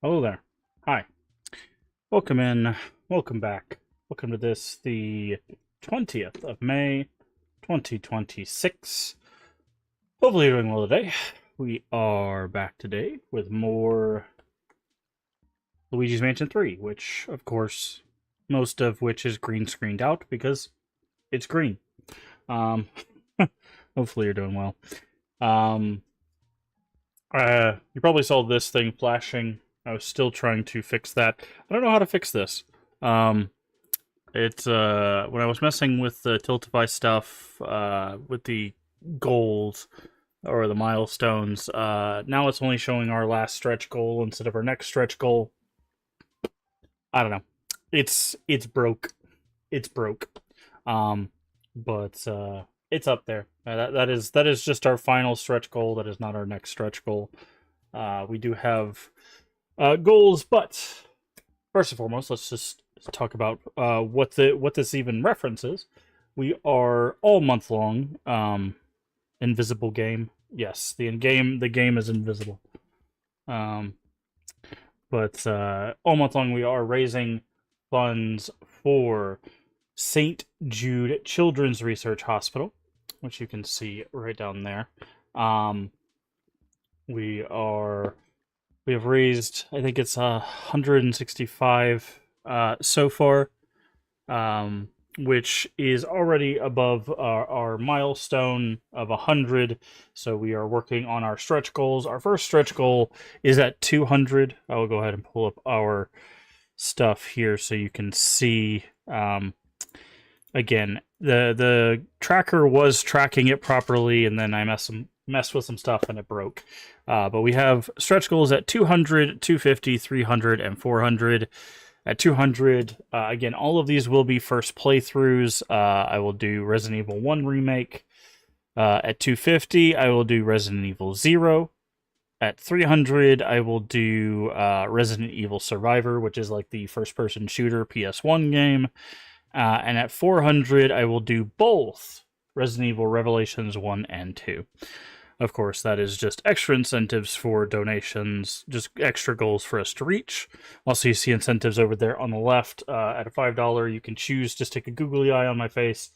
Hello there. Hi. Welcome in. Welcome back. Welcome to the 20th of May, 2026. Hopefully you're doing well today. We are back today with more Luigi's Mansion 3, which, of course, most of which is green screened out because it's green. Um, Hopefully you're doing well. Um, you probably saw this thing flashing. I was still trying to fix that. I don't know how to fix this. Um, It's when I was messing with the Tiltify stuff, with the goals or the milestones, now it's only showing our last stretch goal instead of our next stretch goal. I don't know. It's broke. It's broke. Um, but it's up there. That is just our final stretch goal. That is not our next stretch goal. We do have goals, but first and foremost, let's just talk about what this even references. We are all month long invisible game. Yes, the game is invisible. Um, but all month long we are raising funds for St. Jude Children's Research Hospital, which you can see right down there. Um, we are we have raised, I think it's 165 so far, which is already above our milestone of 100. So we are working on our stretch goals. Our first stretch goal is at 200. I will go ahead and pull up our stuff here so you can see. Again, the tracker was tracking it properly, and then I messed with some stuff and it broke. But we have stretch goals at 200, 250, 300, and 400. At 200, again, all of these will be first playthroughs. I will do Resident Evil 1 Remake. At 250, I will do Resident Evil 0. At 300, I will do Resident Evil Survivor, which is like the first person shooter PS1 game. And at 400, I will do both Resident Evil Revelations 1 and 2. Of course, that is just extra incentives for donations, just extra goals for us to reach. Also, you see incentives over there on the left. At a $5, you can choose to stick a googly eye on my face.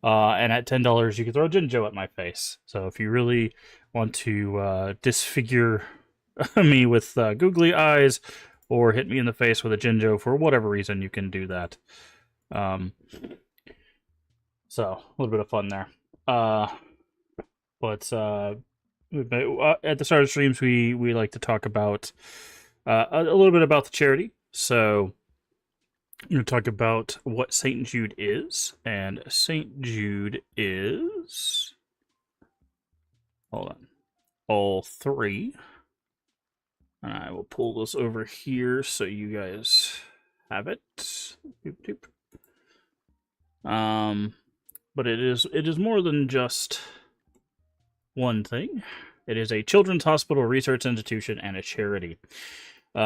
And at $10, you can throw a Jinjo at my face. So if you really want to disfigure me with googly eyes or hit me in the face with a Jinjo for whatever reason, you can do that. So a little bit of fun there. But at the start of streams, we like to talk about a little bit about the charity. So I'm going to talk about what St. Jude is, and St. Jude is, hold on, all three. And I will pull this over here so you guys have it. Doop, doop. But it is more than just one thing. It is a children's hospital, research institution, and a charity.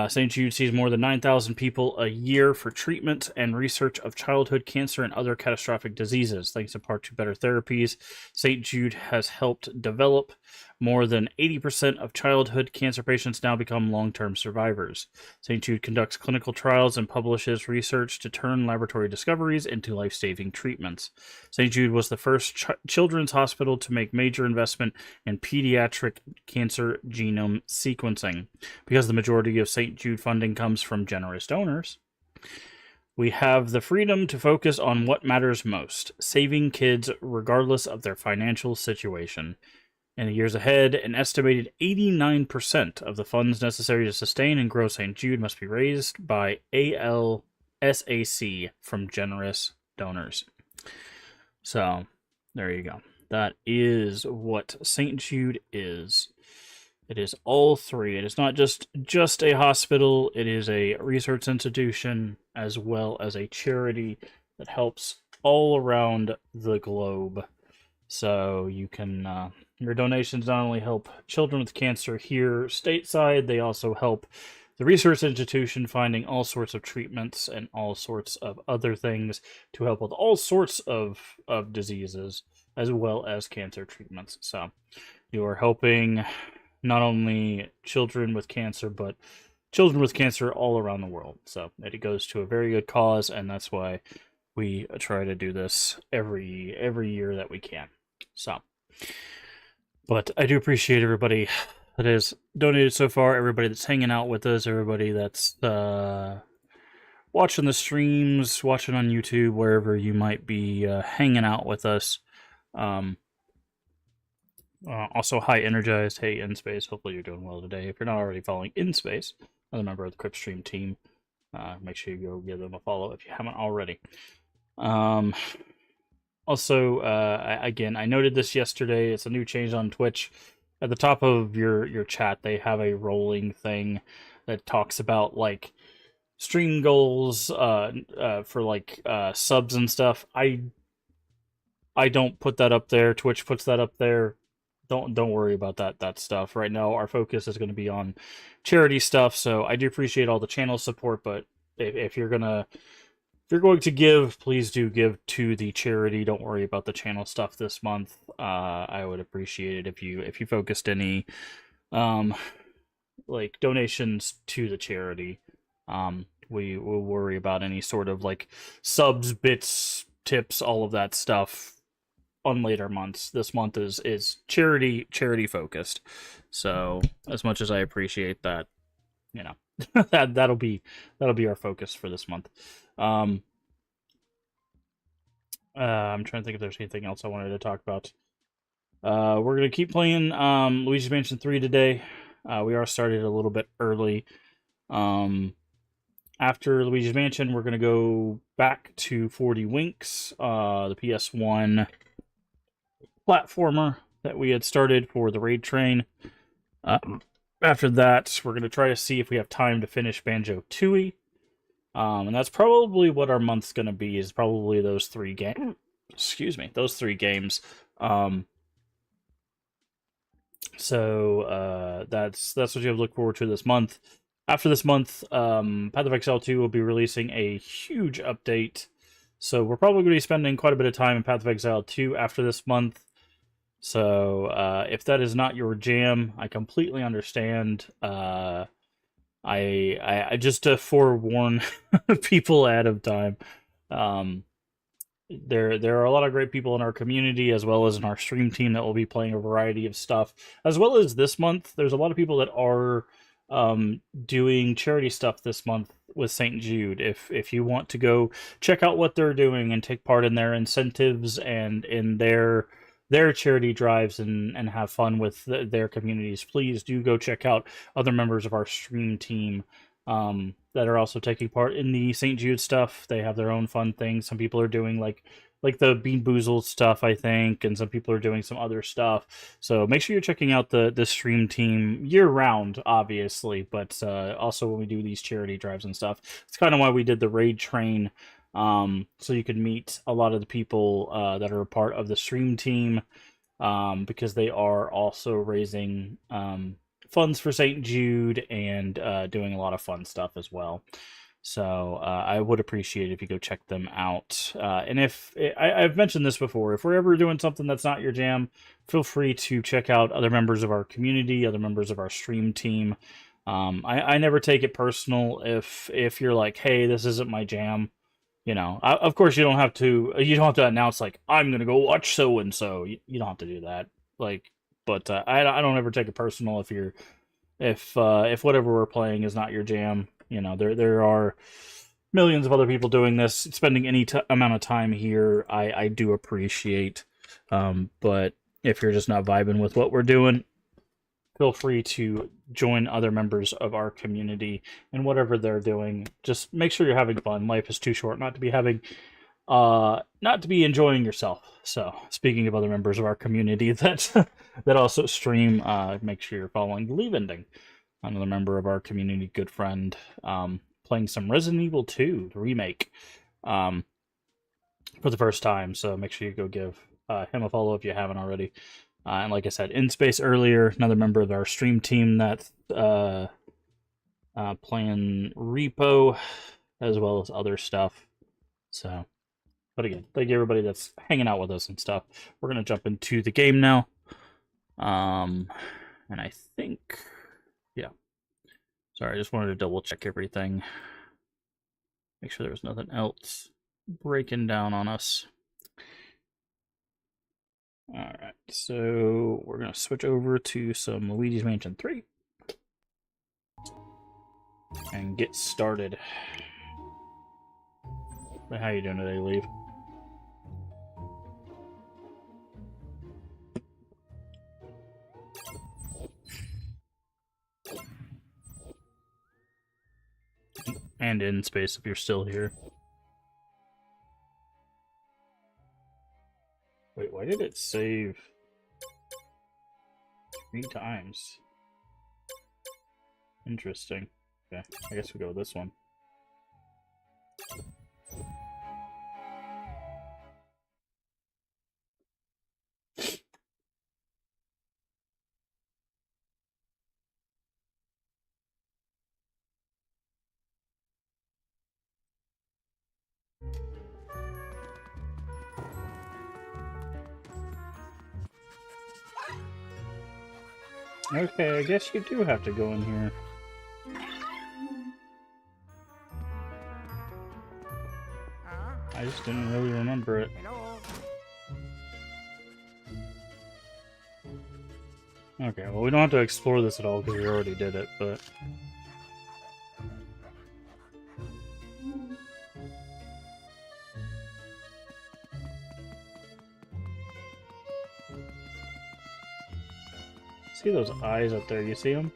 St. Jude sees more than 9,000 people a year for treatment and research of childhood cancer and other catastrophic diseases. Thanks in part to better therapies, St. Jude has helped develop. More than 80% of childhood cancer patients now become long-term survivors. St. Jude conducts clinical trials and publishes research to turn laboratory discoveries into life-saving treatments. St. Jude was the first children's hospital to make major investment in pediatric cancer genome sequencing. Because the majority of St. Jude funding comes from generous donors, we have the freedom to focus on what matters most, saving kids regardless of their financial situation. In the years ahead, an estimated 89% of the funds necessary to sustain and grow St. Jude must be raised by ALSAC from generous donors. So, there you go. That is what St. Jude is. It is all three. It is not just a hospital. It is a research institution as well as a charity that helps all around the globe. So you can, your donations not only help children with cancer here stateside, they also help the research institution finding all sorts of treatments and all sorts of other things to help with all sorts of diseases as well as cancer treatments. So you are helping not only children with cancer, but children with cancer all around the world. So it goes to a very good cause, and that's why we try to do this every year that we can. So, but I do appreciate everybody that has donated so far, everybody that's hanging out with us, everybody that's watching the streams, watching on YouTube, wherever you might be hanging out with us. Also, hi, Energized. Hey, In Space. Hopefully, you're doing well today. If you're not already following In Space, another member of the Crypt Stream team, make sure you go give them a follow if you haven't already. Also, again, I noted this yesterday. It's a new change on Twitch. At the top of your chat, they have a rolling thing that talks about like stream goals for like subs and stuff. I don't put that up there. Twitch puts that up there. Don't worry about that stuff. Right now, our focus is going to be on charity stuff. So I do appreciate all the channel support, but if you're going to give, please do give to the charity. Don't worry about the channel stuff this month. I would appreciate it if you focused any like donations to the charity. We will worry about any sort of like subs, bits, tips, all of that stuff on later months. This month is charity focused. So as much as I appreciate that, you know, that'll be our focus for this month. I'm trying to think if there's anything else I wanted to talk about. We're gonna keep playing Luigi's Mansion 3 today. We are started a little bit early. After Luigi's Mansion, we're gonna go back to 40 Winks, the PS1 platformer that we had started for the raid train. After that, we're going to try to see if we have time to finish Banjo-Tooie. And that's probably what our month's going to be, is probably those 3 games. Excuse me, those 3 games. So that's what you have to look forward to this month. After this month, Path of Exile 2 will be releasing a huge update. So we're probably going to be spending quite a bit of time in Path of Exile 2 after this month. So if that is not your jam, I completely understand. I just to forewarn people ahead of time. There are a lot of great people in our community, as well as in our stream team, that will be playing a variety of stuff. As well as this month, there's a lot of people that are doing charity stuff this month with St. Jude. If you want to go check out what they're doing and take part in their incentives and in their charity drives and have fun with their communities, please do go check out other members of our stream team that are also taking part in the St. Jude stuff. They have their own fun things. Some people are doing like the Bean Boozled stuff, I think, and some people are doing some other stuff. So make sure you're checking out the stream team year round, obviously, but also when we do these charity drives and stuff. It's kind of why we did the raid train. So you could meet a lot of the people that are a part of the stream team, because they are also raising funds for St. Jude and doing a lot of fun stuff as well. So I would appreciate it if you go check them out. And if I've mentioned this before, if we're ever doing something that's not your jam, feel free to check out other members of our community, other members of our stream team. I never take it personal if you're like, hey, this isn't my jam. You know, of course, you don't have to announce like, I'm gonna go watch so and so. You don't have to do that. Like, but I don't ever take it personal if whatever we're playing is not your jam. You know, there are millions of other people doing this, spending any amount of time here. I do appreciate, but if you're just not vibing with what we're doing, feel free to join other members of our community and whatever they're doing. Just make sure you're having fun. Life is too short not to be enjoying yourself. So, speaking of other members of our community that also stream, make sure you're following the Leave Ending, another member of our community, good friend, playing some Resident Evil 2 the remake for the first time. So make sure you go give him a follow if you haven't already. And like I said, In Space earlier, another member of our stream team that's playing Repo, as well as other stuff. So, but again, thank you everybody that's hanging out with us and stuff. We're going to jump into the game now. And I think, yeah. Sorry, I just wanted to double check everything. Make sure there was nothing else breaking down on us. Alright, so we're going to switch over to some Luigi's Mansion 3 and get started. But how you doing today, Leave? And in space if you're still here. Wait, why did it save 3 times? Interesting. Okay, I guess we go with this one. Okay, I guess you do have to go in here. I just didn't really remember it. Okay, well we don't have to explore this at all because we already did it, but... See those eyes up there, you see them?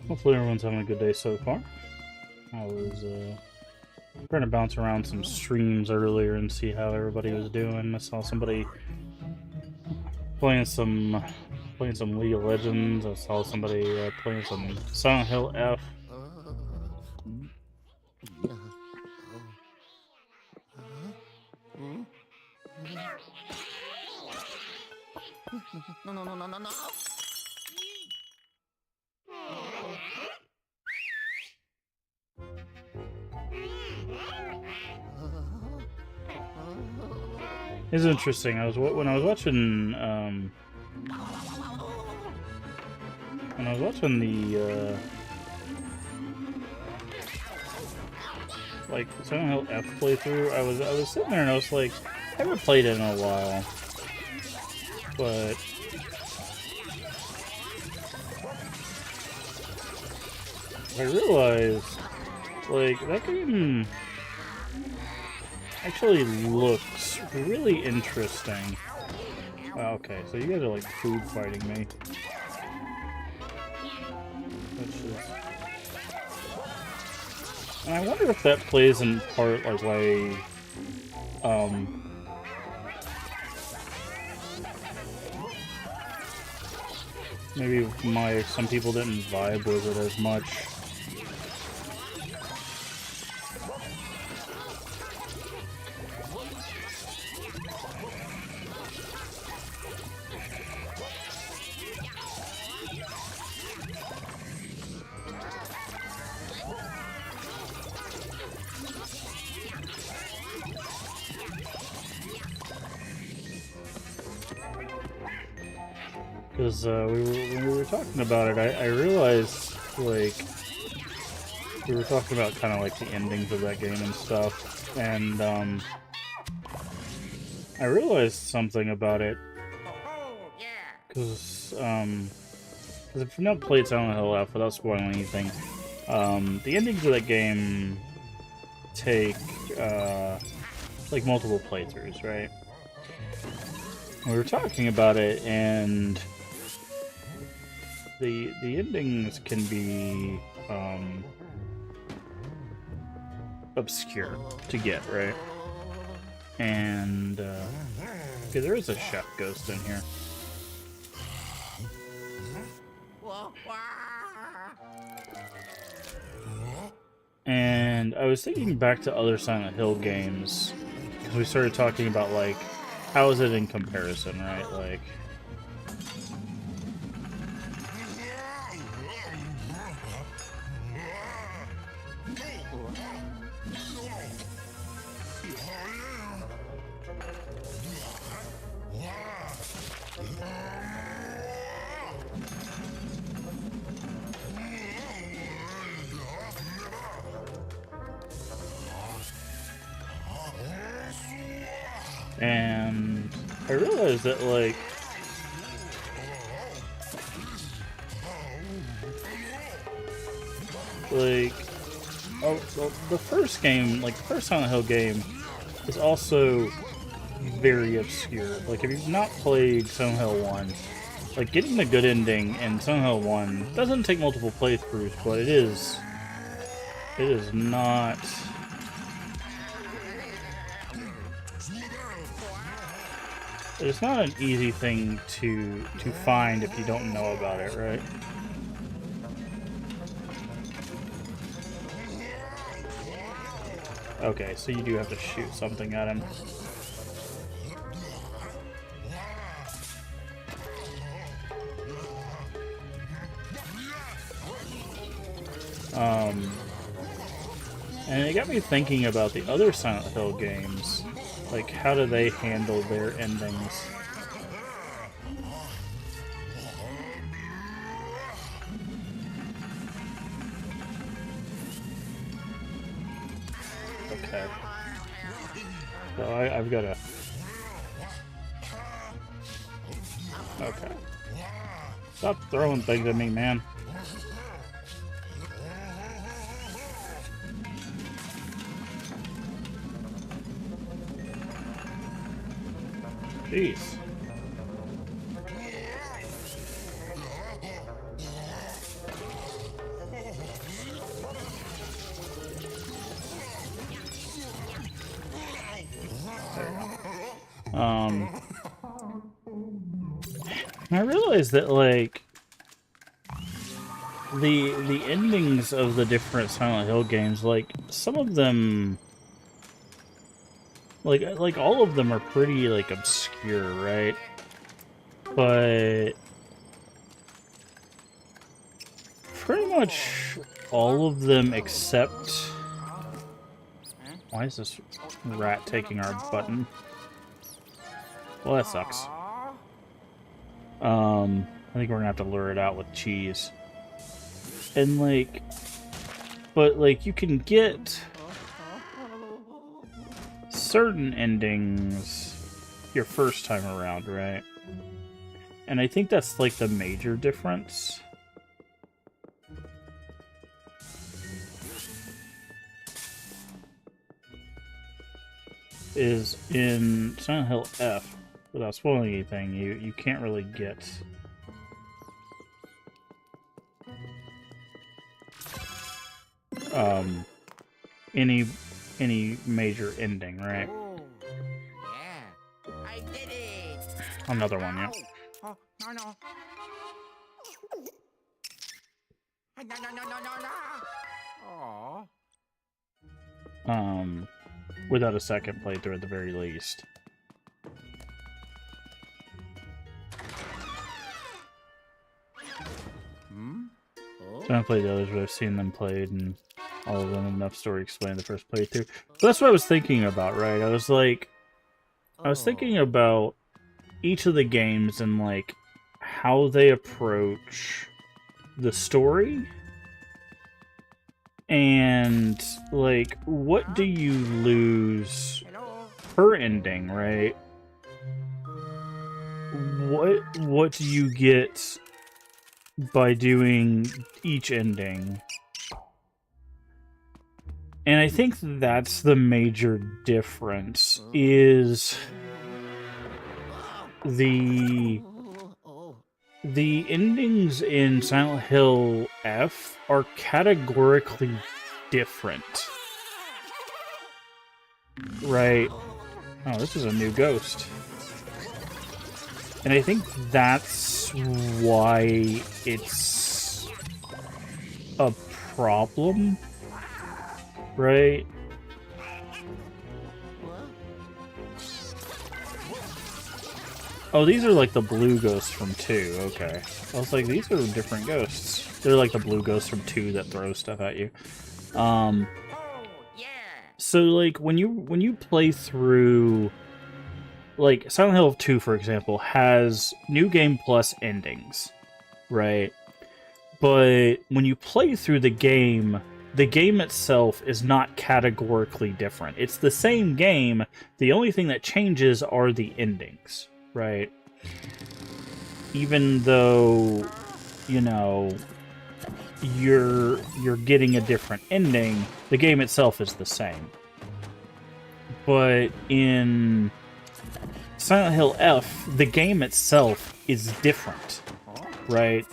Hopefully everyone's having a good day so far. I was trying to bounce around some streams earlier and see how everybody was doing. I saw somebody playing some League of Legends. I saw somebody playing some Silent Hill F. No. It's interesting. When I was watching the like Silent Hill F playthrough, I was sitting there and I was like, I haven't played it in a while, but I realized like that game actually looks really interesting. Okay, so you guys are like food fighting me. Which is... And I wonder if that plays in part like why, maybe some people didn't vibe with it as much. Because when we were talking about it, I realized, like, we were talking about kind of like the endings of that game and stuff, and I realized something about it, because if you've not played Silent Hill F without spoiling anything, the endings of that game take, like, multiple playthroughs, right? We were talking about it, and the endings can be obscure to get, right? And okay, there is a chef ghost in here. And I was thinking back to other Silent Hill games, because we started talking about like how is it in comparison, right? Like, and I realized that, like, oh, well, the first game, like the first Silent Hill game, is also very obscure. Like, if you've not played Silent Hill 1, like, getting the good ending in Silent Hill 1 doesn't take multiple playthroughs, but it is not... It's not an easy thing to find if you don't know about it, right? Okay, so you do have to shoot something at him. And it got me thinking about the other Silent Hill games. Like, how do they handle their endings? Okay. So I've got to... Okay. Stop throwing things at me, man. Jeez. I realized that, like, the endings of the different Silent Hill games, like, some of them, like all of them are pretty, like, obscure, right? But pretty much all of them except... Why is this rat taking our button? Well, that sucks. I think we're gonna have to lure it out with cheese. And, like... But, like, you can get certain endings your first time around, right? And I think that's, like, the major difference. Is in Silent Hill F, without spoiling anything, you can't really get any major ending, right? Oh, yeah, I did it. Another one, yeah. Oh, no, no. No, no, no, no, no, no. Aw. Without a second playthrough at the very least. Oh. So I haven't played the others, but I've seen them played, and all of them enough story explained the first playthrough. So that's what I was thinking about, right? I was thinking about each of the games and, like, how they approach the story. And, like, what do you lose per ending, right? What do you get by doing each ending? And I think that's the major difference, is the endings in Silent Hill F are categorically different. Right? Oh, this is a new ghost. And I think that's why it's a problem. Right? Oh, these are like the blue ghosts from 2. Okay. I was like, these are different ghosts. They're like the blue ghosts from 2 that throw stuff at you. Oh, yeah. So like when you play through, like Silent Hill 2, for example, has New Game Plus endings, right? But when you play through the game itself is not categorically different. It's the same game. The only thing that changes are the endings, right? Even though, you know, you're getting a different ending, the game itself is the same. But in Silent Hill F, the game itself is different, right?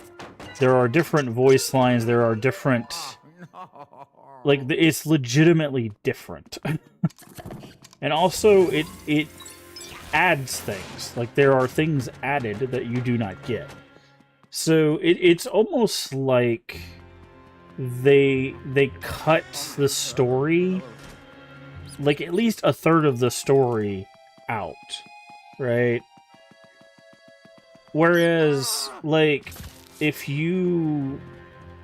There are different voice lines, there are different... Like, it's legitimately different. And also, it adds things. Like, there are things added that you do not get. So, it's almost like they cut the story, like, at least a third of the story out, right? Whereas, like, if you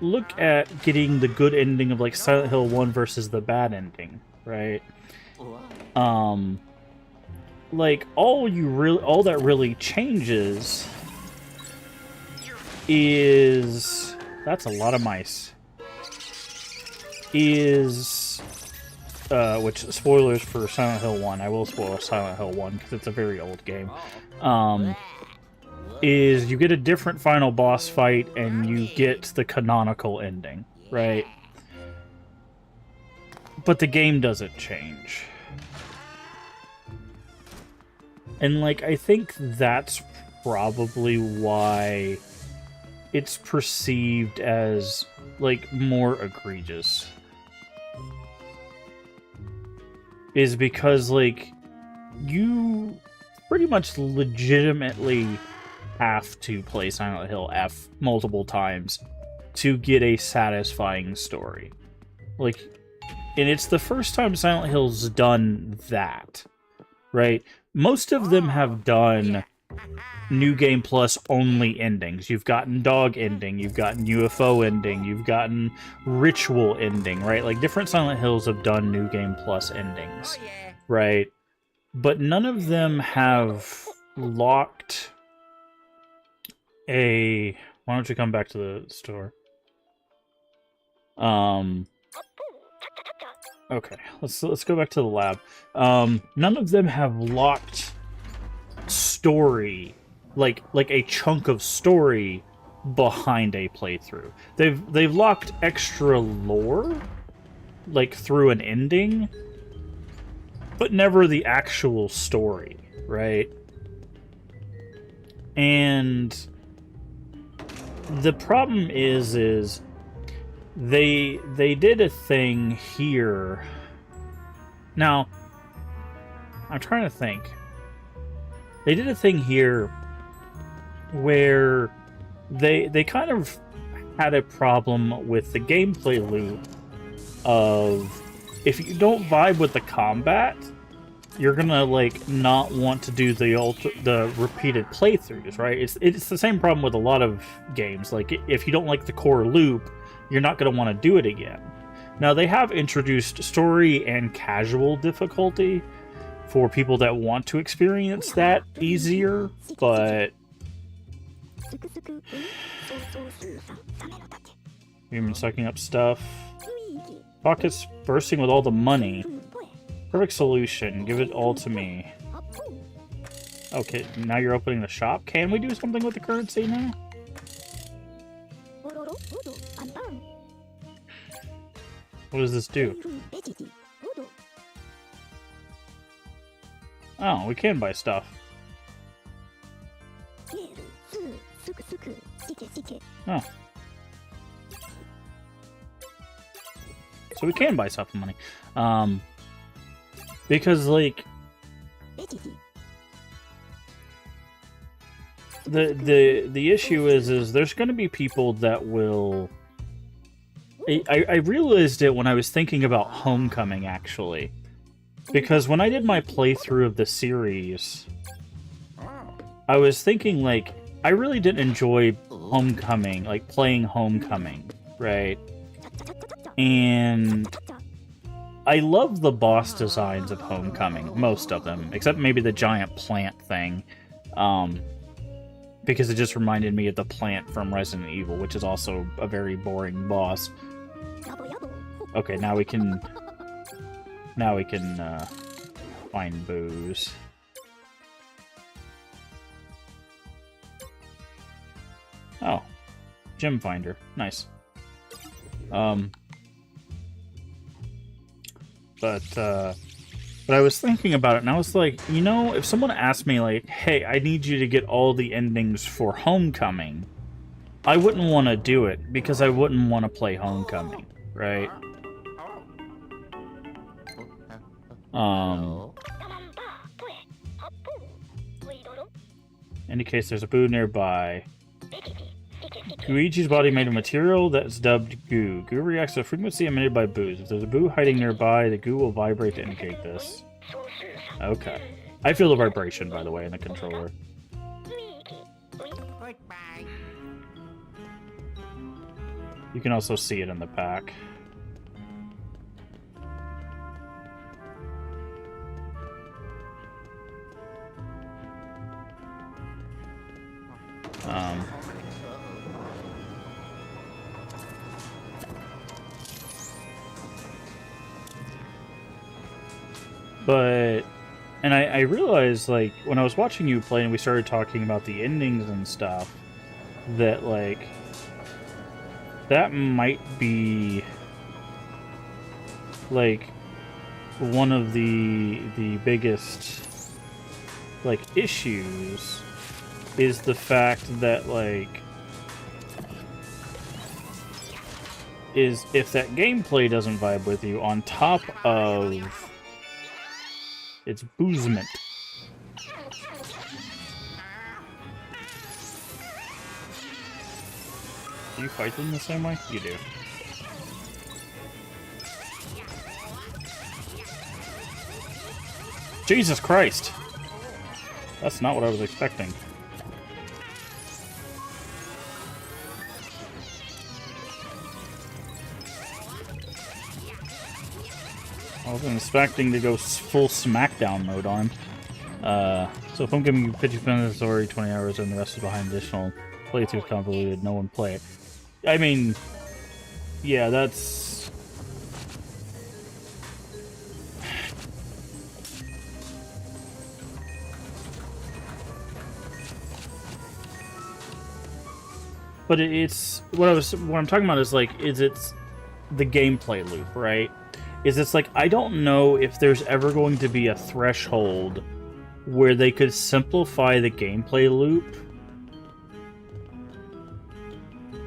look at getting the good ending of like Silent Hill 1 versus the bad ending, right? Like all that really changes is, that's a lot of mice. Is which, spoilers for Silent Hill 1. I will spoil Silent Hill 1 because it's a very old game. Is you get a different final boss fight and you get the canonical ending, right? But the game doesn't change. And, like, I think that's probably why it's perceived as, like, more egregious. Is because, like, you pretty much legitimately have to play Silent Hill F multiple times to get a satisfying story. Like, and it's the first time Silent Hill's done that, right? Most of them have done New Game Plus only endings. You've gotten Dog ending, you've gotten UFO ending, you've gotten Ritual ending, right? Like, different Silent Hills have done New Game Plus endings, right? But none of them have locked a... Why don't you come back to the store? Okay, let's go back to the lab. None of them have locked story, like a chunk of story behind a playthrough. They've locked extra lore, like through an ending, but never the actual story, right? And the problem is they did a thing here. Now, I'm trying to think. They did a thing here where they kind of had a problem with the gameplay loop of, if you don't vibe with the combat, you're gonna like not want to do the repeated playthroughs, right? It's the same problem with a lot of games. Like, if you don't like the core loop, you're not gonna want to do it again. Now, they have introduced story and casual difficulty for people that want to experience that easier, but human sucking up stuff. Pockets bursting with all the money. Perfect solution. Give it all to me. Okay, now you're opening the shop. Can we do something with the currency now? What does this do? Oh, we can buy stuff. Oh. So we can buy stuff with money. Because, like, the issue is there's going to be people that will... I realized it when I was thinking about Homecoming, actually. Because when I did my playthrough of the series, I was thinking, like, I really didn't enjoy Homecoming, like, playing Homecoming, right? And I love the boss designs of Homecoming, most of them, except maybe the giant plant thing, because it just reminded me of the plant from Resident Evil, which is also a very boring boss. Okay, now we can find booze. Oh, gem finder, nice. But I was thinking about it, and I was like, you know, if someone asked me, like, hey, I need you to get all the endings for Homecoming, I wouldn't want to do it, because I wouldn't want to play Homecoming, right? Indicates there's a boo nearby. Luigi's body made of material that's dubbed goo. Goo reacts to the frequency emitted by boos. If there's a boo hiding nearby, the goo will vibrate to indicate this. Okay. I feel the vibration, by the way, in the controller. Goodbye. You can also see it in the pack. And I realized, like, when I was watching you play and we started talking about the endings and stuff, that, like, that might be, like, one of the biggest, like, issues is the fact that, like, is if that gameplay doesn't vibe with you on top of its boozement. Do you fight them the same way? You do. Jesus Christ! That's not what I was expecting. I was expecting to go full SmackDown mode on. So if I'm giving you 50 minutes or 20 hours and the rest is behind additional playthroughs convoluted, no one play it. I mean, yeah, that's... But it's... What I'm talking about is, like, it's the gameplay loop, right? It's like, I don't know if there's ever going to be a threshold where they could simplify the gameplay loop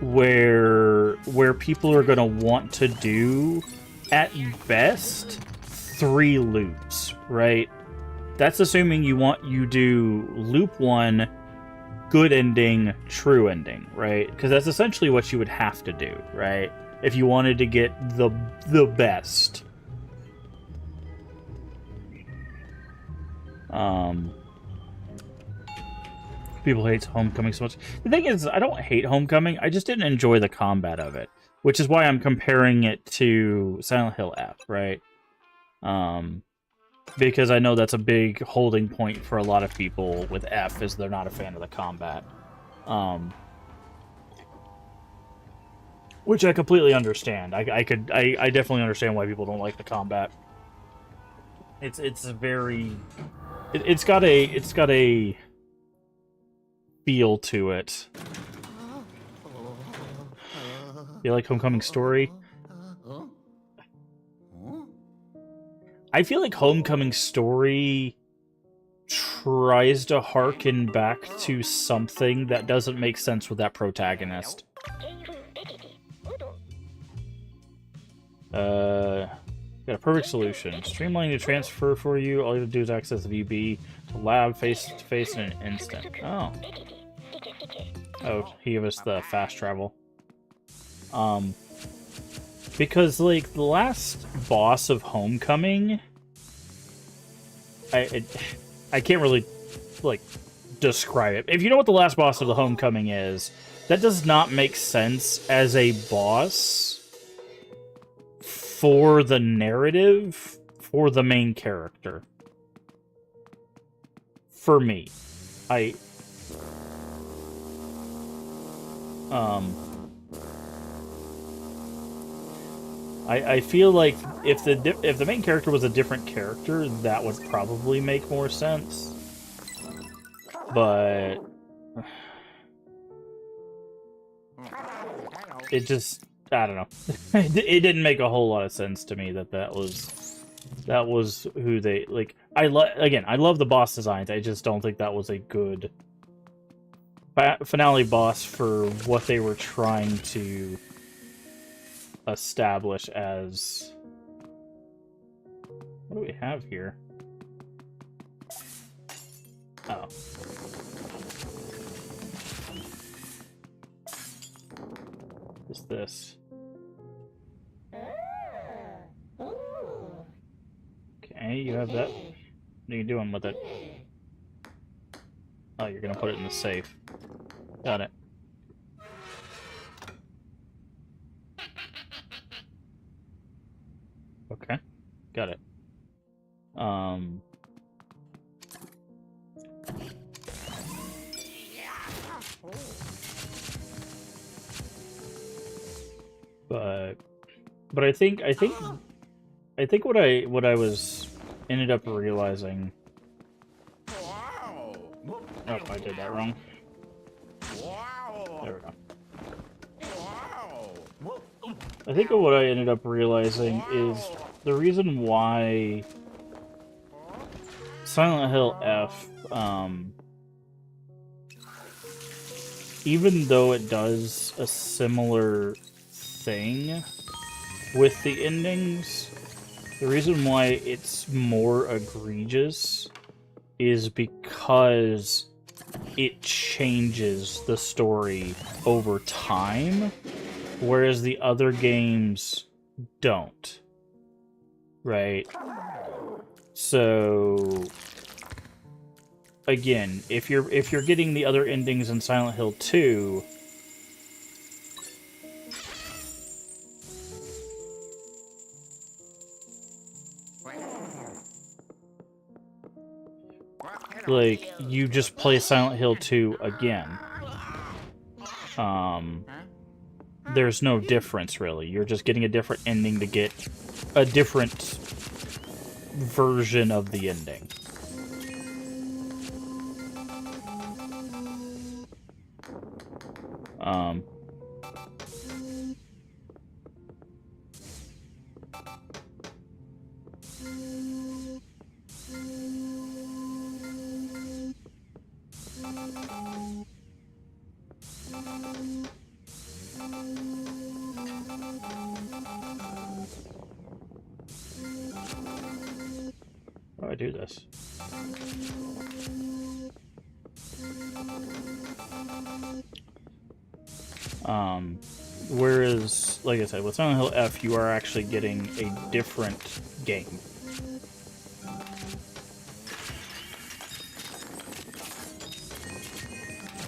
where people are going to want to do, at best, 3 loops, right? That's assuming you do loop 1, good ending, true ending, right? Because that's essentially what you would have to do, right? If you wanted to get the best. People hate Homecoming so much. The thing is, I don't hate Homecoming, I just didn't enjoy the combat of it. Which is why I'm comparing it to Silent Hill F, right? Because I know that's a big holding point for a lot of people with F, is they're not a fan of the combat. Which I completely understand. I definitely understand why people don't like the combat. It's very... It's got a feel to it. You like Homecoming Story? I feel like Homecoming Story tries to harken back to something that doesn't make sense with that protagonist. Got a perfect solution. Streamlining the transfer for you. All you have to do is access the VB to lab face-to-face in an instant. Oh. Oh, he gave us the fast travel. Because, like, the last boss of Homecoming, I can't really, like, describe it. If you know what the last boss of the Homecoming is, that does not make sense as a boss for the narrative, for the main character. For me. I feel like if the main character was a different character, that would probably make more sense. But it just, I don't know. It didn't make a whole lot of sense to me that was who they, like, I love the boss designs. I just don't think that was a good finale boss for what they were trying to establish as. What do we have here? Oh. What's this? Okay, you have that. What are you doing with it? Oh, you're gonna put it in the safe. Got it. Okay, got it. But I think what I was ended up realizing. Oh, I did that wrong. There we go. I think what I ended up realizing is the reason why Silent Hill F, even though it does a similar thing with the endings, the reason why it's more egregious is because it changes the story over time, whereas the other games don't. Right? So again, if you're getting the other endings in Silent Hill 2, like, you just play Silent Hill 2 again. There's no difference, really. You're just getting a different ending to get a different version of the ending. How do I do this? Whereas, like I said, with Silent Hill F, you are actually getting a different game.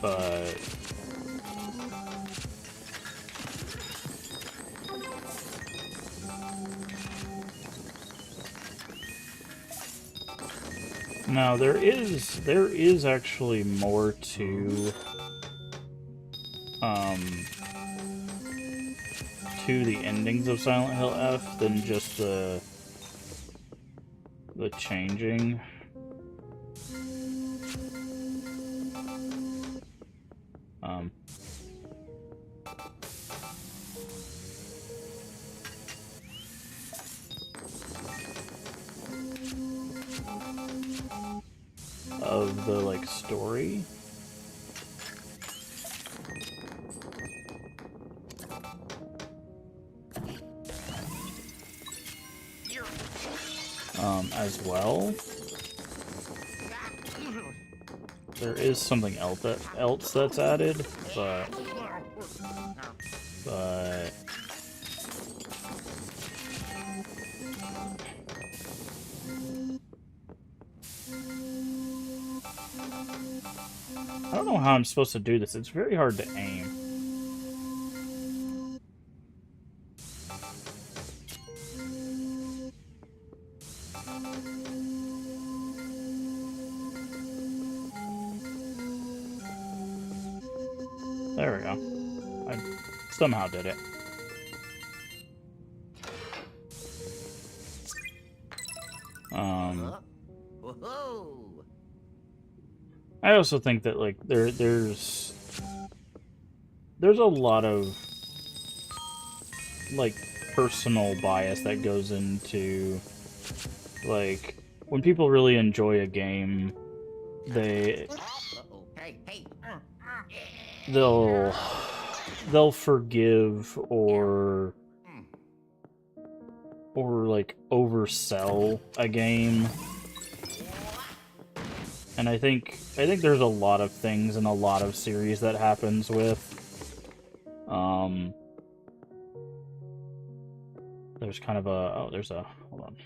But no, there is actually more to the endings of Silent Hill F than just the changing. Of the, like, story. As well. There is something else that's added, but I don't know how I'm supposed to do this. It's very hard to aim. There we go. I somehow did it. Whoa. I also think that like there's a lot of like personal bias that goes into like when people really enjoy a game, they Uh-oh. Hey, hey. they'll forgive or like oversell a game. And I think there's a lot of things in a lot of series that happens with there's kind of a hold on.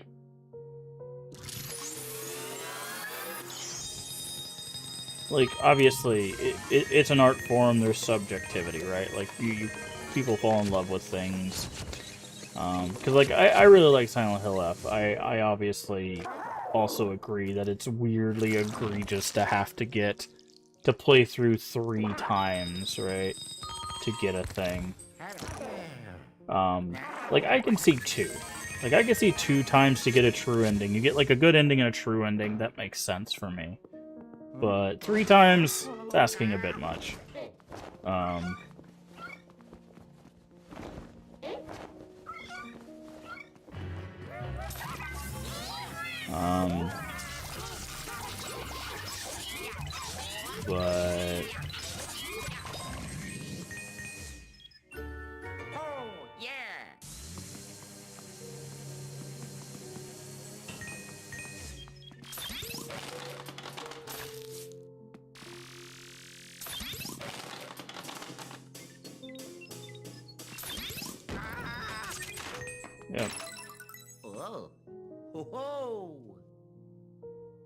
Like obviously it's an art form, there's subjectivity, right? Like you people fall in love with things. Because like I really like Silent Hill F. I obviously also agree that it's weirdly egregious to have to play through 3 times, right? To get a thing. Like I can see 2. Like I can see 2 times to get a true ending. You get like a good ending and a true ending, that makes sense for me. But 3 times, it's asking a bit much. But Oh, yeah. yep. Whoa. Whoa.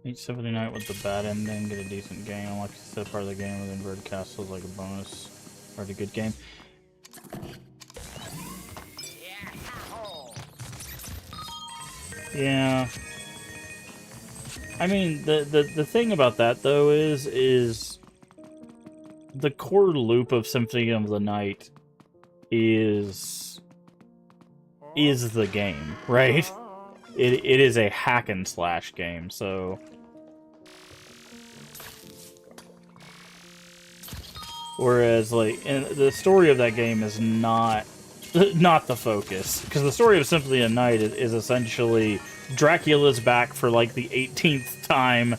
Each Symphony Night with the bad ending, get a decent game. Unlock a set part of the game with inverted castles like a bonus. Or a good game. Yeah. I mean, the thing about that though is the core loop of Symphony of the Night is the game, right? It is a hack and slash game, so whereas like and the story of that game is not the focus, because the story of Symphony of the Night is essentially Dracula's back for like the 18th time.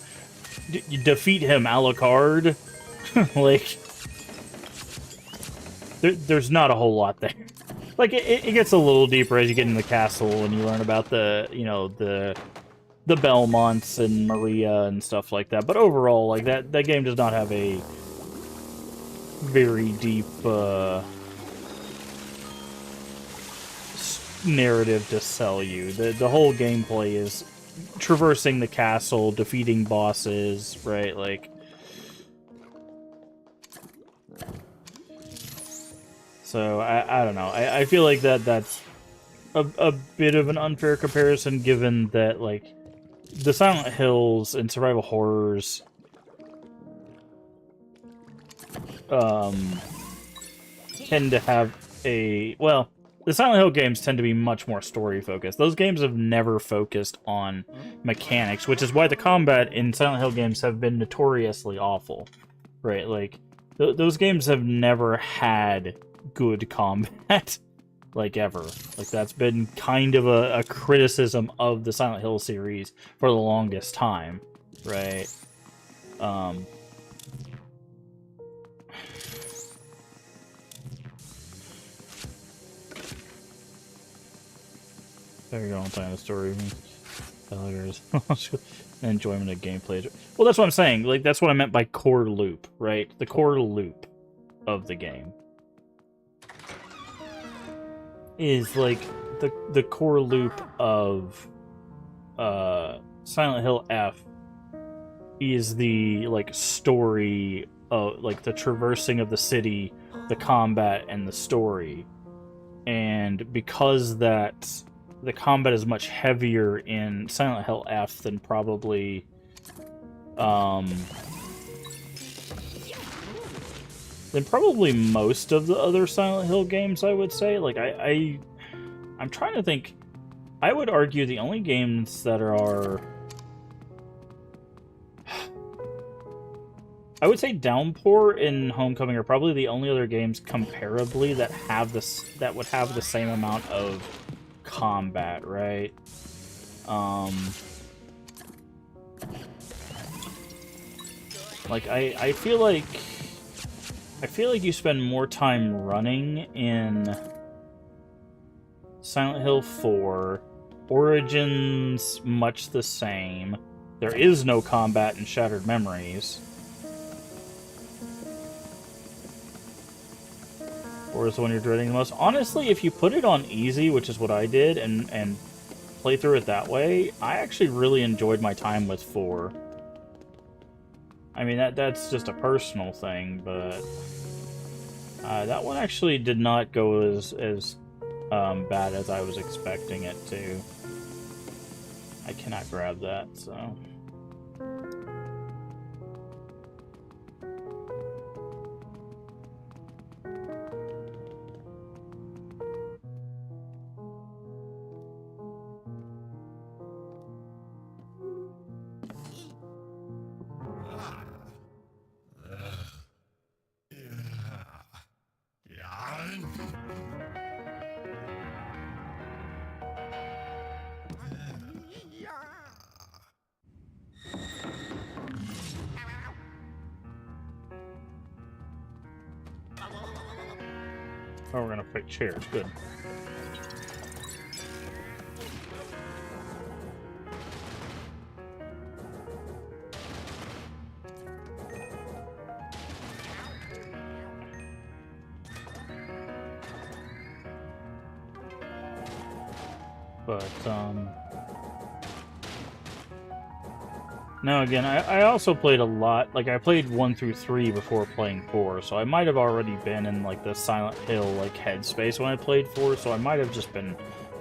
You defeat him a la carte. Like there's not a whole lot there. Like it gets a little deeper as you get in the castle and you learn about the the Belmonts and Maria and stuff like that. But overall, like that game does not have a very deep narrative to sell you. The whole gameplay is traversing the castle, defeating bosses, right? Like so I don't know. I feel like that's a bit of an unfair comparison, given that like the Silent Hills and survival horrors tend to have a the Silent Hill games tend to be much more story focused. Those games have never focused on mechanics, which is why the combat in Silent Hill games have been notoriously awful, right? Like those games have never had good combat. Like ever. Like that's been kind of a criticism of the Silent Hill series for the longest time, right? There you go, I'm playing the story. Failures. Enjoyment of gameplay. Well, that's what I'm saying. Like that's what I meant by core loop, right? The core loop of the game is like the core loop of Silent Hill F is the like story of like the traversing of the city, the combat, and the story. And because that the combat is much heavier in Silent Hill F than probably most of the other Silent Hill games, I would say. Like I'm trying to think. I would argue the only games that are I would say Downpour and Homecoming are probably the only other games comparably that have this that would have the same amount of combat, right? Like I feel like you spend more time running in Silent Hill 4. Origins much the same. There is no combat in Shattered Memories. Or is the one you're dreading the most? Honestly, if you put it on easy, which is what I did, and play through it that way, I actually really enjoyed my time with 4. I mean, that's just a personal thing, but that one actually did not go as bad as I was expecting it to. I cannot grab that, so... Oh, we're gonna fight chairs. Good. But, no, again, I also played a lot. Like, I played 1 through 3 before playing 4, so I might have already been in, like, the Silent Hill, like, headspace when I played 4, so I might have just been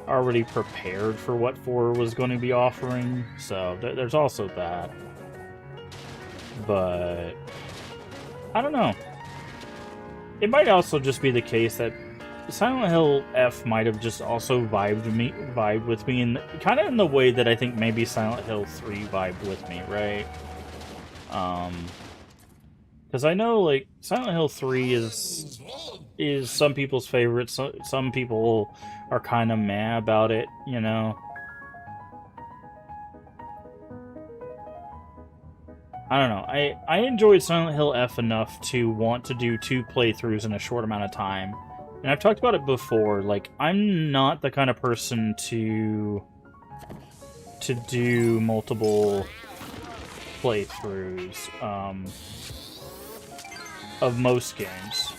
already prepared for what 4 was going to be offering, so there's also that. But, I don't know. It might also just be the case that Silent Hill F might have just also vibed with me, in kind of in the way that I think maybe Silent Hill 3 vibed with me, right? Because I know like Silent Hill 3 is some people's favorite. Some people are kind of meh about it, you know. I don't know. I enjoyed Silent Hill F enough to want to do 2 playthroughs in a short amount of time. And I've talked about it before, like, I'm not the kind of person to do multiple playthroughs of most games.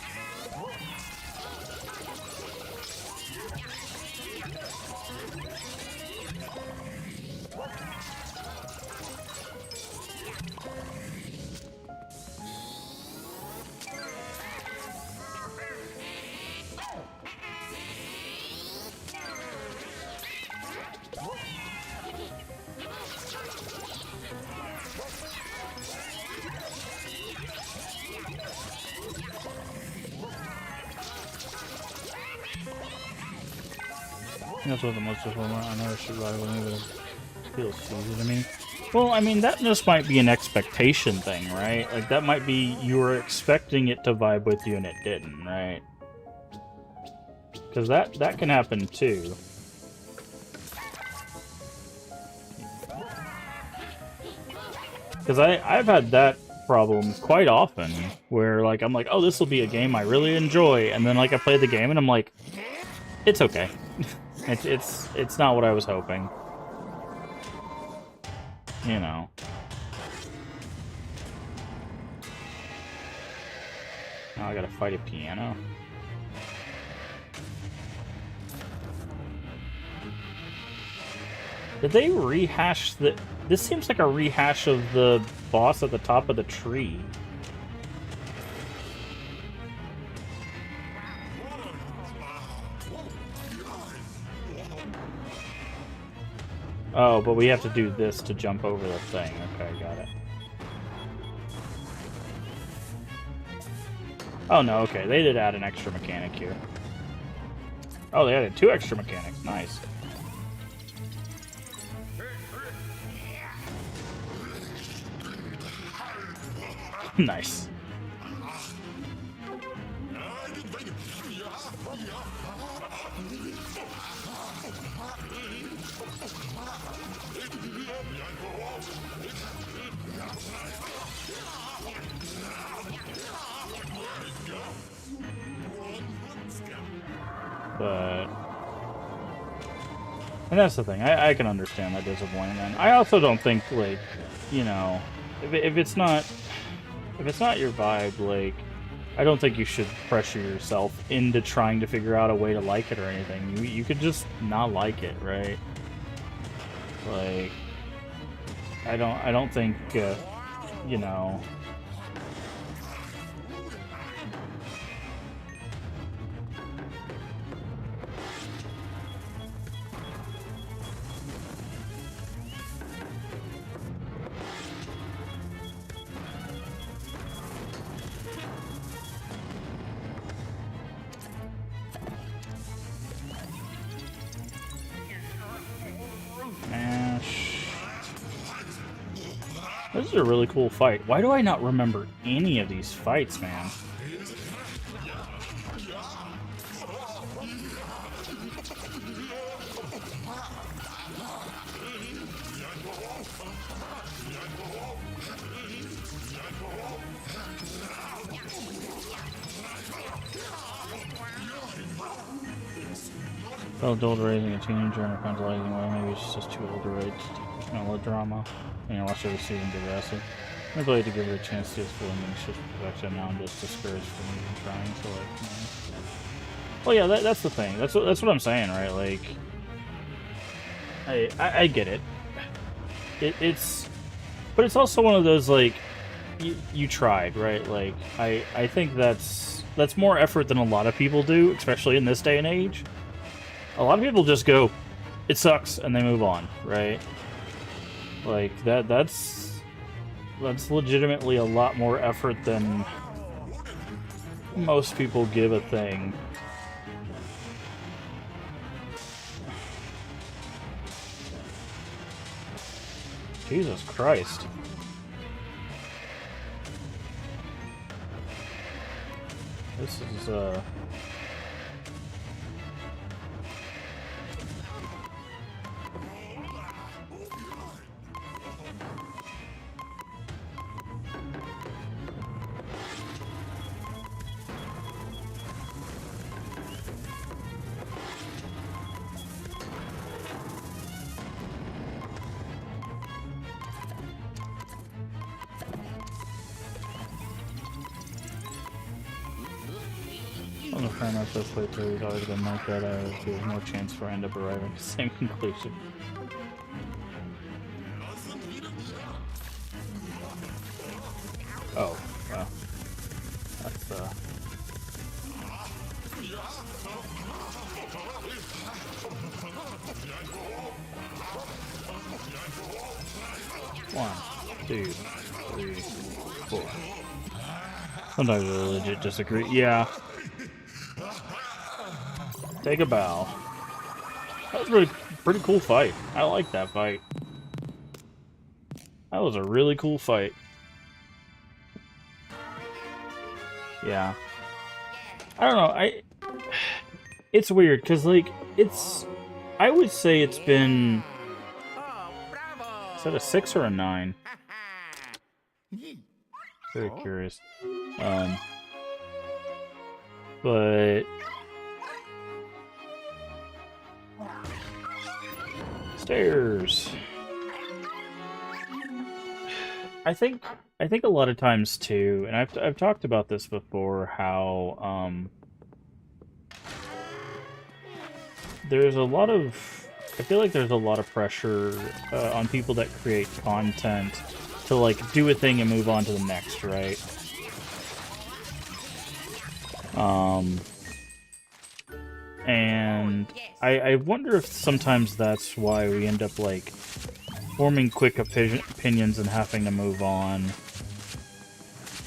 That's what the most performer I never survived with me, but it feels easy to me. Well, I mean, that just might be an expectation thing, right? Like, that might be you were expecting it to vibe with you and it didn't, right? Because that can happen too. Because I've had that problem quite often, where, like, I'm like, oh, this will be a game I really enjoy, and then, like, I play the game and I'm like, it's okay. It's not what I was hoping. You know. Now I gotta fight a piano. Did they rehash the... This seems like a rehash of the boss at the top of the tree. Oh, but we have to do this to jump over the thing. Okay, got it. Oh no, okay, they did add an extra mechanic here. Oh, they added 2 extra mechanics. Nice. Nice. But... And that's the thing. I can understand that disappointment. And I also don't think, like, you know, if it's not your vibe, like, I don't think you should pressure yourself into trying to figure out a way to like it or anything. You could just not like it, right? Like, I don't think, you know. This is a really cool fight. Why do I not remember any of these fights, man? Felt old raising a teenager in a consoliding way. Maybe it's just too old to raise melodrama. You know, watch every season progressive. I'm ability to give it a chance to its full shift perfection. Now I'm just discouraged from even trying to, like, you know. Well, yeah, that's the thing. That's what I'm saying, right? Like, I get it. It's, but it's also one of those, like, you tried, right? Like, I think that's more effort than a lot of people do, especially in this day and age. A lot of people just go, it sucks, and they move on, right? Like, that's legitimately a lot more effort than most people give a thing. Jesus Christ. This is, on the frame after the playthrough, he's already been like that. There's no chance for I end up arriving at the same conclusion. Oh, well. That's, One, two, three, four. Sometimes I legit disagree. Yeah. Take a bow. That was a pretty cool fight. I like that fight. That was a really cool fight. Yeah. I don't know, it's weird, because, like, I would say it's been... Is that a 6 or a 9? Very curious. But... Stairs. I think a lot of times too, and I've talked about this before, how there's a lot of, I feel like there's a lot of pressure on people that create content to like do a thing and move on to the next, right? And I wonder if sometimes that's why we end up like forming quick opinions and having to move on.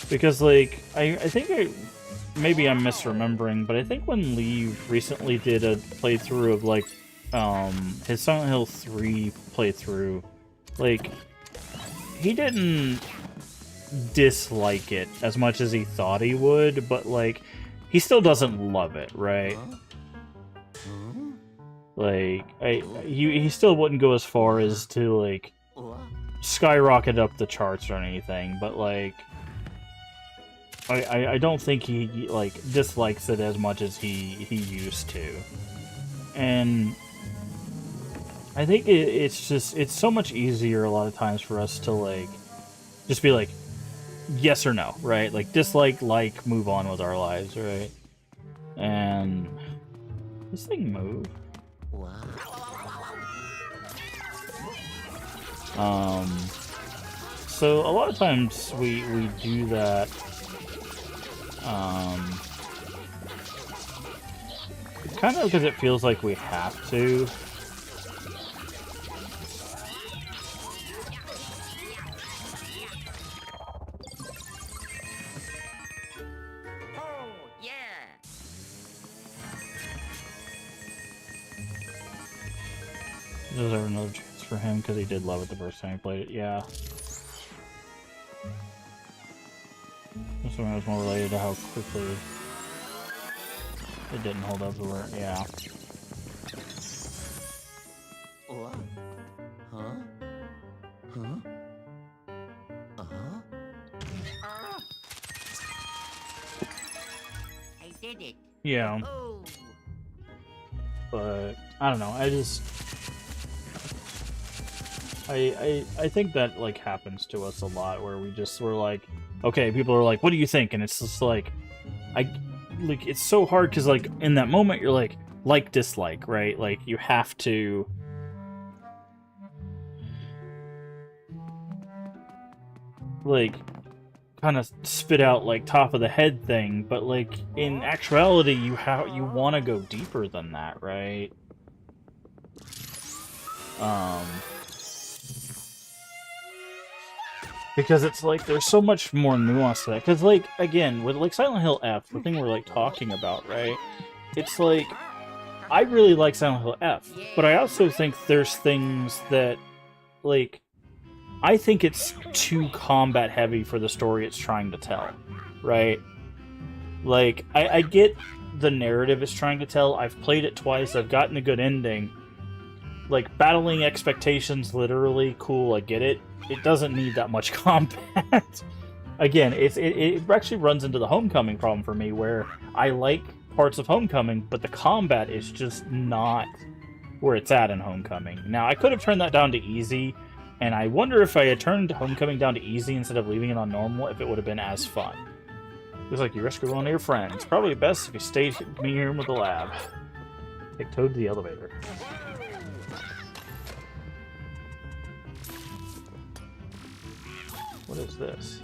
Because like I think maybe I'm misremembering, but I think when Lee recently did a playthrough of like his Silent Hill 3 playthrough, like he didn't dislike it as much as he thought he would, but like he still doesn't love it, right? Like he still wouldn't go as far as to like skyrocket up the charts or anything, but like I don't think he like dislikes it as much as he used to. And I think it's so much easier a lot of times for us to like just be like yes or no, right? Like dislike, like, move on with our lives, right? And this thing move. So a lot of times we do that. Kind of because it feels like we have to. Oh, yeah. Those are another chance for him because he did love it the first time he played it. Yeah. This one was more related to how quickly it didn't hold up to where. Yeah. What? Huh? Huh? Uh-huh. I did it. Yeah. Oh. But I don't know. I think that like happens to us a lot where we're like, okay, people are like, what do you think? And it's just like it's so hard because like in that moment you're like dislike, right? Like you have to like kind of spit out like top of the head thing, but like in actuality you want to go deeper than that, right? Because it's like there's so much more nuance to that. Because like again with like Silent Hill F, the thing we're like talking about, right? It's like I really like Silent Hill F, but I also think there's things that like I think it's too combat heavy for the story it's trying to tell, right? Like, I get the narrative it's trying to tell. I've played it twice. I've gotten a good ending. Like, battling expectations, literally, cool, I get it. It doesn't need that much combat. Again, it actually runs into the Homecoming problem for me, where I like parts of Homecoming, but the combat is just not where it's at in Homecoming. Now, I could have turned that down to easy, and I wonder if I had turned Homecoming down to easy instead of leaving it on normal, if it would have been as fun. It's like, you risk one of your friends. Probably best if you stay here with the lab. Take Toad to the elevator. What is this?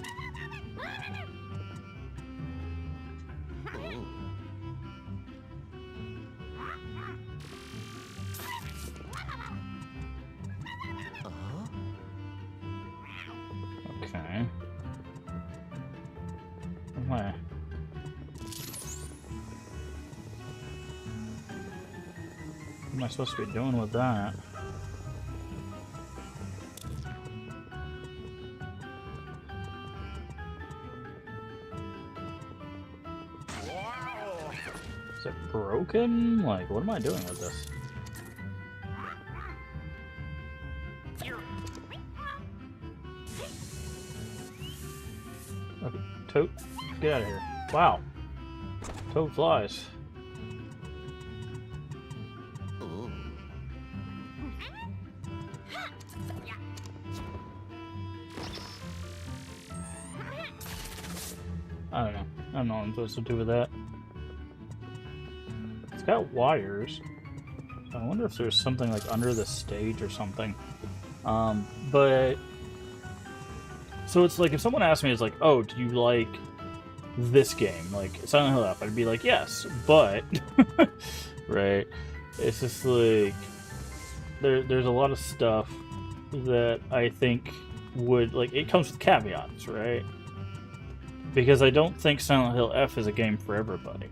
Okay. What am I supposed to be doing with that? Is it broken? Like, what am I doing with this? Okay, Toad, get out of here. Wow. Toad flies. I don't know. I don't know what I'm supposed to do with that. It's got wires. I wonder if there's something like under the stage or something. But So it's like if someone asked me, it's like, oh, do you like this game, like Silent Hill F? I'd be like, yes, but right. It's just like there's a lot of stuff that I think would like it comes with caveats, right? Because I don't think Silent Hill F is a game for everybody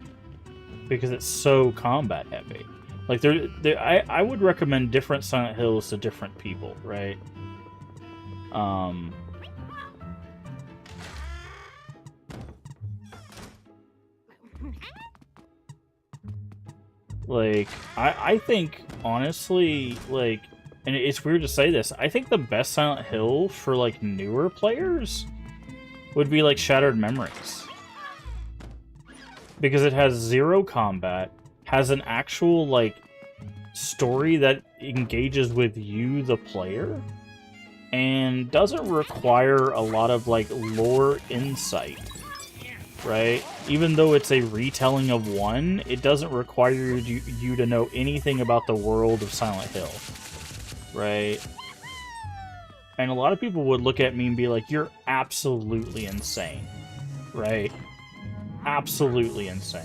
because it's so combat heavy. Like I would recommend different Silent Hills to different people, right? Like, I think, honestly, like, and it's weird to say this, I think the best Silent Hill for, like, newer players would be, like, Shattered Memories. Because it has zero combat, has an actual, like, story that engages with you, the player, and doesn't require a lot of, like, lore insight. Right? Even though it's a retelling of 1, it doesn't require you to know anything about the world of Silent Hill. Right? And a lot of people would look at me and be like, you're absolutely insane. Right? Absolutely insane.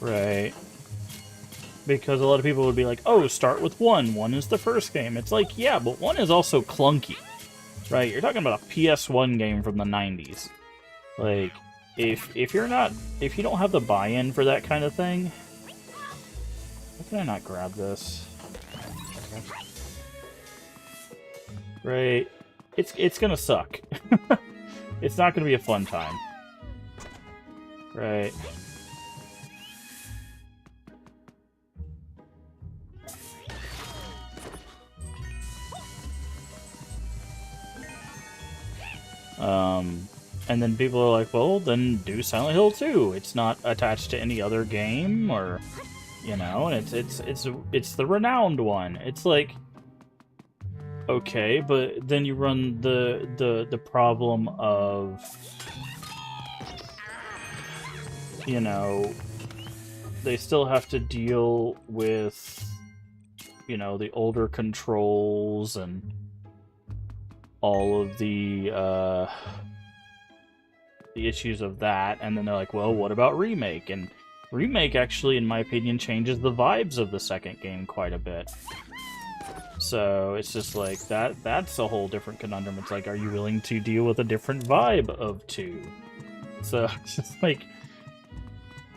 Right. Because a lot of people would be like, oh, start with 1. 1 is the first game. It's like, yeah, but 1 is also clunky. Right? You're talking about a PS1 game from the 90s. Like, if you don't have the buy-in for that kind of thing... How can I not grab this? Right? It's gonna suck. It's not gonna be a fun time. Right? And then people are like, well, then do Silent Hill 2. It's not attached to any other game, or, you know, and it's the renowned one. It's like, okay, but then you run the problem of, you know, they still have to deal with, you know, the older controls and all of the issues of that, and then they're like, well, what about Remake? And Remake actually, in my opinion, changes the vibes of the second game quite a bit. So it's just like, that's a whole different conundrum. It's like, are you willing to deal with a different vibe of 2? So it's just like,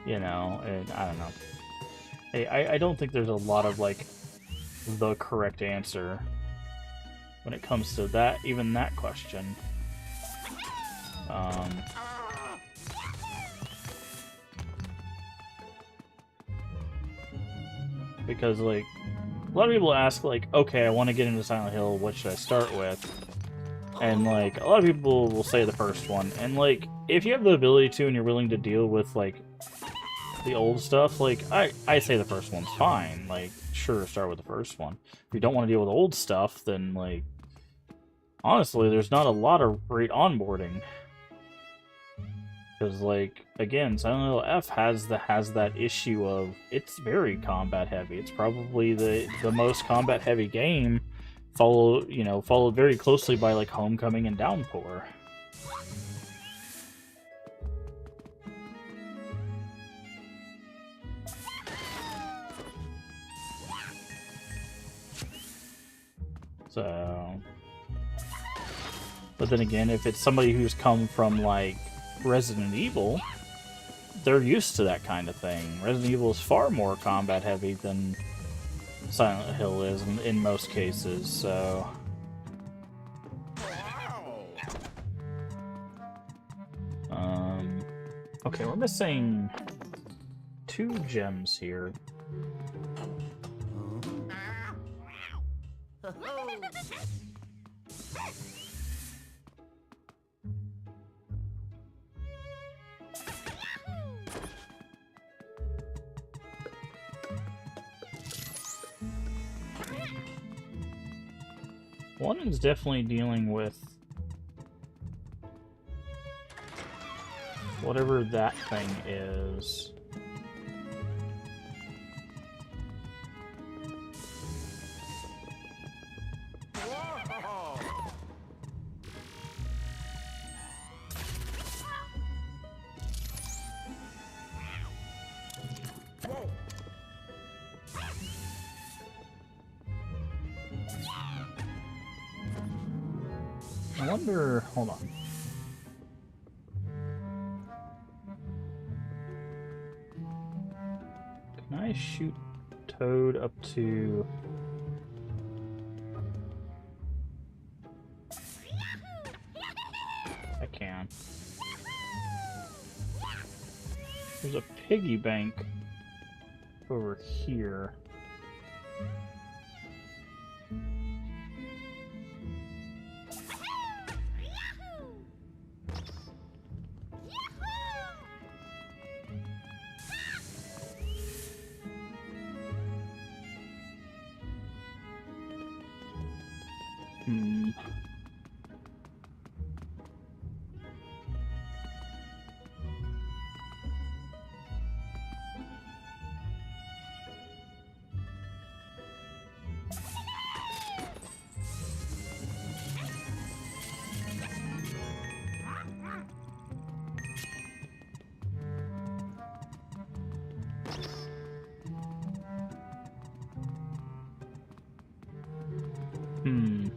you know, and I don't know. I don't think there's a lot of, like, the correct answer when it comes to that, even that question. Because, like, a lot of people ask, like, okay, I want to get into Silent Hill, what should I start with? And, like, a lot of people will say the first one. And, like, if you have the ability to and you're willing to deal with, like, the old stuff, like, I say the first one's fine. Like, sure, start with the first one. If you don't want to deal with old stuff, then, like, honestly, there's not a lot of great onboarding. Because, like, again, Silent Hill F has that issue of it's very combat heavy. It's probably the most combat heavy game, followed very closely by, like, Homecoming and Downpour. So, but then again, if it's somebody who's come from, like, Resident Evil, they're used to that kind of thing. Resident Evil is far more combat heavy than Silent Hill is in most cases, so... Okay, we're missing 2 gems here. One is definitely dealing with whatever that thing is. Whoa! Whoa! I wonder... hold on. Can I shoot Toad up to... I can. There's a piggy bank over here. Hmm. Hmm.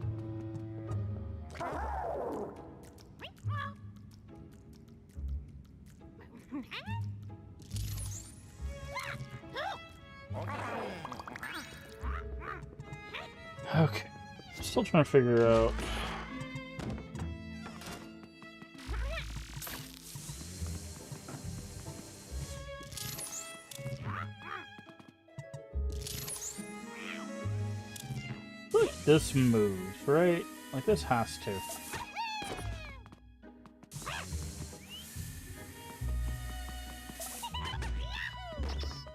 Okay. Still trying to figure out. Look, this moves, right? Like this has to.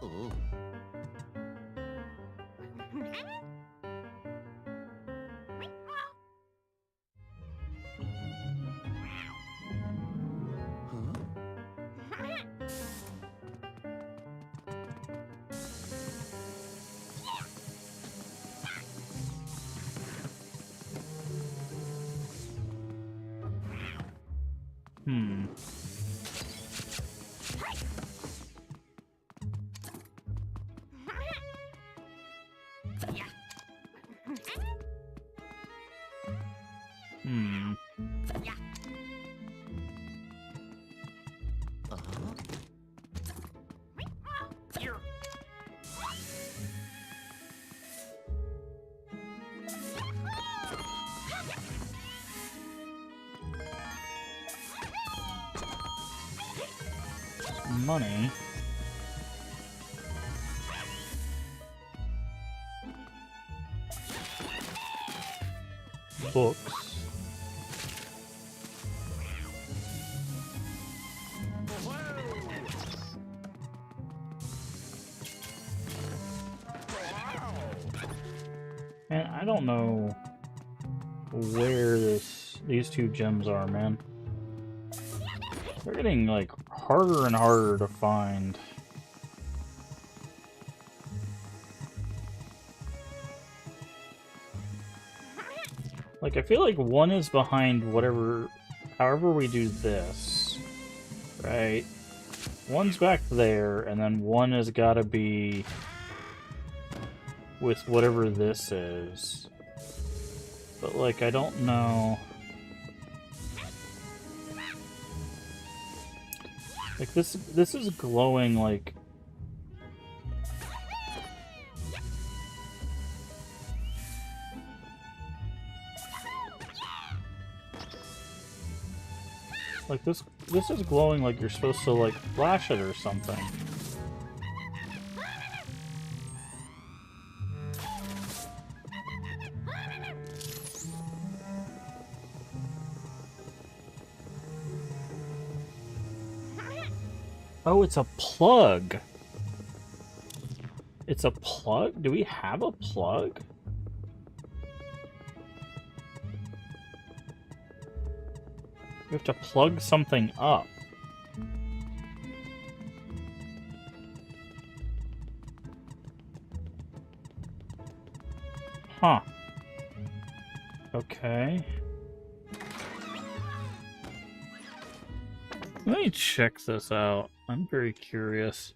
Ooh. Hmm. Hmm. Money. Books. And I don't know where these two gems are, man. They're getting like harder and harder to find. Like I feel like one is behind whatever, however we do this, right? One's back there, and then one has got to be with whatever this is. But like I don't know. Like this is glowing like this is glowing like you're supposed to like flash it or something. Oh, it's a plug. It's a plug? Do we have a plug? We have to plug something up. Huh. Okay. Let me check this out. I'm very curious.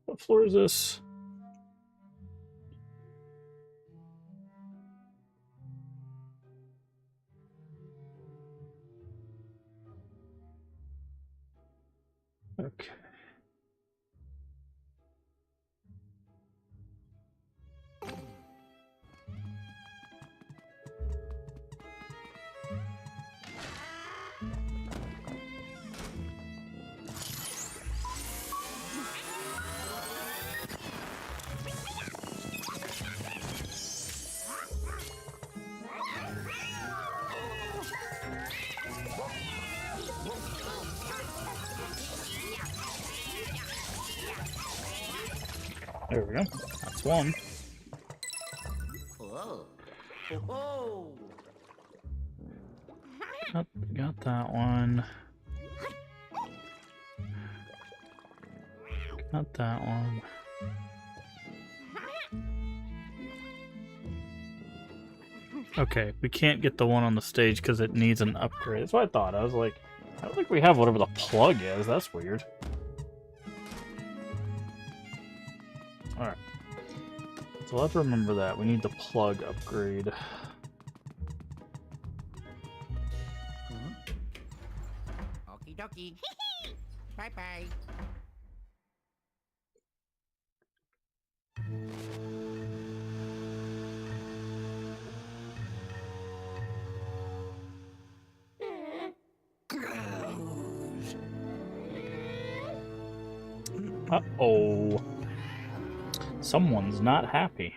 What floor is this? Okay. There we go. That's one. Whoa. Whoa. Got that one. Got that one. Okay, we can't get the one on the stage because it needs an upgrade. That's what I thought. I was like, I don't think we have whatever the plug is. That's weird. Alright. So let's remember that. We need the plug upgrade. Okie dokie. Bye bye. Uh-oh. Someone's not happy.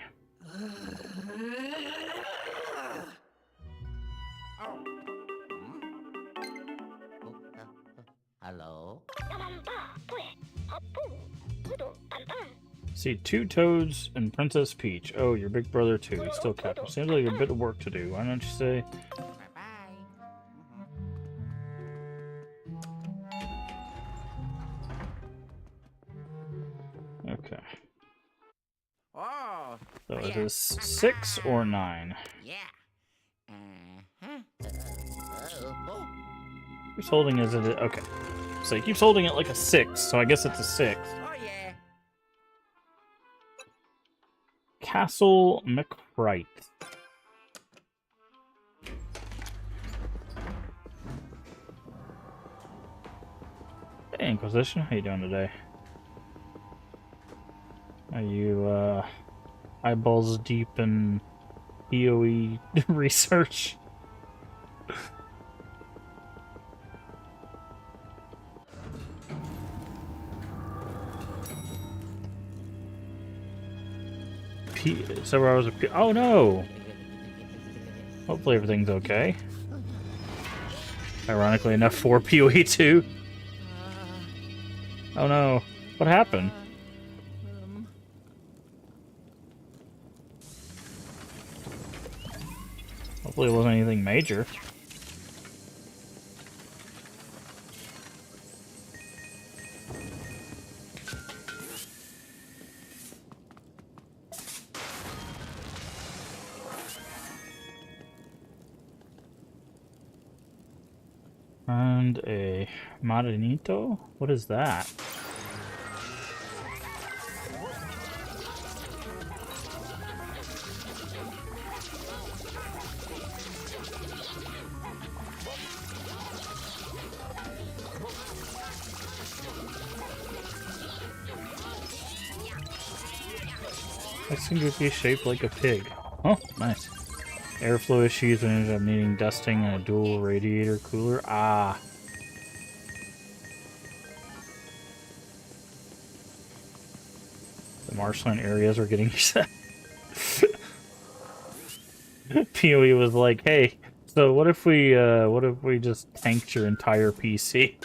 Hello? See, two Toads and Princess Peach. Oh, your big brother too. He's still captive. Seems like a bit of work to do. Why don't you say? Bye-bye. Okay. Oh. So it yeah. is 6 or 9. Yeah. Uh-huh. Oh. Keeps holding as it. Okay. So he keeps holding it like a 6. So I guess it's a 6. Oh, yeah. Castle McCrite. Hey, Inquisition, how you doing today? Are you eyeballs deep in PoE research? Several hours of oh no! Hopefully everything's okay. Ironically enough, for PoE 2. Oh no! What happened? Hopefully it wasn't anything major. And a Marinito? What is that? That seems to be shaped like a pig. Oh, nice. Airflow issues and ended up needing dusting and a dual radiator cooler. Ah. The marshland areas are getting set. PoE was like, hey, so what if we just tanked your entire PC?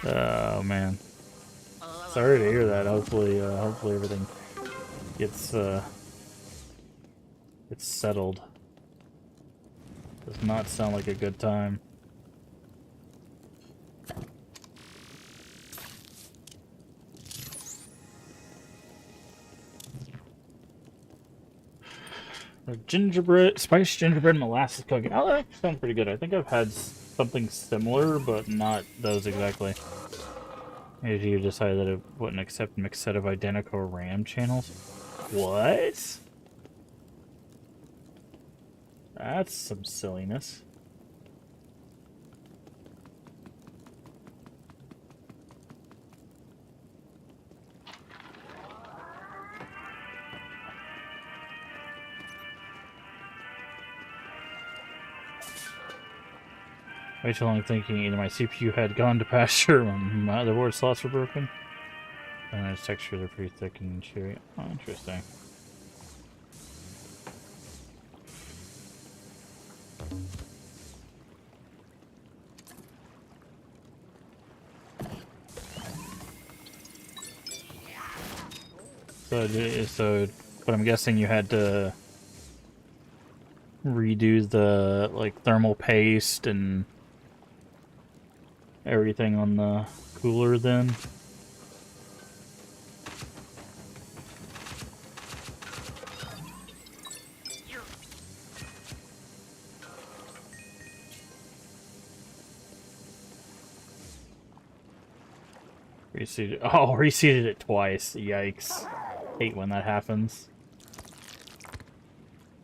Oh man. Sorry to hear that. Hopefully everything gets settled. Does not sound like a good time. Gingerbread, spiced gingerbread molasses cookie. Oh, that sounds pretty good. I think I've had something similar, but not those exactly. Maybe you decided that it wouldn't accept a mixed set of identical RAM channels. What? That's some silliness. Way too long thinking either my CPU had gone to pasture or my motherboard slots were broken. And its textures are pretty thick and chewy. Oh, interesting. But I'm guessing you had to redo the, like, thermal paste and everything on the cooler then? Reseated. Oh, reseated it twice. Yikes. Hate when that happens.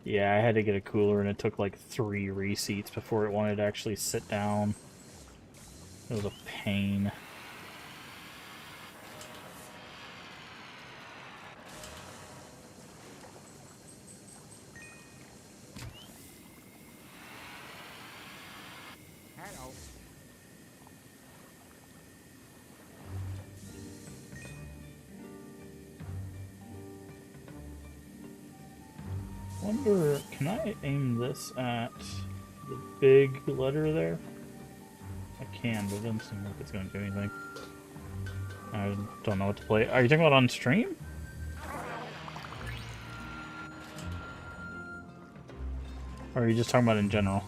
Yeah, I had to get a cooler and it took like 3 reseats before it wanted to actually sit down. It was a pain. Hello. Wonder, can I aim this at the big letter there? I can, but it doesn't seem like it's going to do anything. I don't know what to play. Are you talking about on stream? Or are you just talking about in general?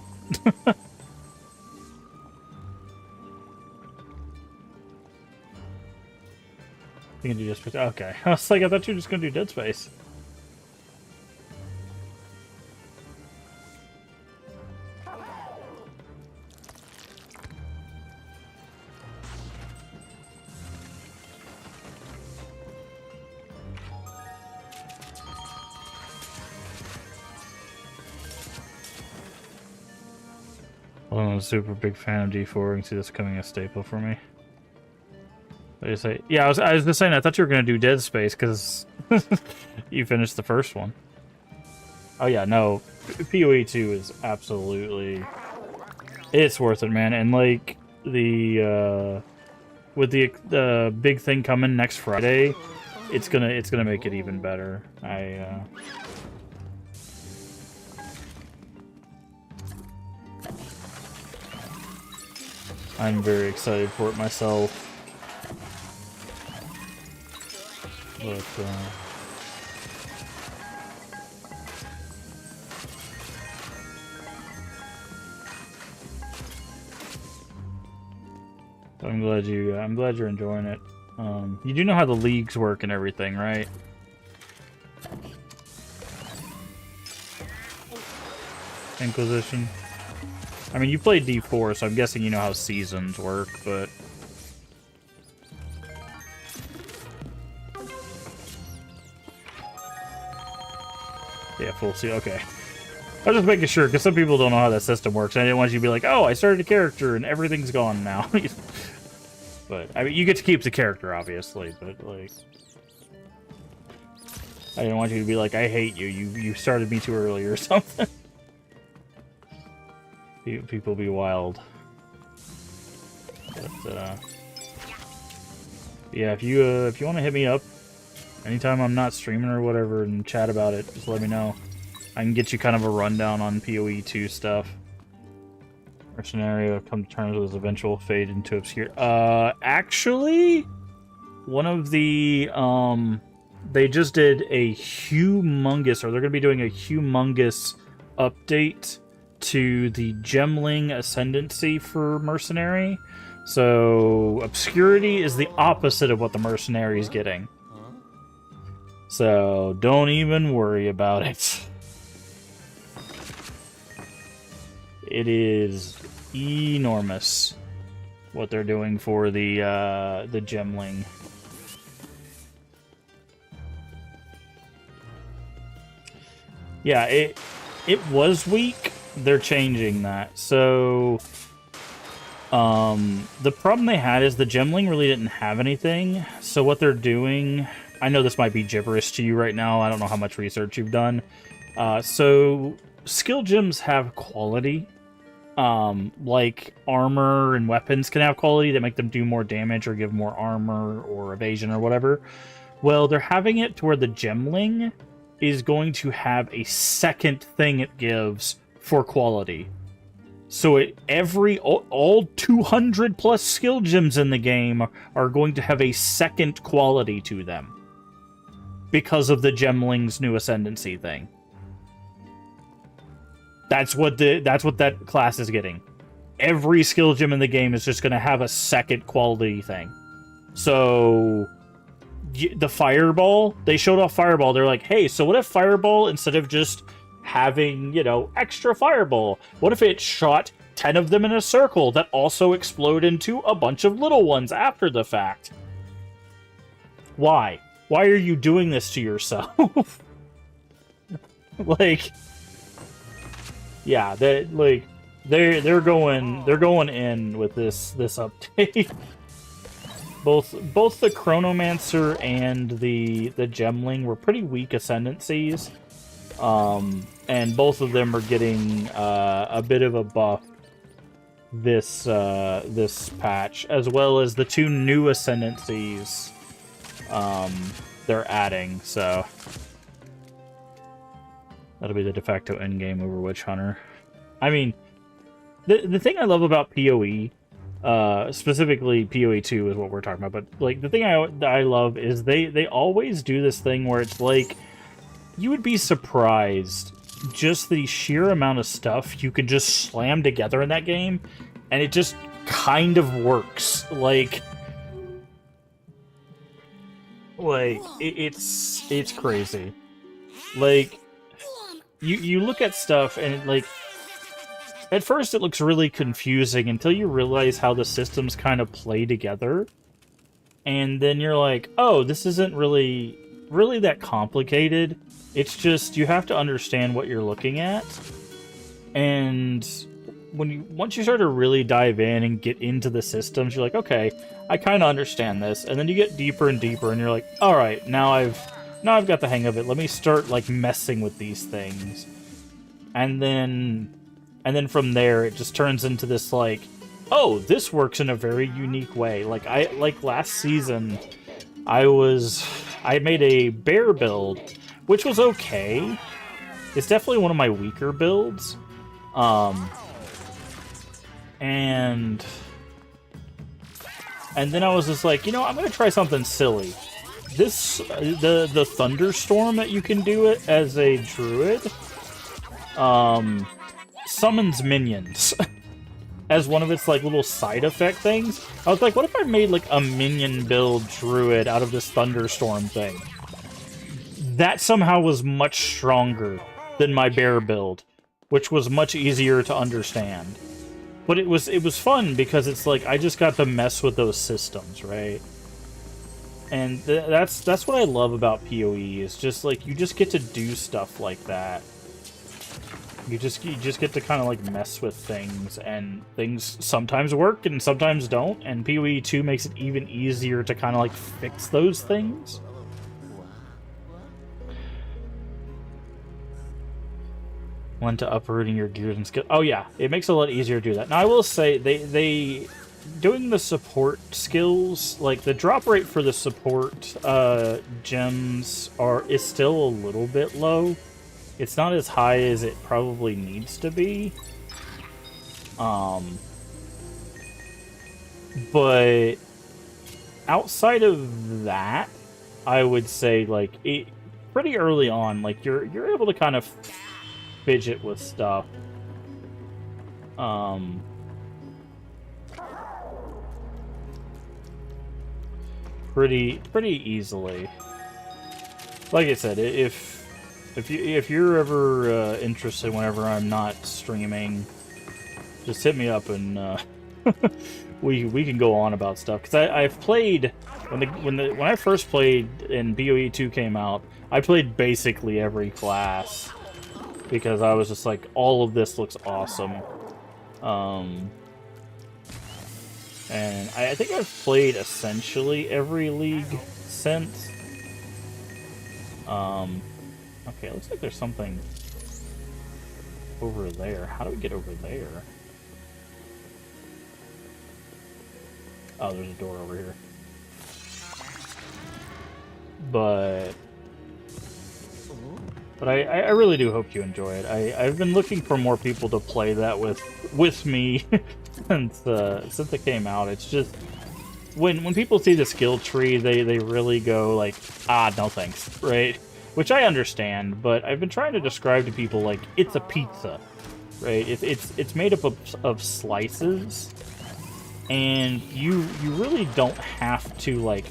You can do just... Okay. I was like, I thought you were just going to do Dead Space. Well, I'm a super big fan of D4 and see this becoming a staple for me. What did you say? Yeah, I was just saying, I thought you were going to do Dead Space because you finished the first one. Oh yeah, no. PoE 2 is absolutely... It's worth it, man. And like, the, with the big thing coming next Friday, it's gonna make it even better. I'm very excited for it myself. But, I'm glad you're enjoying it. You do know how the leagues work and everything, right? Inquisition. I mean, you played D4, so I'm guessing you know how seasons work, but... Yeah, full season. Okay. I was just making sure, because some people don't know how that system works. I didn't want you to be like, oh, I started a character and everything's gone now. But, I mean, you get to keep the character, obviously, but, like... I didn't want you to be like, I hate you. You started me too early or something. People be wild. But, yeah, if you want to hit me up anytime I'm not streaming or whatever and chat about it, just let me know. I can get you kind of a rundown on PoE 2 stuff. Or scenario, come to terms with his eventual fade into obscurity. Actually, one of the they just did a humongous, or they're going to be doing a humongous update to the Gemling Ascendancy for Mercenary. So Obscurity is the opposite of what the Mercenary is getting. So don't even worry about it. It is enormous what they're doing for the Gemling. Yeah, it was weak. They're changing that. So the problem they had is the Gemling really didn't have anything. So what they're doing, I know this might be gibberish to you right now. I don't know how much research you've done. So skill gems have quality. Like armor and weapons can have quality that make them do more damage or give more armor or evasion or whatever. Well, they're having it to where the Gemling is going to have a second thing it gives for quality. So all 200 plus skill gems in the game are going to have a second quality to them because of the Gemling's new ascendancy thing. That's what that class is getting. Every skill gem in the game is just going to have a second quality thing. So the Fireball, they showed off Fireball. They're like, hey, so what if Fireball, instead of just having, extra Fireball, what if it shot 10 of them in a circle that also explode into a bunch of little ones after the fact? Why? Why are you doing this to yourself? Like, yeah, they're going in with this update. Both the Chronomancer and the Gemling were pretty weak ascendancies, and both of them are getting a bit of a buff this patch, as well as the two new ascendancies they're adding. So that'll be the de facto endgame Overwitch Hunter. I mean, the thing I love about PoE, specifically PoE 2 is what we're talking about, but like the thing I love is they always do this thing where it's like, you would be surprised just the sheer amount of stuff you can just slam together in that game, and it just kind of works. Like it's crazy. Like, you look at stuff and it, like, at first it looks really confusing until you realize how the systems kind of play together. And then you're like, oh, this isn't really that complicated. It's just, you have to understand what you're looking at. And once you start to really dive in and get into the systems, you're like, okay, I kind of understand this. And then you get deeper and deeper and you're like, all right, now I've got the hang of it. Let me start like messing with these things. And then from there it just turns into this like, oh, this works in a very unique way. Like last season I made a bear build, which was okay. It's definitely one of my weaker builds. And then I was just like, I'm gonna try something silly. The thunderstorm that you can do it as a druid summons minions as one of its like little side effect things. I was like, what if I made like a minion build druid out of this thunderstorm thing? That somehow was much stronger than my bear build, which was much easier to understand. But it was fun because it's like I just got to mess with those systems, right? And that's what I love about PoE, is just like you just get to do stuff like that. You just get to kind of like mess with things, and things sometimes work and sometimes don't, and PoE 2 makes it even easier to kind of like fix those things. One to uprooting your gears and skill. Oh yeah, it makes it a lot easier to do that. Now I will say they doing the support skills, like the drop rate for the support gems is still a little bit low. It's not as high as it probably needs to be. But outside of that, I would say like pretty early on, like you're able to kind of fidget with stuff. Pretty easily. Like I said, if you're ever interested whenever I'm not streaming, just hit me up and we can go on about stuff. Because I've played when I first played and BOE 2 came out, I played basically every class because I was just like, all of this looks awesome. And I think I've played essentially every league since. Okay, looks like there's something over there. How do we get over there? Oh, there's a door over here. But I really do hope you enjoy it. I've been looking for more people to play that with me since it came out. It's just when people see the skill tree, they really go like, ah, no thanks, right? Which I understand, but I've been trying to describe to people like it's a pizza, right? It's made up of slices, and you really don't have to like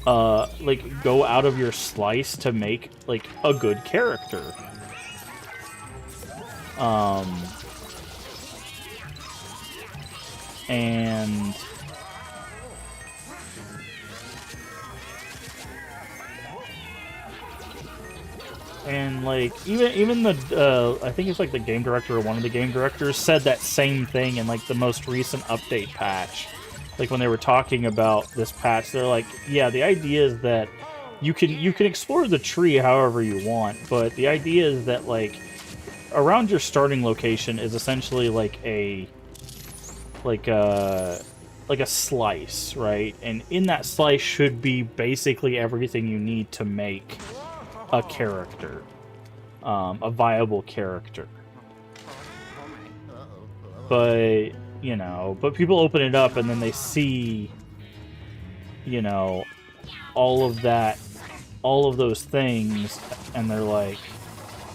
go out of your slice to make like a good character. And like even the I think it's like the game director or one of the game directors said that same thing in like the most recent update patch. Like when they were talking about this patch, they're like, yeah, the idea is that you can explore the tree however you want, but the idea is that like around your starting location is essentially like a slice, right? And in that slice should be basically everything you need to make a character, a viable character. But you know, but people open it up and then they see, you know, all of those things, and they're like,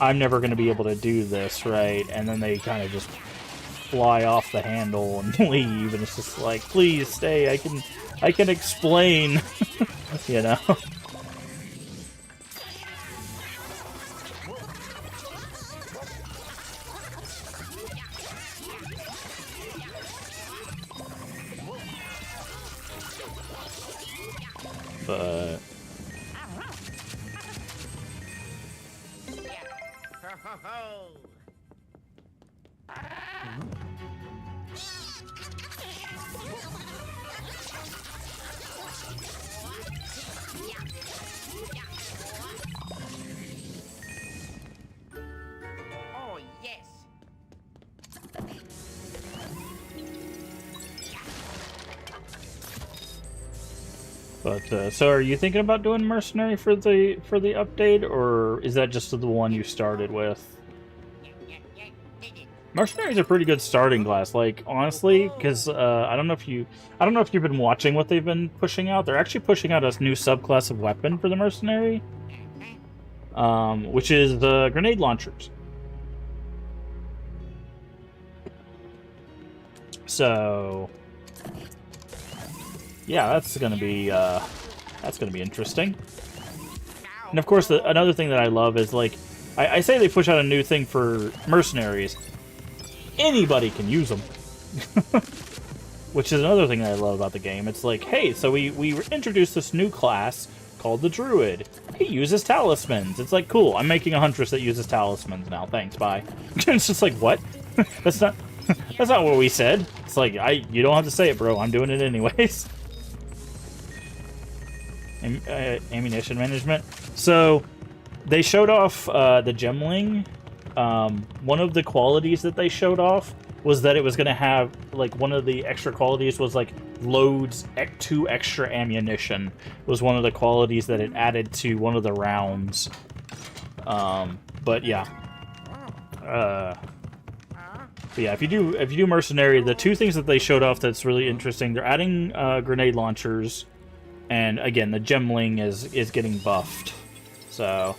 I'm never going to be able to do this, right? And then they kind of just fly off the handle and leave, and it's just like, please stay, I can explain, you know? But Oh, yes. so are you thinking about doing Mercenary for the update, or is that just the one you started with? Mercenary's a pretty good starting class, like honestly, because I don't know if you've been watching what they've been pushing out. They're actually pushing out a new subclass of weapon for the Mercenary, which is the grenade launchers. So yeah, that's gonna be interesting. And of course, another thing that I love is like I say they push out a new thing for mercenaries. Anybody can use them, which is another thing that I love about the game. It's like, hey, so we introduced this new class called the Druid. He uses talismans. It's like, cool. I'm making a huntress that uses talismans now. Thanks, bye. It's just like, what? That's not what we said. It's like, you don't have to say it, bro. I'm doing it anyways. Ammunition management. So they showed off the gemling. One of the qualities that they showed off was that it was going to have, like, one of the extra qualities was, like, loads 2 extra ammunition was one of the qualities that it added to one of the rounds. But yeah. But yeah, if you do mercenary, the two things that they showed off that's really interesting, they're adding grenade launchers, and again, the gemling is getting buffed. So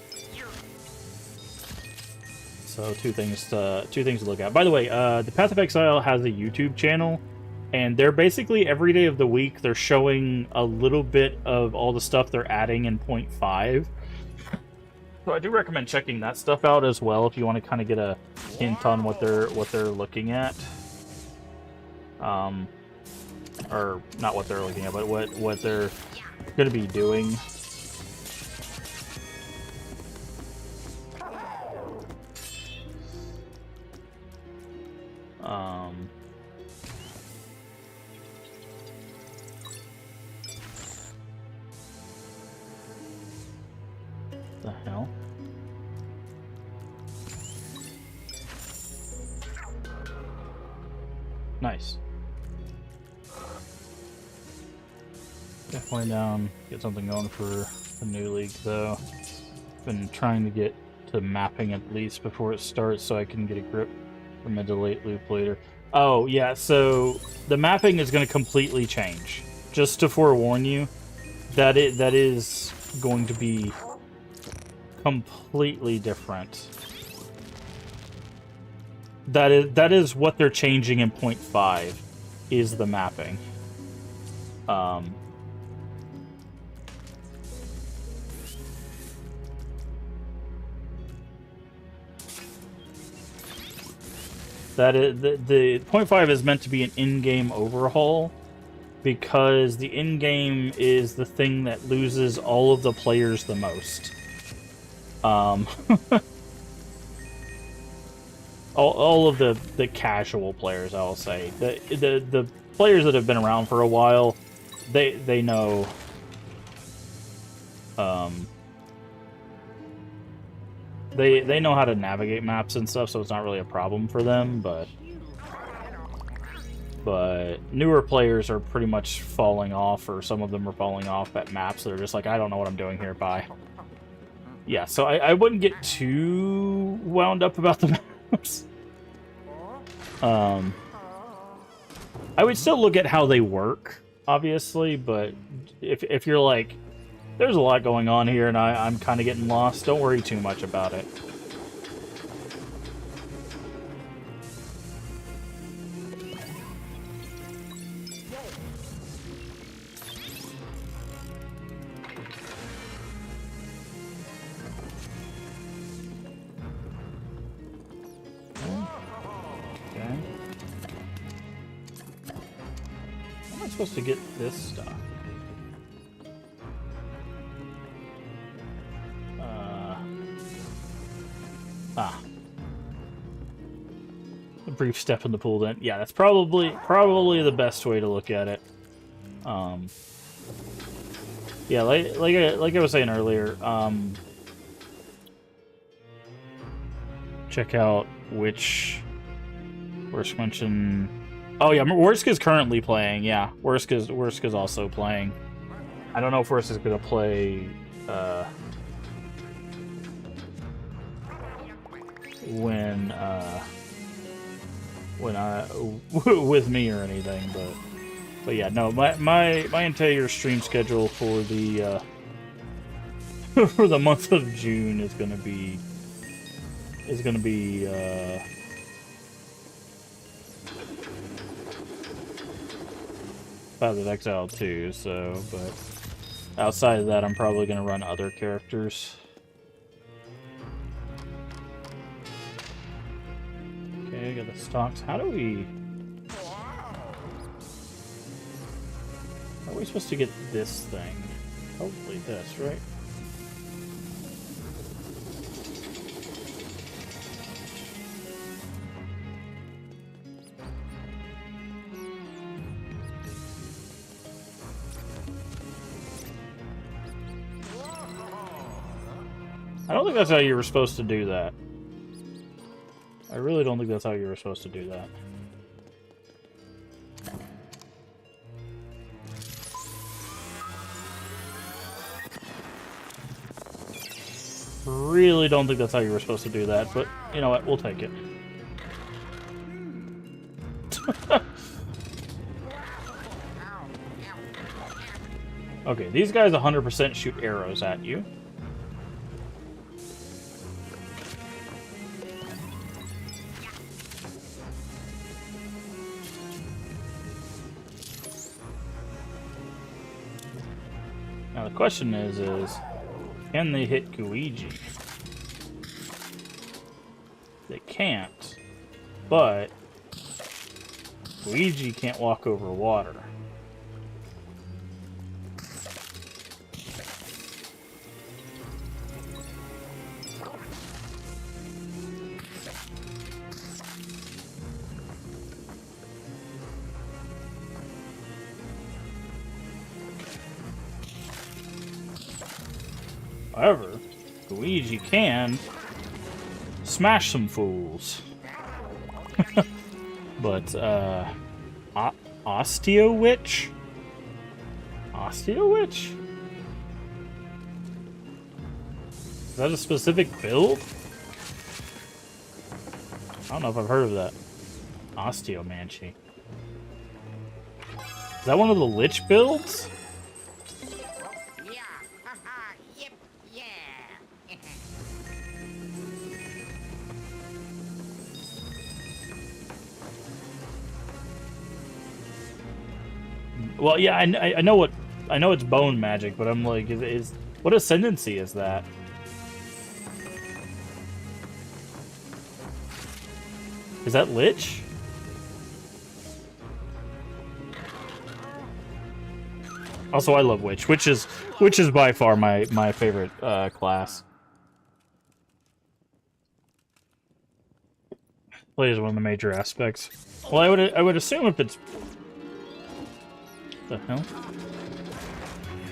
two things to look at. By the way, the Path of Exile has a YouTube channel, and they're basically every day of the week they're showing a little bit of all the stuff they're adding in 0.5. So I do recommend checking that stuff out as well if you want to kind of get a hint on what they're looking at. Or not what they're looking at, but what they're going to be doing. The hell? Nice. Definitely down. Get something going for the new league, though. Been trying to get to mapping at least before it starts, so I can get a grip for mid to late loop later. Oh yeah, so the mapping is going to completely change. Just to forewarn you, that is going to be completely different. That is what they're changing in 0.5 is the mapping. That is the 0.5 is meant to be an in-game overhaul because the in-game is the thing that loses all of the players the most. All of the casual players, I will say. The players that have been around for a while, they know. They know how to navigate maps and stuff, so it's not really a problem for them. But newer players are pretty much falling off, or some of them are falling off at maps. They're just like, I don't know what I'm doing here. Bye. Yeah, so I wouldn't get too wound up about the maps. I would still look at how they work, obviously, but if you're like, there's a lot going on here and I'm kind of getting lost, don't worry too much about it. Supposed to get this stuff. A brief step in the pool then. Yeah, that's probably the best way to look at it. Yeah, like I was saying earlier, check out which Worst mention. Oh yeah, Worsk is currently playing. Yeah, Worsk is also playing. I don't know if Worsk is gonna play when with me or anything, but yeah, no, my entire stream schedule for the for the month of June is gonna be Path of Exile 2, so, but outside of that, I'm probably going to run other characters. Okay, I got the stocks. How are we supposed to get this thing? Hopefully this, right? I don't think that's how you were supposed to do that. I really don't think that's how you were supposed to do that. Really don't think that's how you were supposed to do that, but you know what, we'll take it. Okay, these guys 100% shoot arrows at you. Now the question is can they hit Luigi? They can't, but Luigi can't walk over water. However, Luigi can smash some fools. But, Osteo Witch? Osteo Witch? Is that a specific build? I don't know if I've heard of that. Osteomancy. Is that one of the Lich builds? Yeah. Haha. Yep. Yeah. Well, yeah, I know what I know it's bone magic, but I'm like, is what ascendancy is that? Is that Lich? Also, I love Witch. Witch is by far my favorite class. Play is one of the major aspects. Well, I would assume if it's the hell.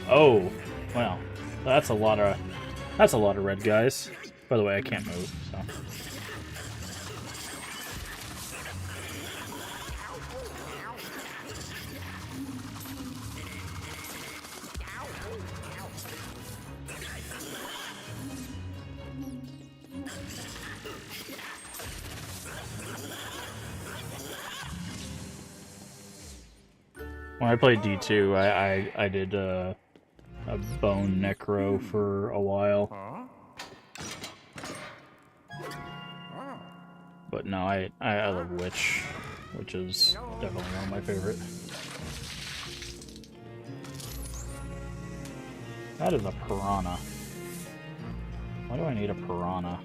Oh, well, that's a lot of red guys. By the way, I can't move, so. When I played D2, I did a bone necro for a while. But no, I love Witch, which is definitely one of my favorite. That is a piranha. Why do I need a piranha?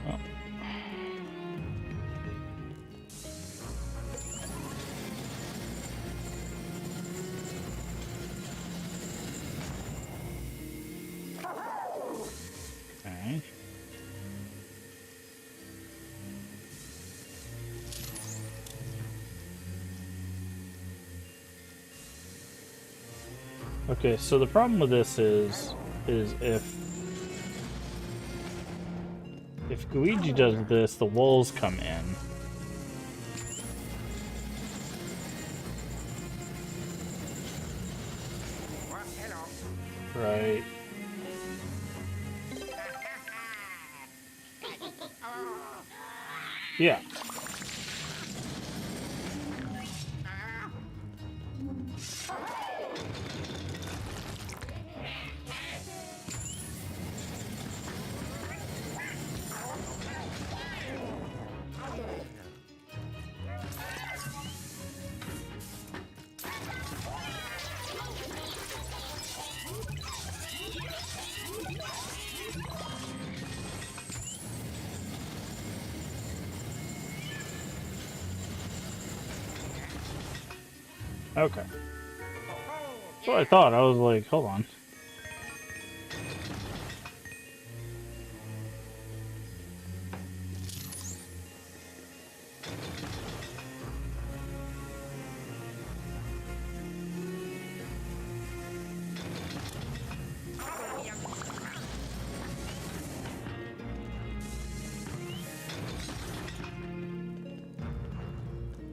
Oh. Okay. Okay, so the problem with this is if Luigi does this, the walls come in. Well, hello. Right. Yeah. Okay. That's what I thought. I was like, hold on.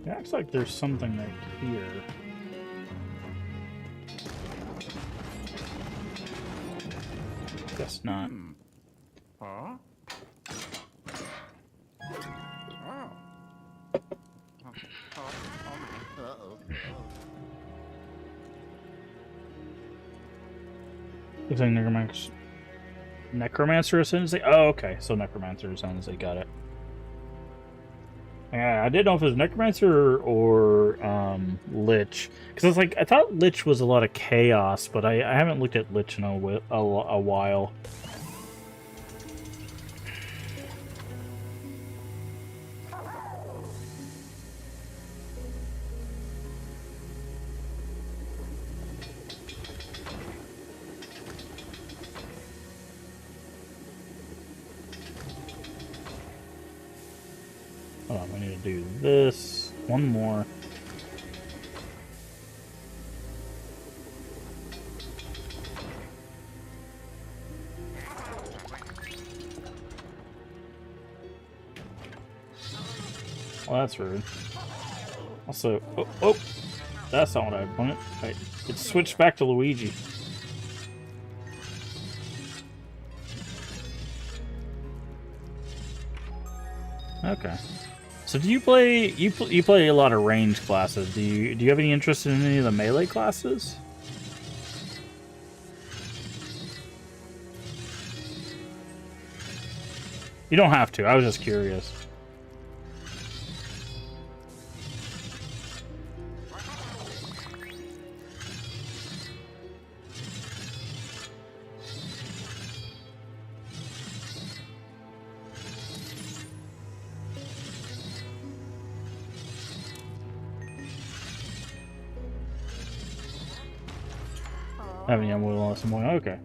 It acts like there's something like here. Guess not. Huh? Looks like Necromancer Ascendancy? Oh, okay. So Necromancer Ascendancy, got it. Yeah, I didn't know if it was Necromancer or Lich. Because I was like, I thought Lich was a lot of chaos, but I haven't looked at Lich in a while. Hold on, we need to do this. One more. Well, that's rude. Also, oh, that's not what I wanted. Right, it switched back to Luigi. Okay. So do you play you play a lot of ranged classes? Do you have any interest in any of the melee classes? You don't have to. I was just curious. Having some more. Okay.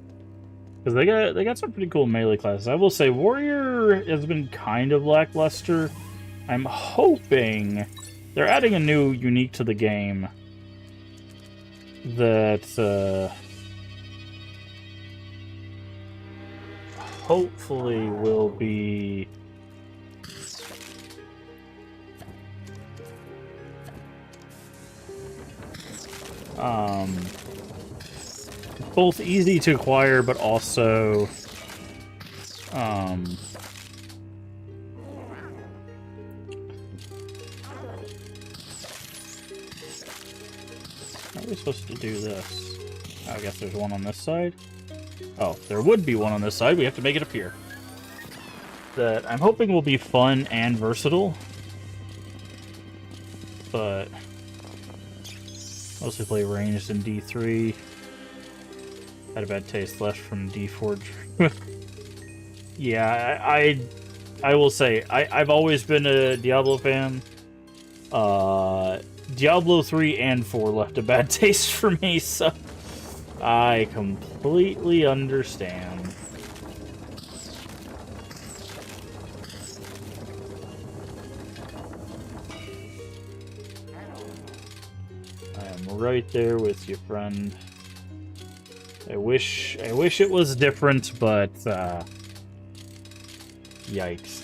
Because they got some pretty cool melee classes. I will say Warrior has been kind of lackluster. I'm hoping they're adding a new unique to the game that hopefully will be both easy to acquire, but also how are we supposed to do this? I guess there's one on this side. Oh, there would be one on this side. We have to make it appear. That I'm hoping will be fun and versatile, but mostly play ranged in D3. Had a bad taste left from D4. Yeah, I will say I've always been a Diablo fan. Diablo 3 and 4 left a bad taste for me, so I completely understand. I am right there with you, friend. I wish it was different, but yikes.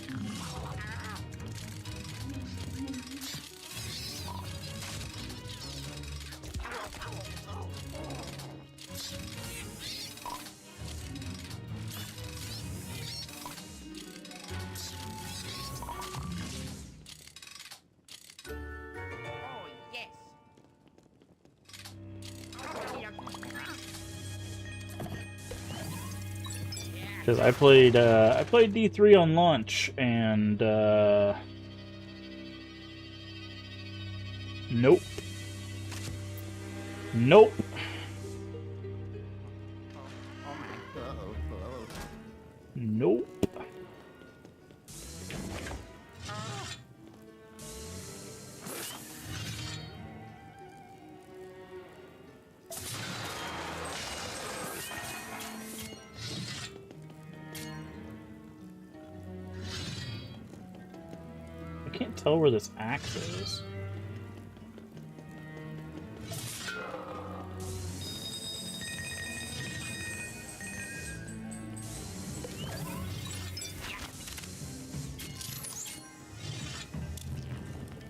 Because I played D3 on launch, and nope. Nope. Nope. I can't tell where this axe is.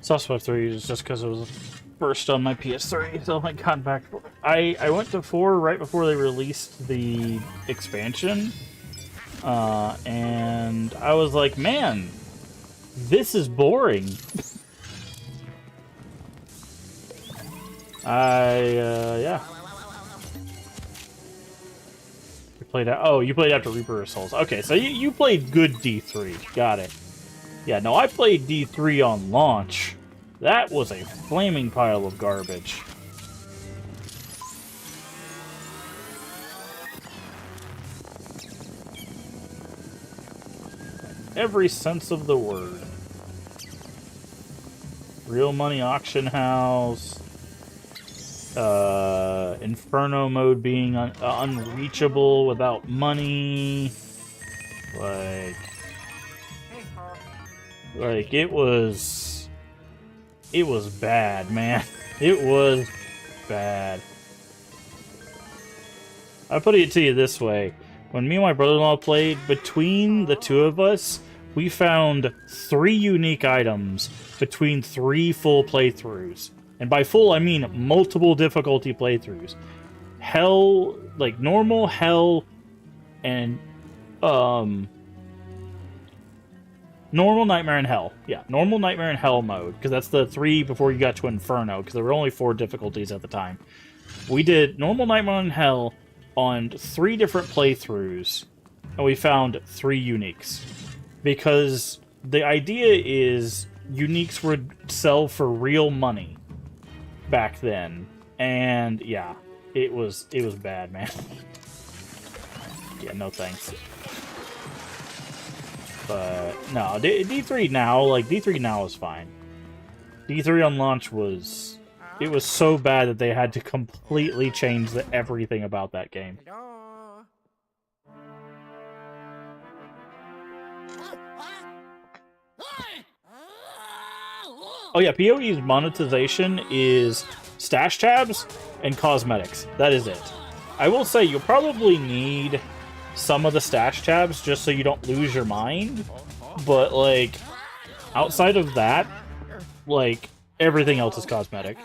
Suspect 3 is just because it was first on my PS3, so I got back. I went to 4 right before they released the expansion, and I was like, man, this is boring. Yeah. played out. Oh, you played after Reaper of Souls. Okay, so you played good D3. Got it. Yeah, no, I played D3 on launch. That was a flaming pile of garbage. Every sense of the word. Real money auction house. Inferno mode being unreachable without money. Like it was bad, man. It was bad. I put it to you this way. When me and my brother-in-law played, between the two of us, we found 3 unique items between 3 full playthroughs. And by full, I mean multiple difficulty playthroughs. Hell, like normal, hell, and, normal, nightmare, and hell. Yeah, normal, nightmare, and hell mode. Because that's the 3 before you got to Inferno, because there were only 4 difficulties at the time. We did normal, nightmare, and hell on 3 different playthroughs, and we found 3 uniques. Because the idea is uniques would sell for real money back then, and yeah, it was bad, man. Yeah, no thanks. But no, D3 now, like D3 now is fine. D3 on launch was so bad that they had to completely change everything about that game. Hello? Oh yeah, PoE's monetization is stash tabs and cosmetics. That is it. I will say you'll probably need some of the stash tabs just so you don't lose your mind. But like, outside of that, like, everything else is cosmetic.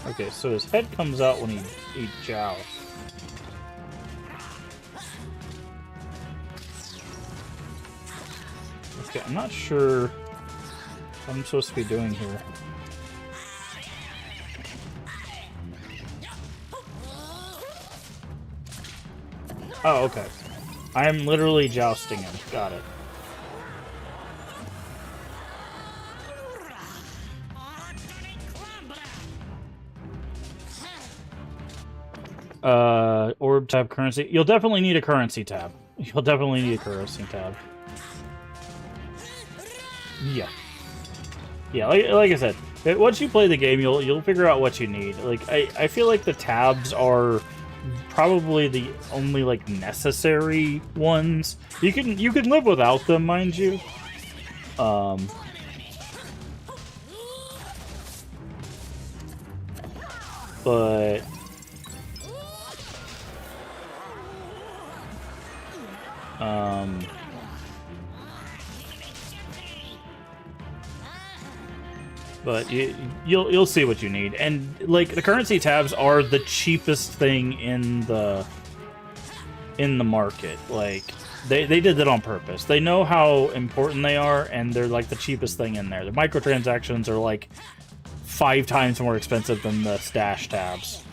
Okay, so his head comes out when he jousts. Okay, I'm not sure what I'm supposed to be doing here. Oh, okay. I am literally jousting him. Got it. Orb tab currency. You'll definitely need a currency tab. You'll definitely need a currency tab. Yeah. Yeah, like I said, once you play the game, you'll figure out what you need. Like, I feel like the tabs are probably the only, like, necessary ones. You can live without them, mind you. But you'll see what you need, and like the currency tabs are the cheapest thing in the market. Like they did that on purpose. They know how important they are, and they're like the cheapest thing in there. The microtransactions are like 5 times more expensive than the stash tabs.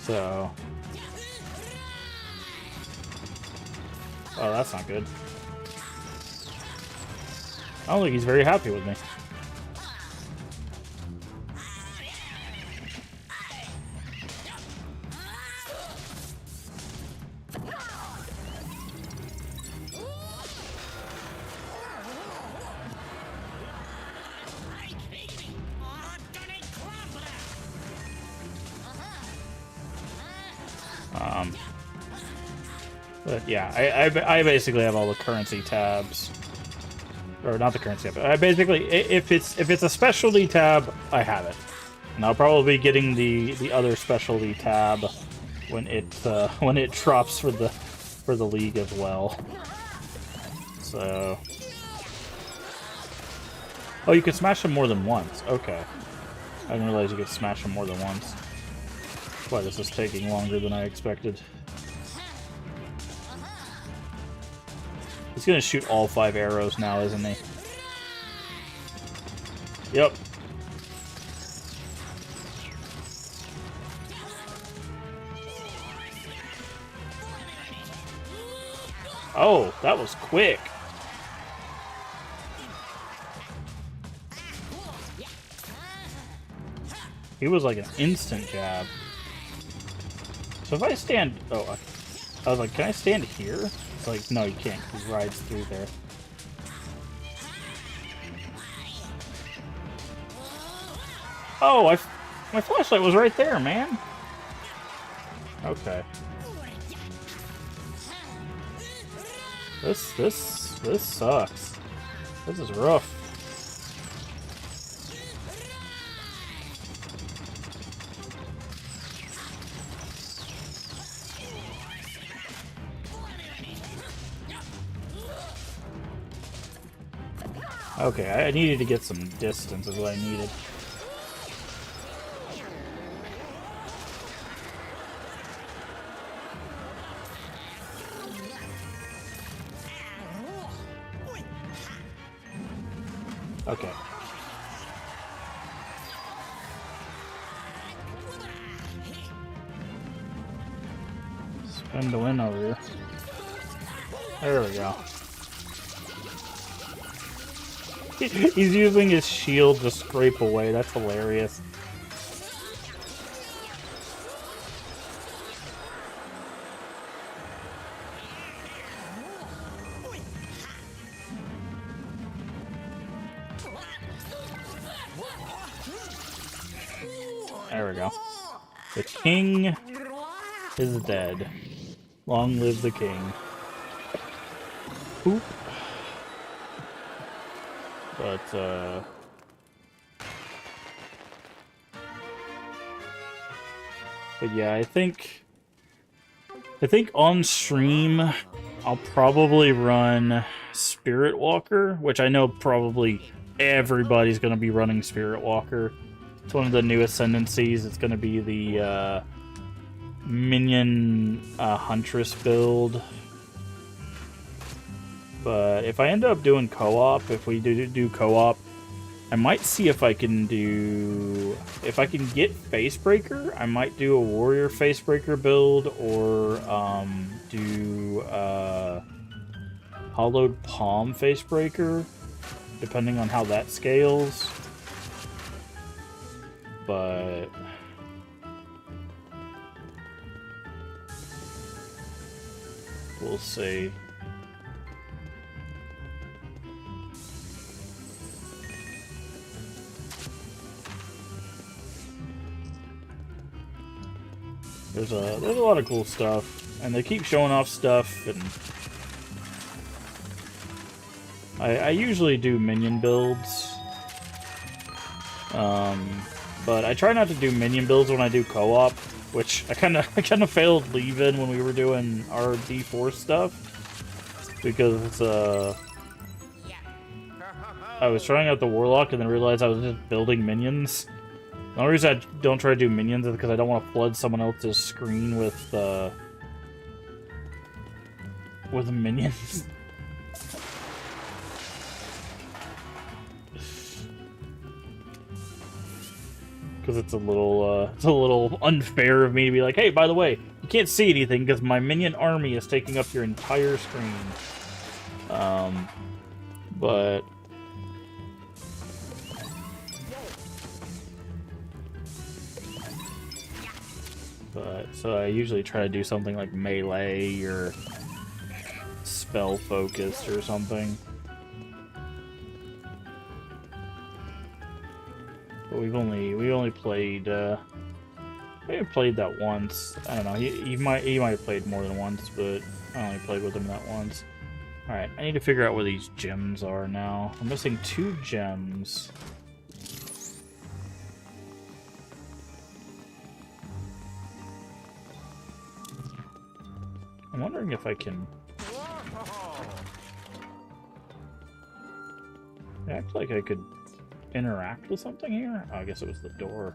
So, oh, that's not good. I don't think he's very happy with me. But yeah, I basically have all the currency tabs. Or not the currency tab. I basically, if it's a specialty tab, I have it. And I'll probably be getting the other specialty tab when it drops for the league as well. So, oh, you could smash them more than once. Okay, I didn't realize you could smash them more than once. Why this is taking longer than I expected. He's gonna shoot all 5 arrows now, isn't he? Yep. Oh, that was quick. He was like an instant jab. So if I stand... Oh, I was like, can I stand here? It's like, no, you can't. He rides through there. Oh, my flashlight was right there, man. Okay. This sucks. This is rough. Okay, I needed to get some distance is what I needed. Okay. Spin to win over here. There we go. He's using his shield to scrape away. That's hilarious. There we go. The king is dead. Long live the king. Oop. But, yeah, I think on stream I'll probably run Spirit Walker, which I know probably everybody's going to be running Spirit Walker. It's one of the new ascendancies. It's going to be the minion Huntress build. But if I end up doing co-op, if we do co-op, I might see if I can do... If I can get Facebreaker, I might do a Warrior Facebreaker build, or do Hollowed Palm Facebreaker, depending on how that scales. But... we'll see. There's a lot of cool stuff, and they keep showing off stuff, and I usually do minion builds, but I try not to do minion builds when I do co-op, which I kind of failed leaving when we were doing our D4 stuff, because I was trying out the Warlock and then realized I was just building minions. The only reason I don't try to do minions is because I don't want to flood someone else's screen with minions. Because it's a little unfair of me to be like, hey, by the way, you can't see anything because my minion army is taking up your entire screen. But so I usually try to do something like melee or spell focused or something. But we only played we have played that once. I don't know. He might have played more than once, but I only played with him that once. Alright, I need to figure out where these gems are now. I'm missing 2 gems. I'm wondering if I can... It acts like I could interact with something here? Oh, I guess it was the door.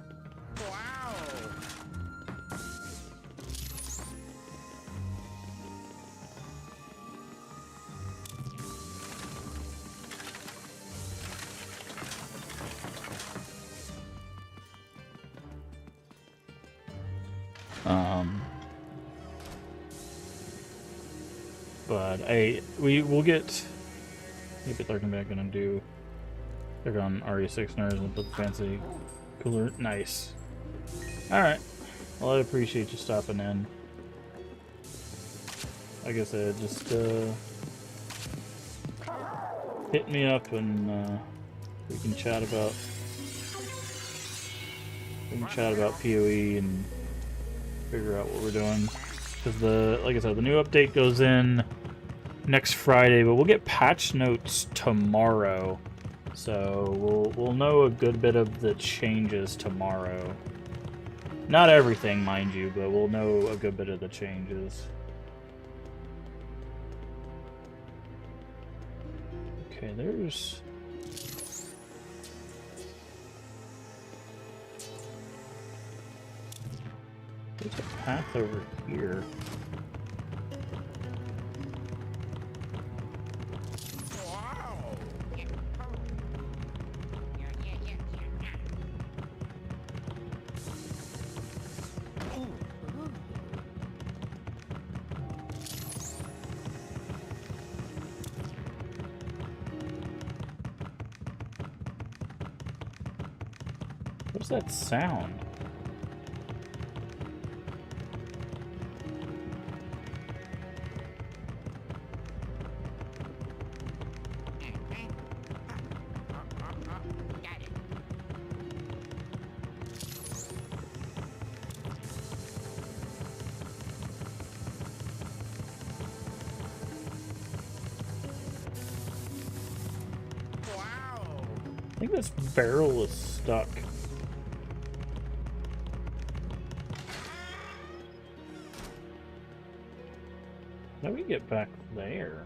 But we'll get maybe they're gonna do they're on RE6 nerds and put the fancy cooler. Nice. Alright. Well, I appreciate you stopping in. Like I said, just hit me up and we can chat about PoE and figure out what we're doing. Because like I said, the new update goes in next Friday, but we'll get patch notes tomorrow. So we'll know a good bit of the changes tomorrow. Not everything, mind you, but we'll know a good bit of the changes. Okay, there's a path over here. What's that sound? I think this barrel is stuck. How do we get back there?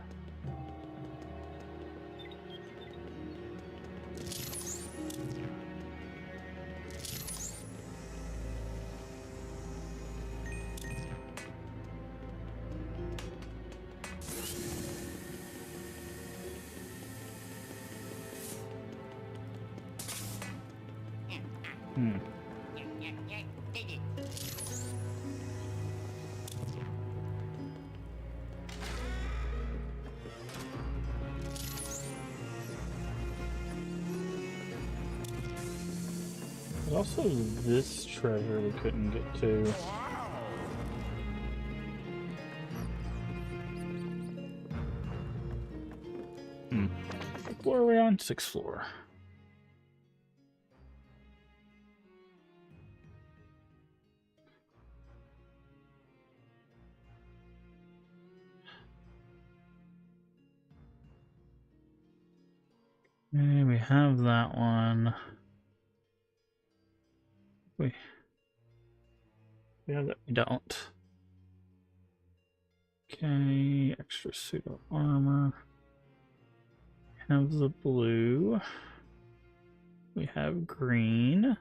There's also this treasure we couldn't get to. What floor are we on? 6th floor. Okay, we have that one. We have that. We don't. Okay, extra suit of armor. We have the blue. We have green.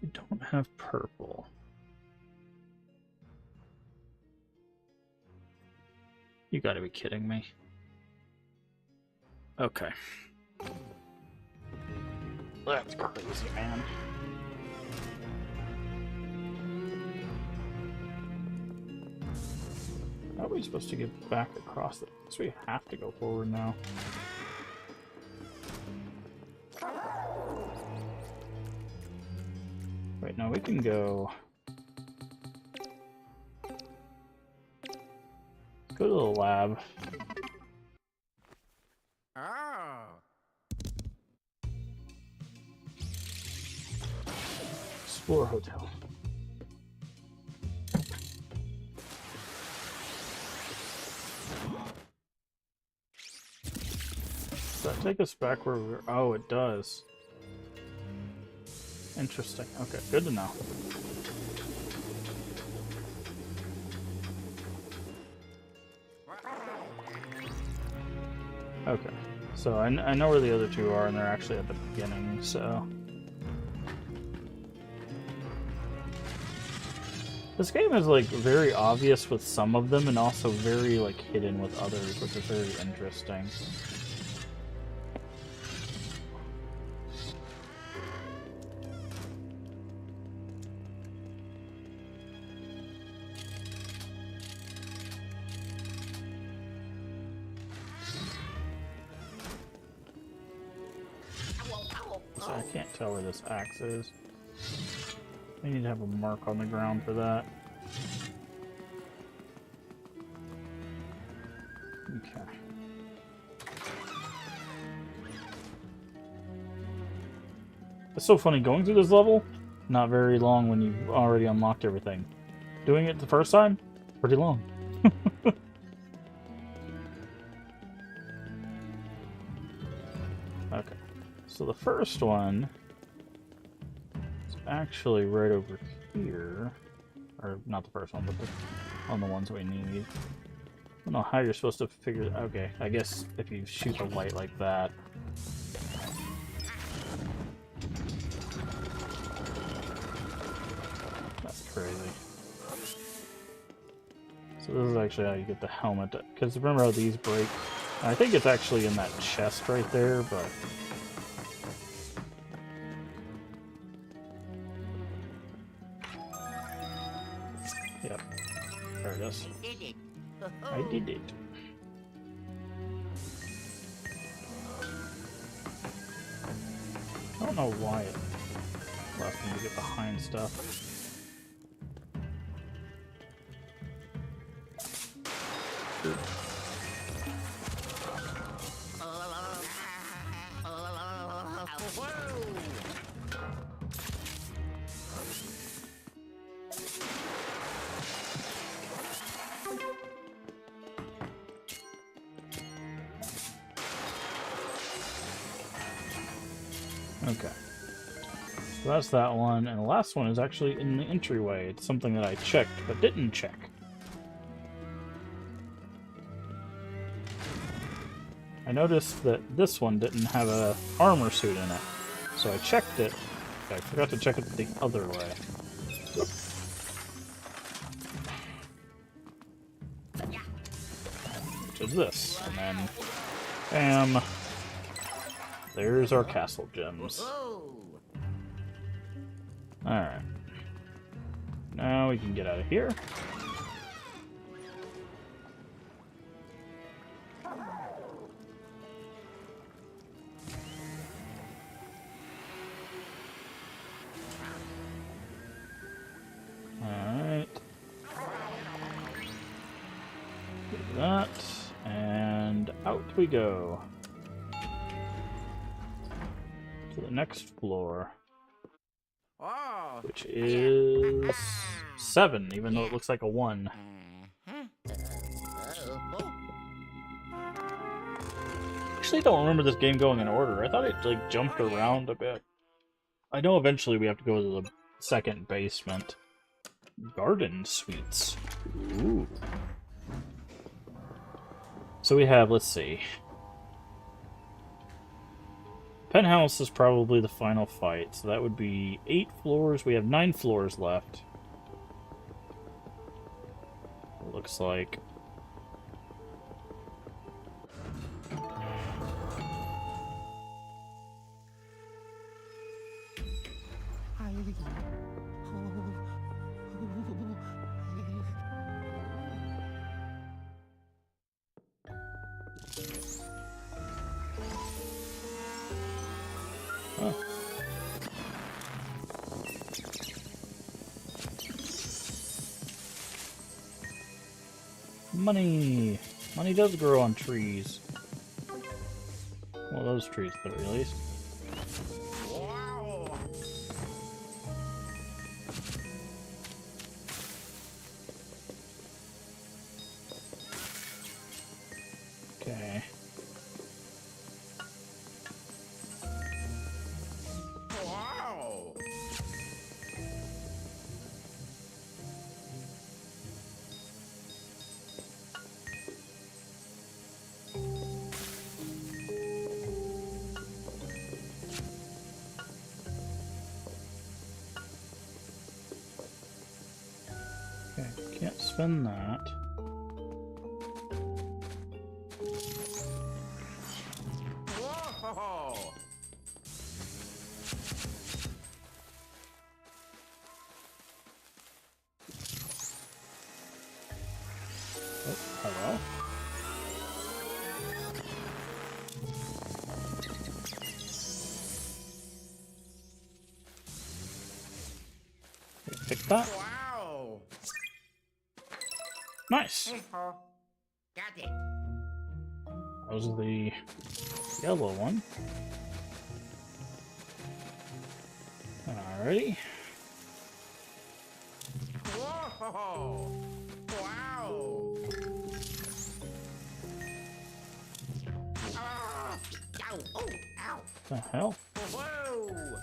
We don't have purple. You gotta be kidding me. Okay. That's crazy, man. How are we supposed to get back across it? So we have to go forward now. Wait, no, we can go... Let's go to the lab. Oh. Explore hotel. take us back where we were. Oh, it does. Interesting. Okay, good to know. Okay, so I know where the other two are, and they're actually at the beginning, so... This game is, like, very obvious with some of them, and also very, like, hidden with others, which is very interesting. So I can't tell where this axe is. I need to have a mark on the ground for that. Okay. It's so funny going through this level. Not very long when you've already unlocked everything. Doing it the first time, pretty long. Okay. So the first one is actually right over here. Or not the first one, but on the ones we need. I don't know how you're supposed to figure it. Okay, I guess if you shoot the light like that. That's crazy. So this is actually how you get the helmet. Because remember how these break? I think it's actually in that chest right there, but... Yep. There it is. I did it. I don't know why it left me to get behind stuff. Okay. So that's that one, and the last one is actually in the entryway. It's something that I checked, but didn't check. I noticed that this one didn't have a armor suit in it, so I checked it. I forgot to check it the other way. Which is this, and then, bam! There's our castle gems. Alright. Now we can get out of here. Alright. Do that, and out we go. To the next floor. Which is 7, even though it looks like a 1. Actually, don't remember this game going in order. I thought it like jumped around a bit. I know eventually we have to go to the second basement. Garden suites. Ooh. So we have, let's see. Penthouse is probably the final fight, so that would be 8 floors. We have 9 floors left. It looks like. Huh. Money! Money does grow on trees. Well, those trees, but at least. Okay. Can't spin that. Whoa! Oh, hello. Pick that. Wow! Nice. Hey-ho. Got it. That was the yellow one. Alrighty. Whoa! Wow! Ah! Ow! Oh! Ow! The hell? Whoa!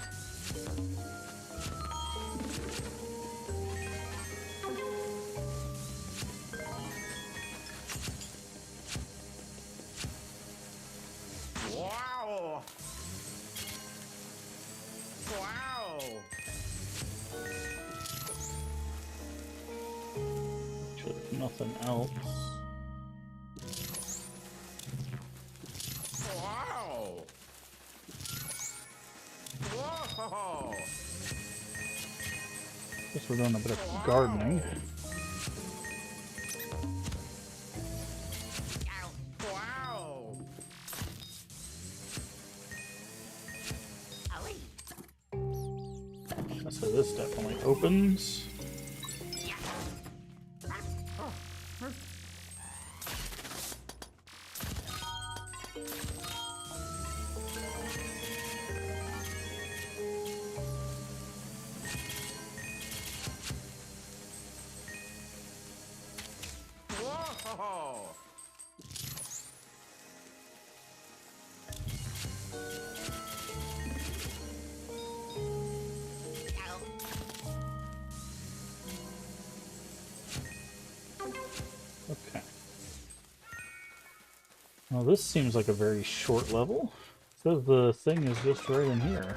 Wow! Wow! Actually, nothing else. Wow! Whoa! Guess we're doing a bit of gardening. Ow! Wow! Owie! So this definitely opens. Whoa! Okay. Well, this seems like a very short level. So the thing is just right in here.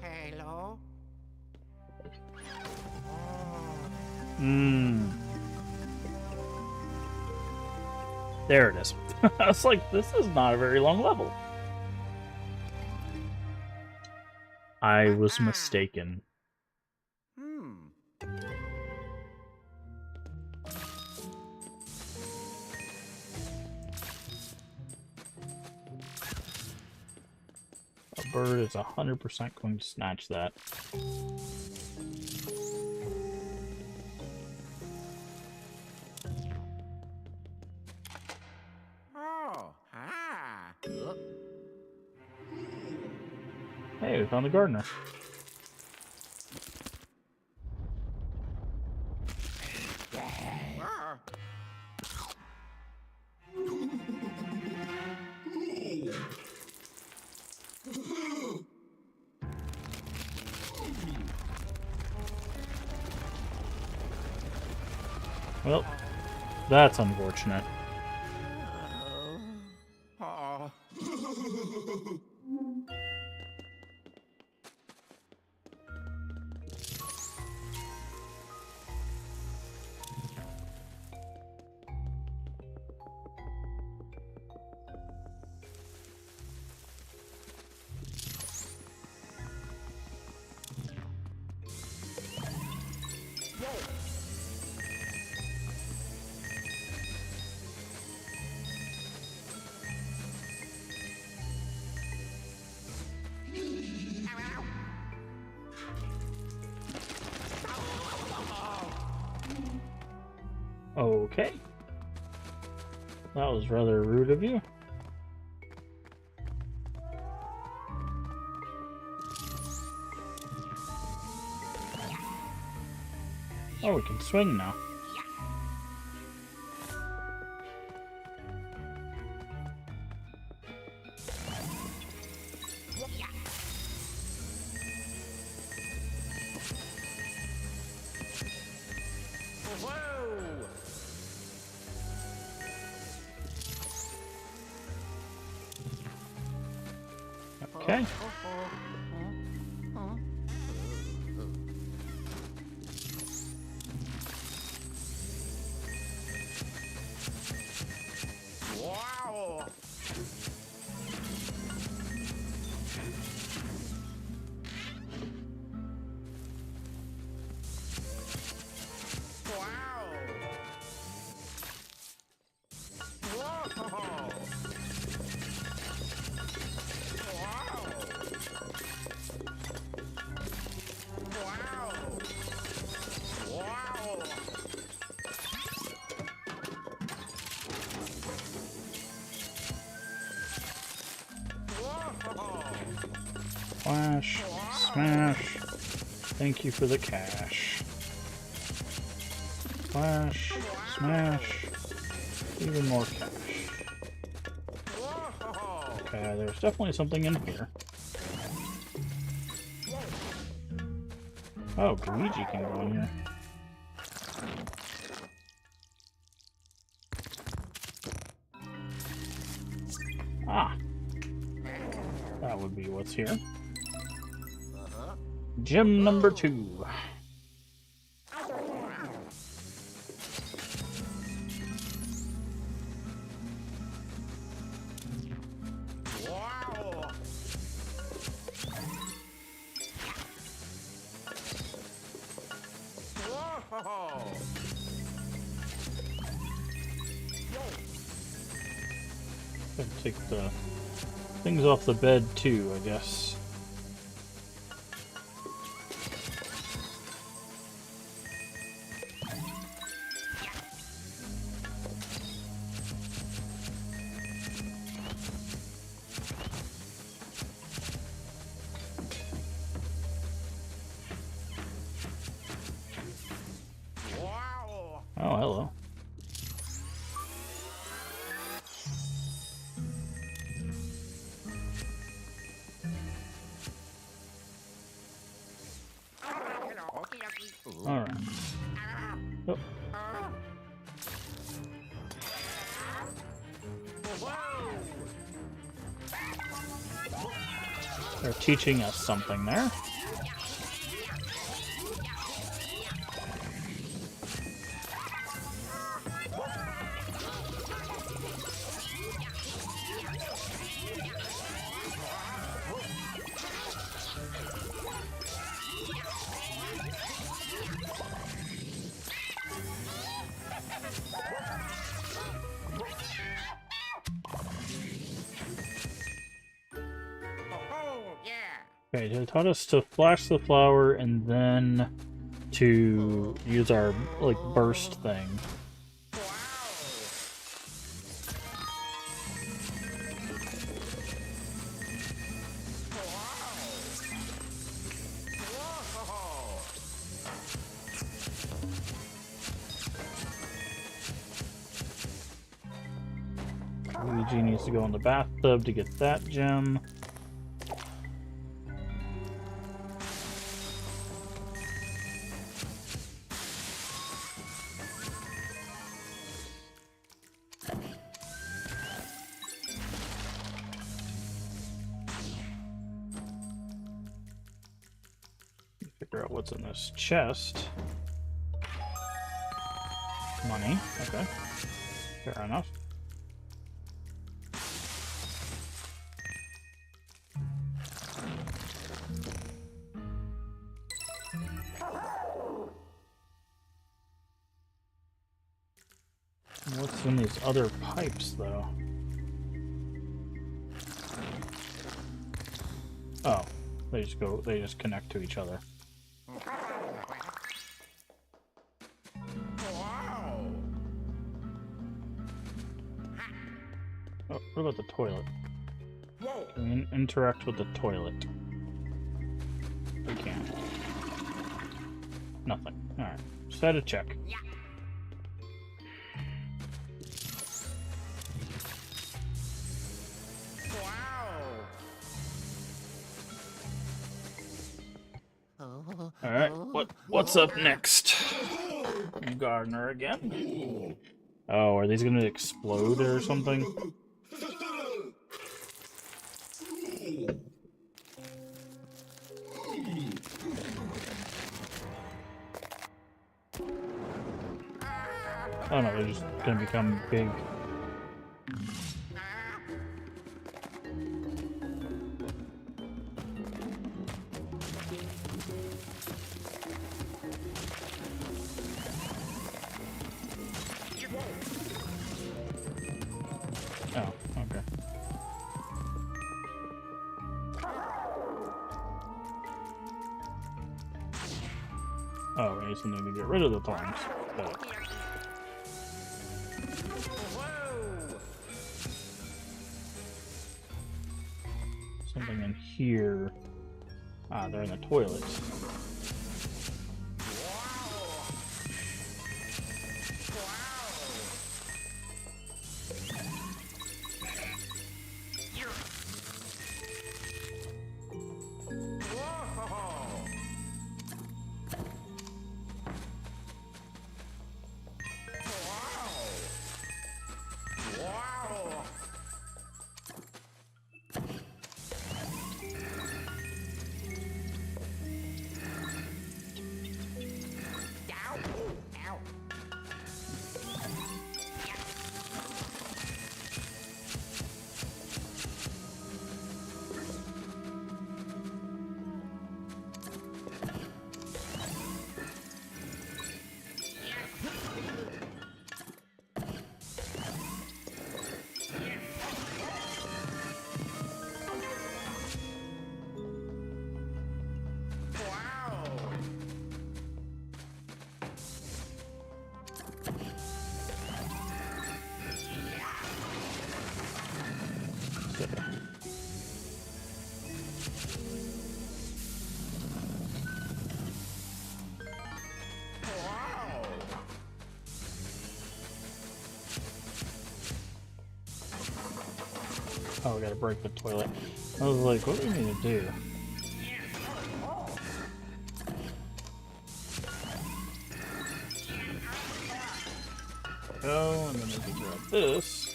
Hello? There it is. I was like, this is not a very long level. I was mistaken. A bird is 100% going to snatch that. Oh, ah. Hey, we found the gardener. Ah. Well, that's unfortunate. Oh. Okay. That was rather rude of you. Oh, we can swing now. Whoa! Okay. Flash, smash. Thank you for the cash. Flash, smash. Even more cash. Okay, there's definitely something in here. Oh, Luigi can go in here. Ah. That would be what's here. Gem number 2. Gotta take the things off the bed too, I guess. Oh, hello. Alright. Oh. They're teaching us something there. Okay, they taught us to flash the flower and then to use our, like, burst thing. Luigi needs to go in the bathtub to get that gem. Figure out what's in this chest. Money, okay. Fair enough. What's in these other pipes, though? Oh, they just connect to each other. Oh, what about the toilet? Can we interact with the toilet? We can't. Nothing. Alright. Just had to check. Alright, what's up next? Gardener again? Oh, are these gonna explode or something? Oh no, they're just gonna become big. Oh, okay. Oh, we just need to get rid of the thorns. But... something in here. Ah, they're in the toilet. Oh, we gotta break the toilet. I was like, what do we need to do? Go, and then we can grab this.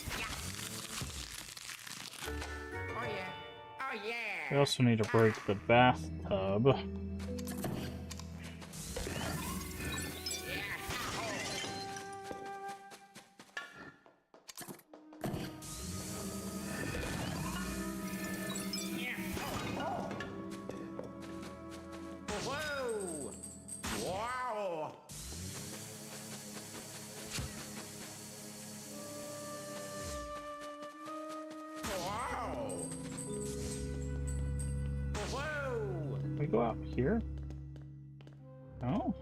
Oh yeah. Oh yeah. We also need to break the bathtub. Whoa! Wow! Wow! Whoa! Can we go out here? No?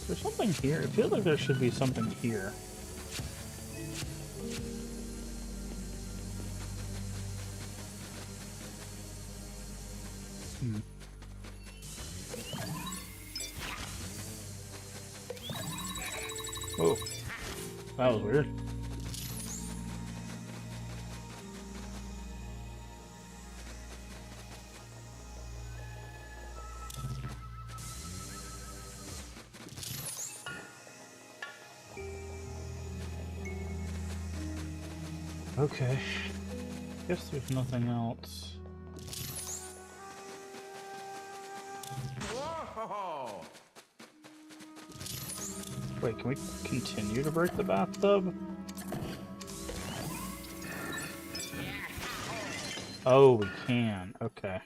There's something here. It feels like there should be something here. Oh, that was weird. Okay. Guess there's nothing else. Whoa! Wait, can we continue to break the bathtub? Oh, we can. Okay.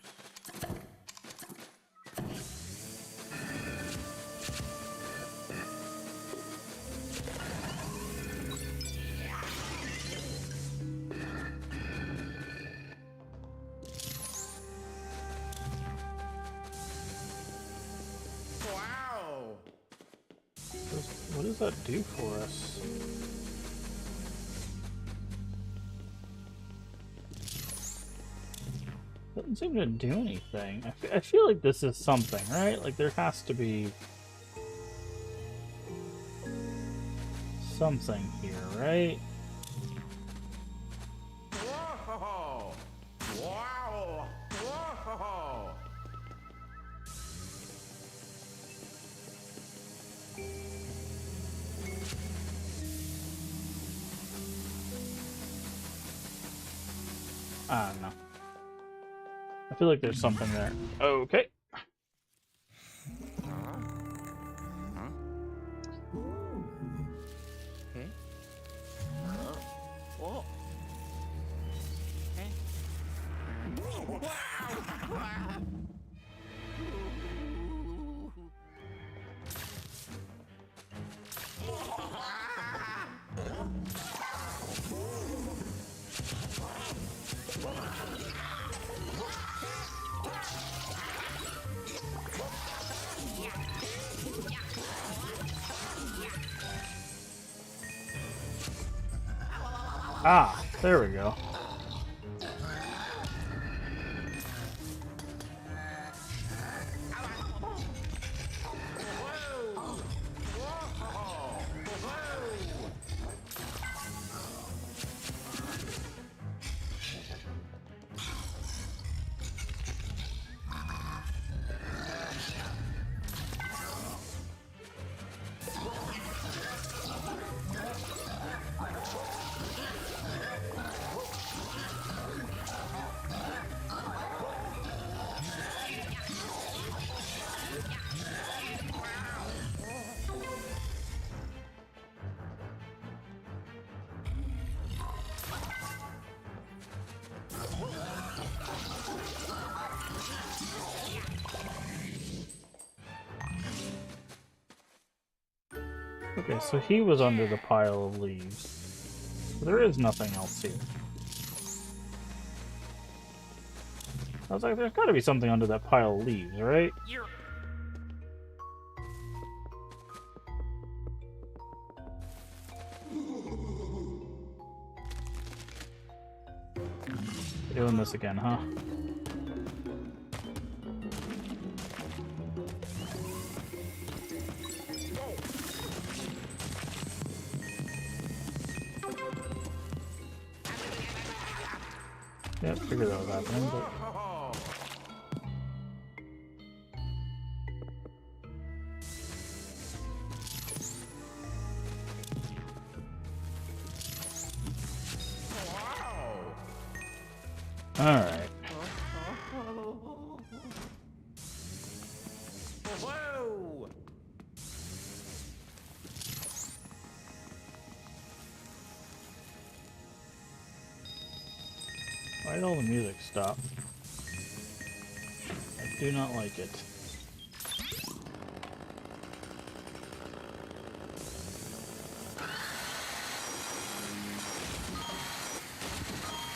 Wow! What does that do for us? Doesn't seem to do anything. I feel like this is something, right? Like there has to be something here, right? Whoa! Wow! Whoa! I don't know. I feel like there's something there. Okay. Ah, there we go. Okay, so he was under the pile of leaves. There is nothing else here. I was like, there's gotta be something under that pile of leaves, right? Doing this again, huh? Yeah, figured that was happening, but... Alright. Whoa! Why did all the music stop? I do not like it.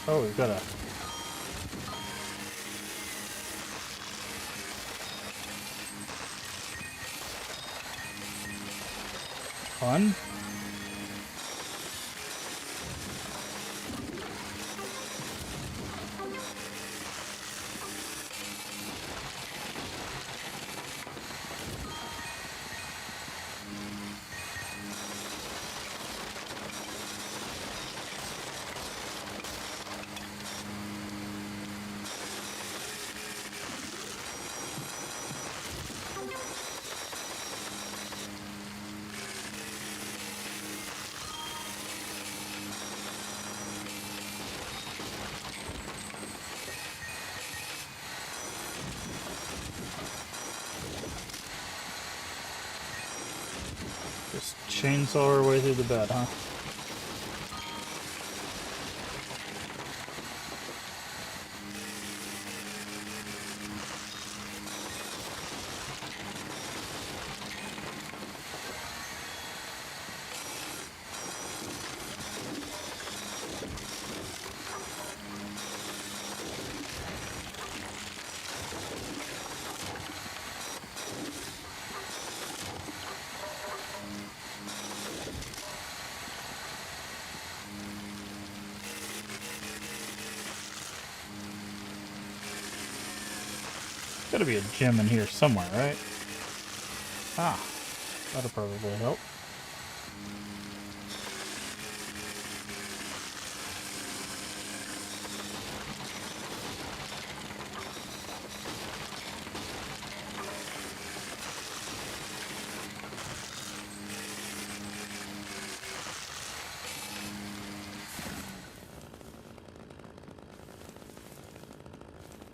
Oh, we've got a... Fun? Just chainsaw our way through the bed, huh? Gotta be a gem in here somewhere, right? Ah, that'll probably help.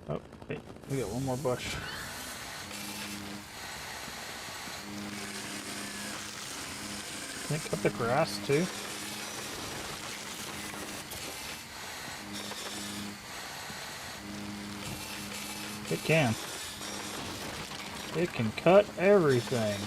Oh, wait, we got one more bush. Can it cut the grass too? It can. It can cut everything.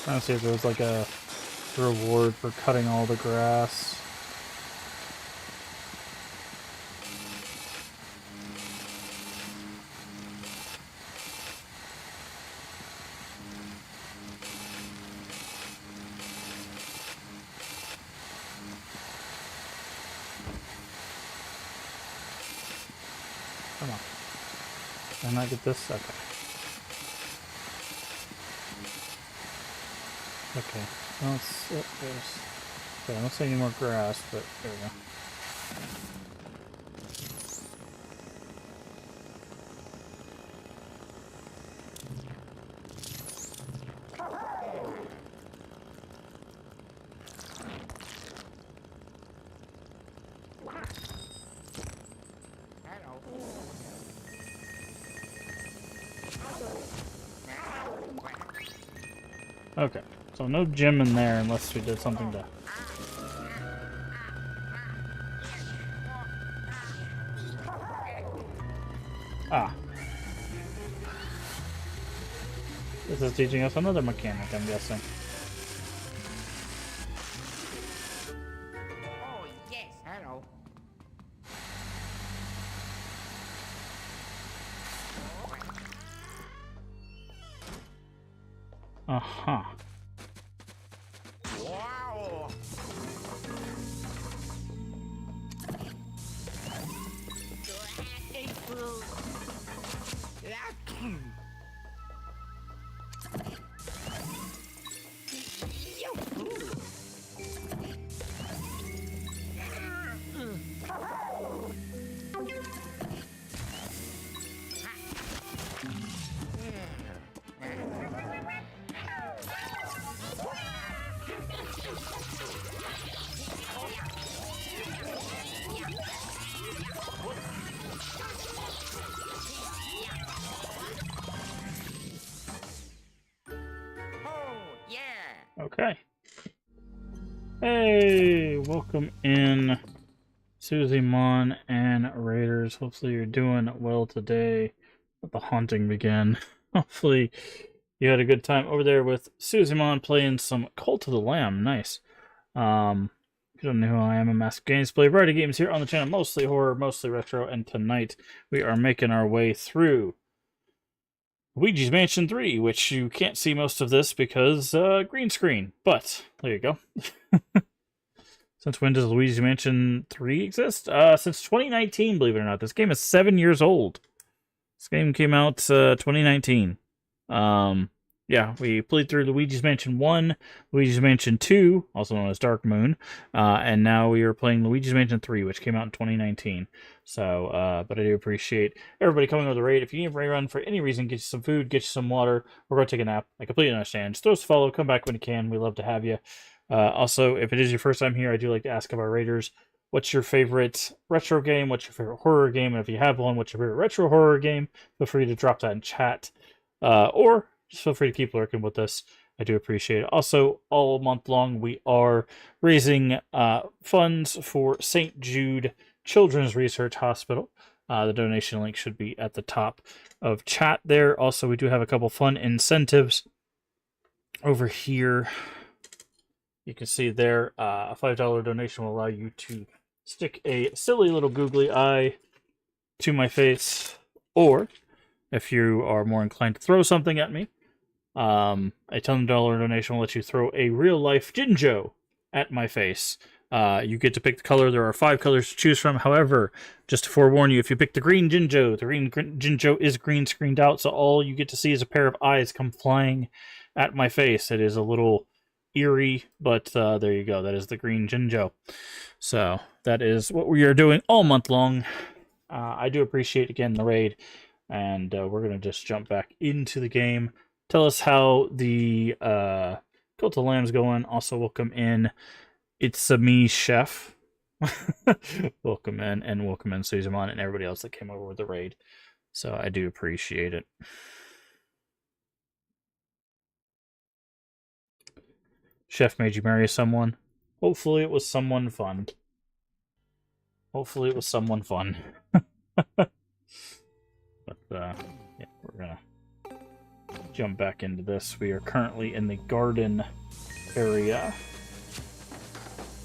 Trying to see if there was like a reward for cutting all the grass. Come on. Can I get this? Okay. Okay. Well, there's Okay, I don't see any more grass, but there we go. Okay, so no gym in there unless we did something to... Ah. This is teaching us another mechanic, I'm guessing. Oh, yes. Hello. Uh-huh. Wow. Oh, yeah. Okay. Hey, welcome in, Susie Mon and Raiders. Hopefully you're doing well today. Let the haunting begin. Hopefully you had a good time over there with Susie Mon playing some Cult of the Lamb. Nice. If you don't know who I am, a Master Games play variety games here on the channel, mostly horror, mostly retro, and tonight we are making our way through Luigi's Mansion 3, which you can't see most of this because green screen, but there you go. Since when does Luigi's Mansion 3 exist? Since 2019, believe it or not. This game is 7 years old. This game came out 2019. Yeah, we played through Luigi's Mansion 1, Luigi's Mansion 2, also known as Dark Moon, and now we are playing Luigi's Mansion 3, which came out in 2019. So, but I do appreciate everybody coming over the raid. If you need a raid run for any reason, get you some food, get you some water, or go take a nap. I completely understand. Just throw us a follow, come back when you can. We love to have you. Also, if it is your first time here, I do like to ask of our raiders, what's your favorite retro game? What's your favorite horror game? And if you have one, what's your favorite retro horror game? Feel free to drop that in chat. Or just feel free to keep lurking with us. I do appreciate it. Also, all month long, we are raising funds for St. Jude Children's Research Hospital. The donation link should be at the top of chat there. Also, we do have a couple fun incentives over here. You can see there, a $5 donation will allow you to stick a silly little googly eye to my face, or if you are more inclined to throw something at me, a $10 donation will let you throw a real-life Jinjo at my face. You get to pick the color. There are 5 colors to choose from. However, just to forewarn you, if you pick the green Jinjo, the green Jinjo is green screened out, so all you get to see is a pair of eyes come flying at my face. It is a little eerie, but there you go. That is the green Jinjo. So that is what we are doing all month long. I do appreciate, again, the raid, and we're going to just jump back into the game. Tell us how the Cult of Lamb's going. Also, welcome in It's a Me Chef. Welcome in, and welcome in Suzamon and everybody else that came over with the raid. So I do appreciate it. Chef made you marry someone. Hopefully it was someone fun. Hopefully it was someone fun. But, yeah, we're gonna jump back into this. We are currently in the garden area.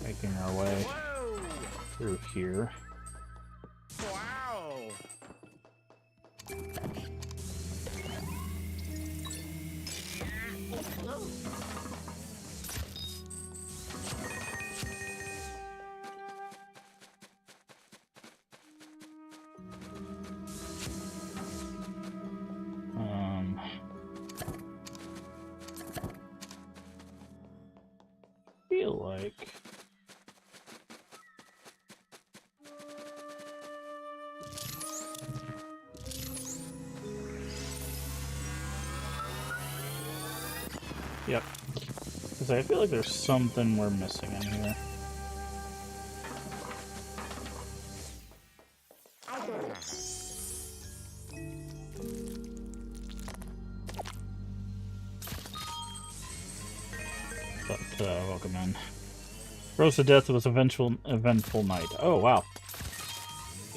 Making our way through here. Wow. Feel like Yep. Because I feel like there's something we're missing in here. But, welcome in. Rose to death was eventful night. Oh, wow.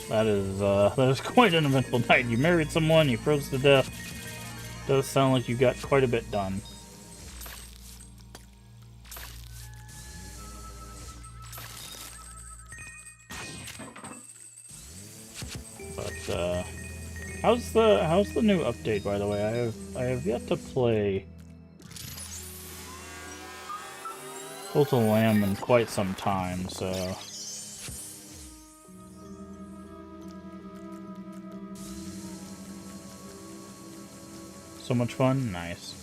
That is quite an eventful night. You married someone, you froze to death. Does sound like you got quite a bit done. But, how's the new update, by the way? I have yet to play Cult of the Lamb in quite some time, so... So much fun? Nice.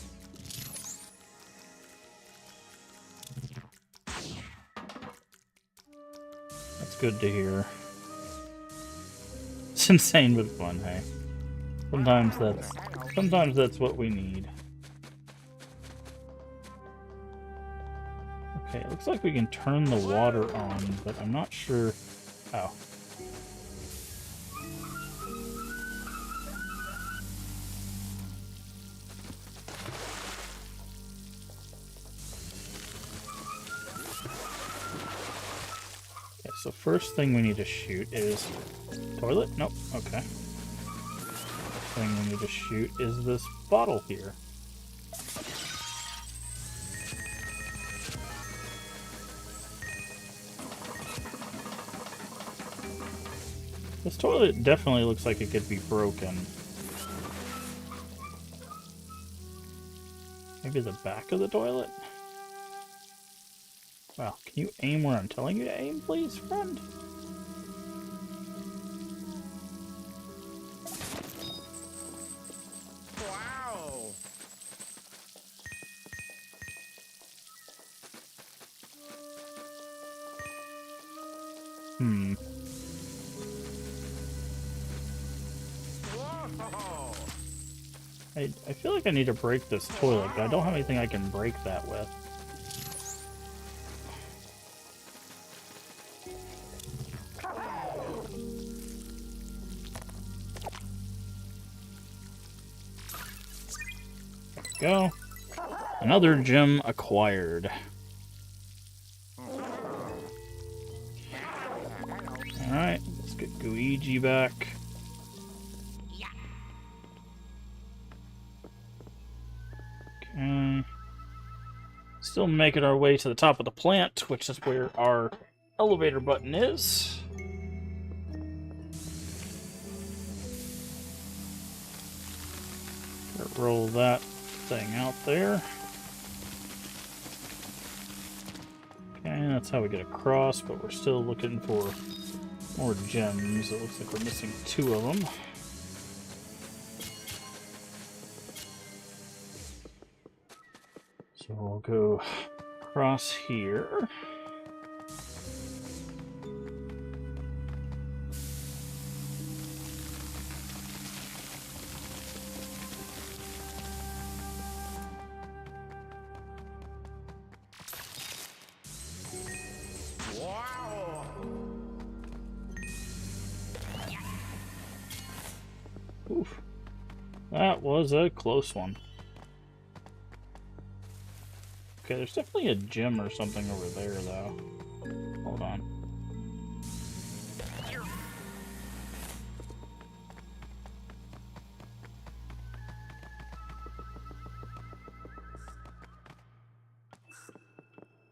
That's good to hear. It's insane but fun, hey. Sometimes that's what we need. Okay, it looks like we can turn the water on, but I'm not sure. Oh. Okay, so first thing we need to shoot is toilet? Nope. Okay. First thing we need to shoot is this bottle here. This toilet definitely looks like it could be broken. Maybe the back of the toilet? Wow, can you aim where I'm telling you to aim, please, friend? Wow. Hmm. Whoa. I feel like I need to break this toilet, but I don't have anything I can break that with. Go. Another gem acquired. Alright, let's get Luigi back. Okay. Still making our way to the top of the plant, which is where our elevator button is. Roll that thing out there. Okay, that's how we get across, but we're still looking for more gems. It looks like we're missing 2 of them. So we'll go across here. Wow. Oof. That was a close one. Okay, there's definitely a gem or something over there, though. Hold on.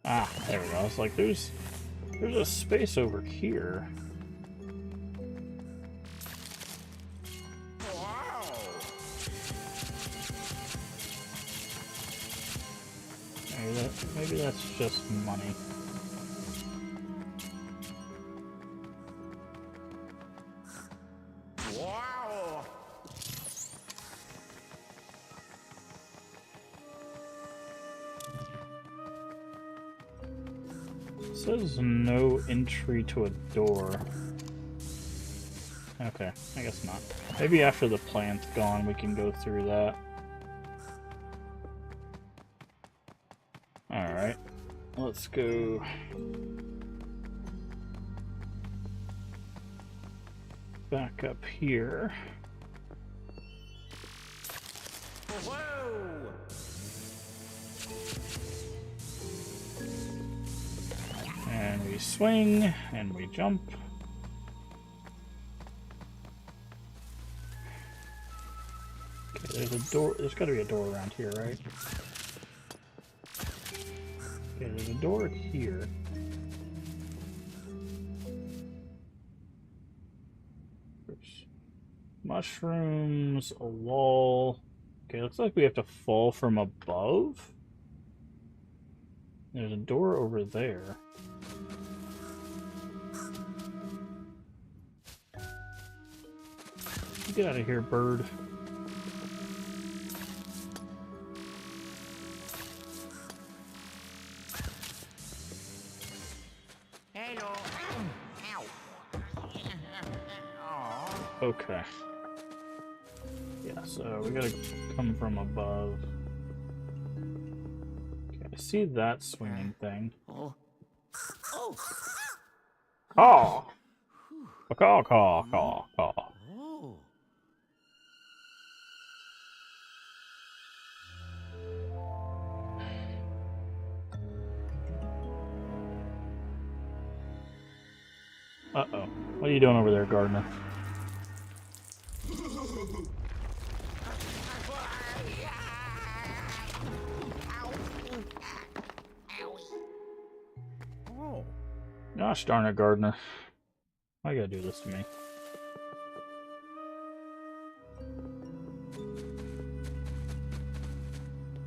Ah, there we go. I was like, there's a space over here. Wow. Maybe that's just money. Wow. It says no entry to a door. Okay, I guess not. Maybe after the plant's gone, we can go through that. Alright. Let's go. Back up here. Whoa! And we swing, and we jump. Okay, there's a door. There's got to be a door around here, right? Okay, there's a door here. There's mushrooms, a wall. Okay, looks like we have to fall from above. There's a door over there. Get out of here, bird. Hello. Ow. Aw. Okay. Yeah, so we gotta come from above. Okay, I see that swinging thing. Oh. Oh. Caw! Caw, caw, caw, caw. Oh. Uh-oh. What are you doing over there, gardener? Oh. Gosh darn it, gardener. Why you gotta do this to me?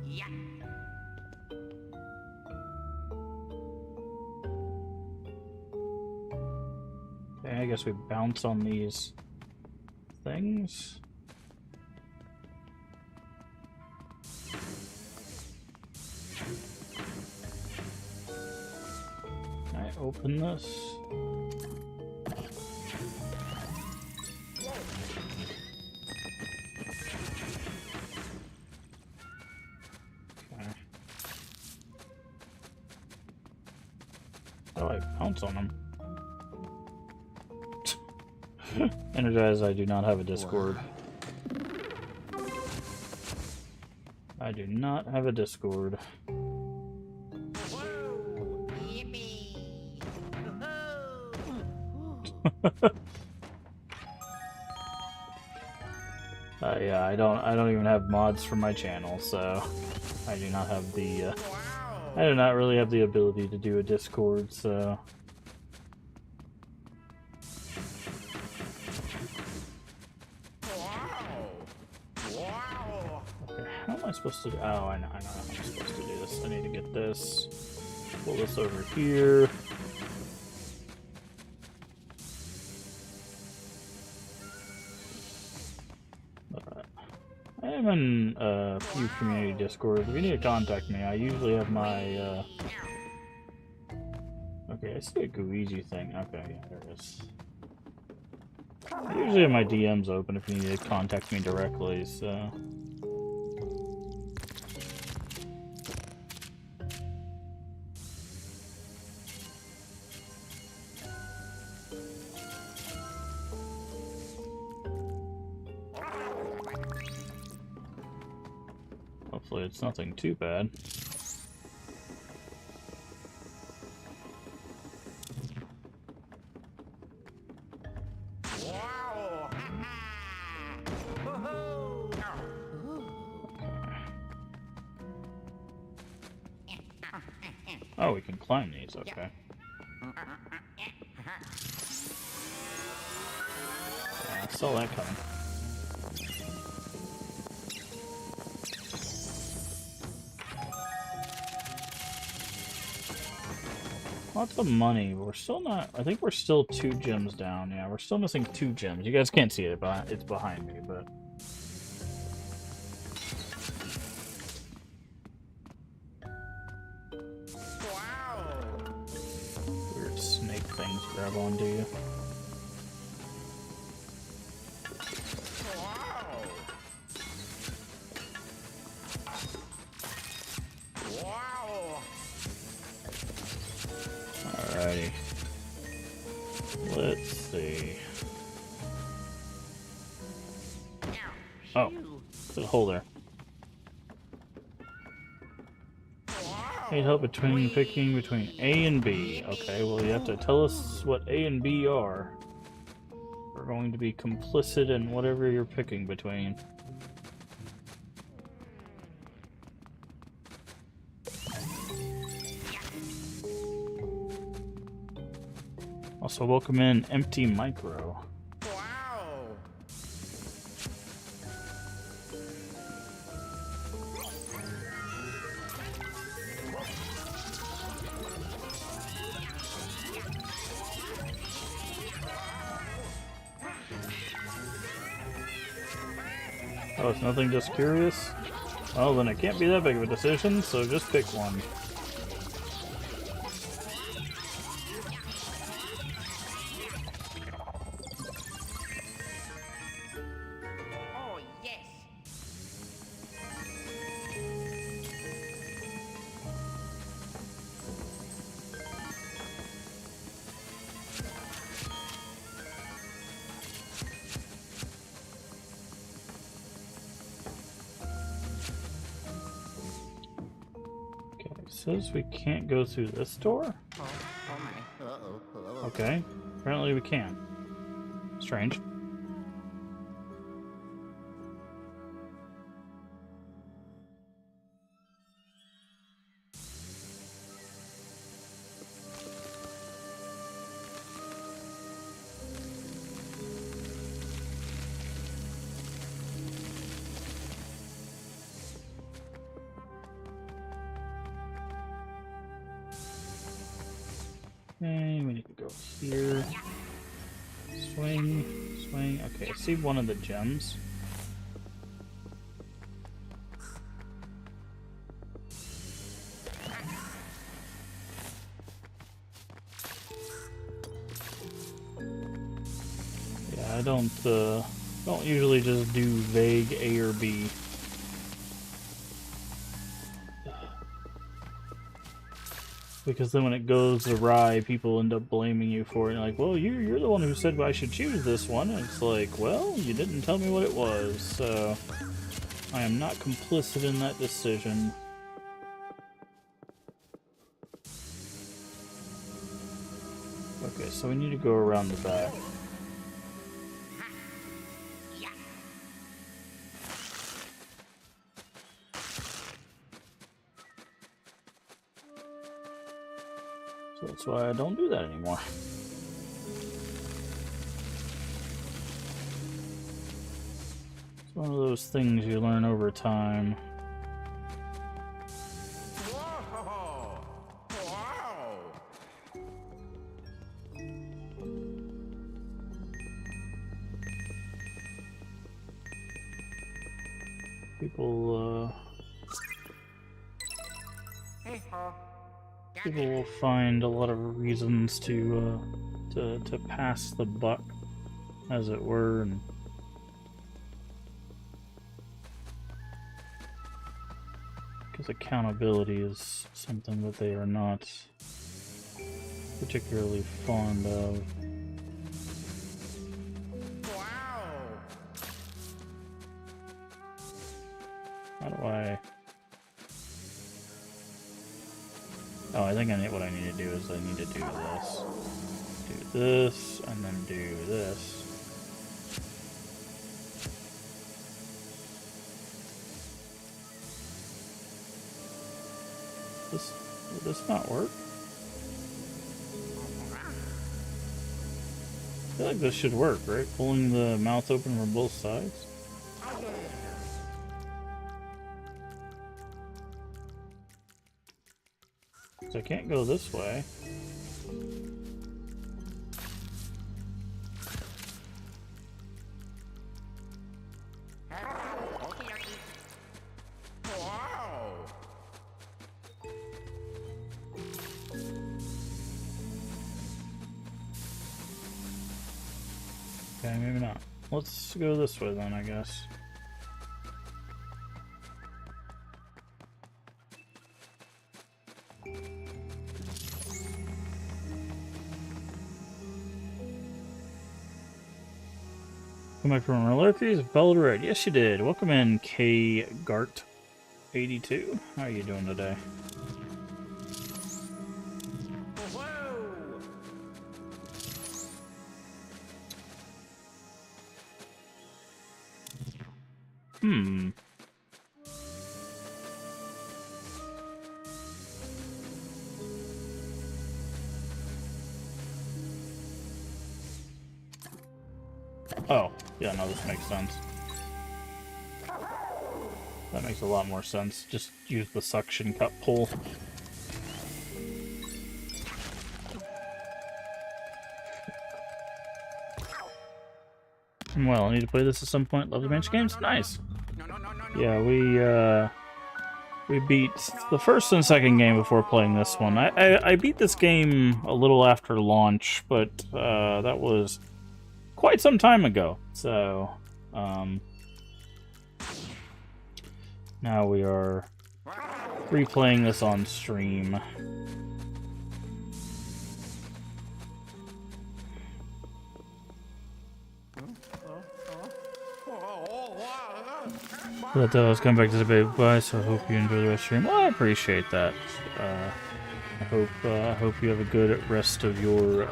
Yeah. Okay, I guess we bounce on these things. Can I open this? Okay. How do I pounce on them? Energize, I do not have a Discord. I do not have a Discord. Whoa. Yippee. Yeah, I don't even have mods for my channel, so I do not have the Wow. I do not really have the ability to do a Discord, so Wow. Wow. okay, how am I supposed to do? Oh, I know how I'm supposed to do this. I need to get this. Pull this over here. I am in a few community Discords. If you need to contact me, I usually have my okay, I see a Luigi thing. Okay, yeah, there it is. I usually have my DMs open if you need to contact me directly, so. Hopefully it's nothing too bad. Wow. Oh, we can climb these, okay. Yeah, I saw that coming. Lots of money, but we're still not. I think we're still 2 gems down. Yeah, we're still missing 2 gems. You guys can't see it, but it's behind me, but. Wow. Weird snake things grab onto you. Wow. Wow. Alrighty. Let's see. Oh, there's a hole there. Need help between picking between A and B. Okay, well you have to tell us what A and B are. We're going to be complicit in whatever you're picking between. Also, welcome in Empty Micro. Wow. Oh, it's nothing, just curious? Well, then it can't be that big of a decision, so just pick one. Oh, yes. Okay, it says we can't go through this door? Oh my. Uh-oh. Okay, apparently we can. Strange. Okay, we need to go here. Swing, swing. Okay, I see one of the gems. Yeah, I don't usually just do vague A or B. Because then when it goes awry, people end up blaming you for it. And like, well, you're the one who said I should choose this one. And it's like, well, you didn't tell me what it was, so I am not complicit in that decision. Okay, so we need to go around the back. So that's why I don't do that anymore. It's one of those things you learn over time. Whoa. Wow. People, Hey-ho. people will find a lot of reasons to pass the buck, as it were, and because accountability is something that they are not particularly fond of. Wow. How do I... Oh, I think what I need to do is I need to do this, and then do this. Would this not work? I feel like this should work, right? Pulling the mouth open from both sides. So I can't go this way. Wow. Okay, maybe not. Let's go this way then, I guess. Come back from Realities, Belled Red. Yes, you did. Welcome in, K Gart 82. How are you doing today? Hmm. Oh, yeah, no, this makes sense. That makes a lot more sense. Just use the suction cup pull. Well, I need to play this at some point. Love the Mansion games? Nice. Yeah, we beat the first and second game before playing this one. I beat this game a little after launch, but that was quite some time ago. So, now we are replaying this on stream. But I was coming back to the debate. Bye, so I hope you enjoy the rest of the stream. Well, I appreciate that. I hope you have a good rest of your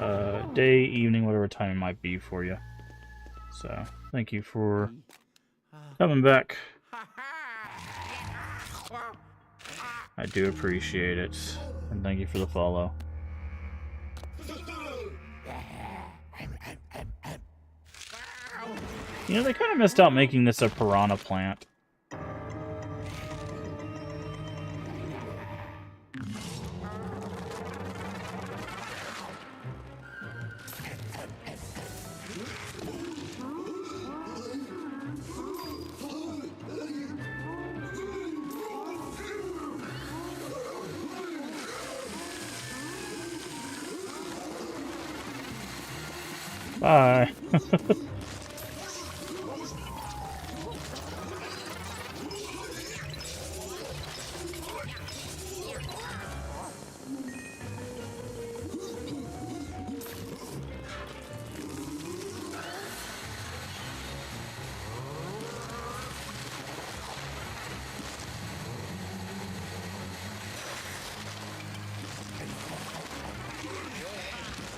day, evening, whatever time it might be for you. So, thank you for coming back. I do appreciate it. And thank you for the follow. You know, they kind of missed out making this a piranha plant. Bye.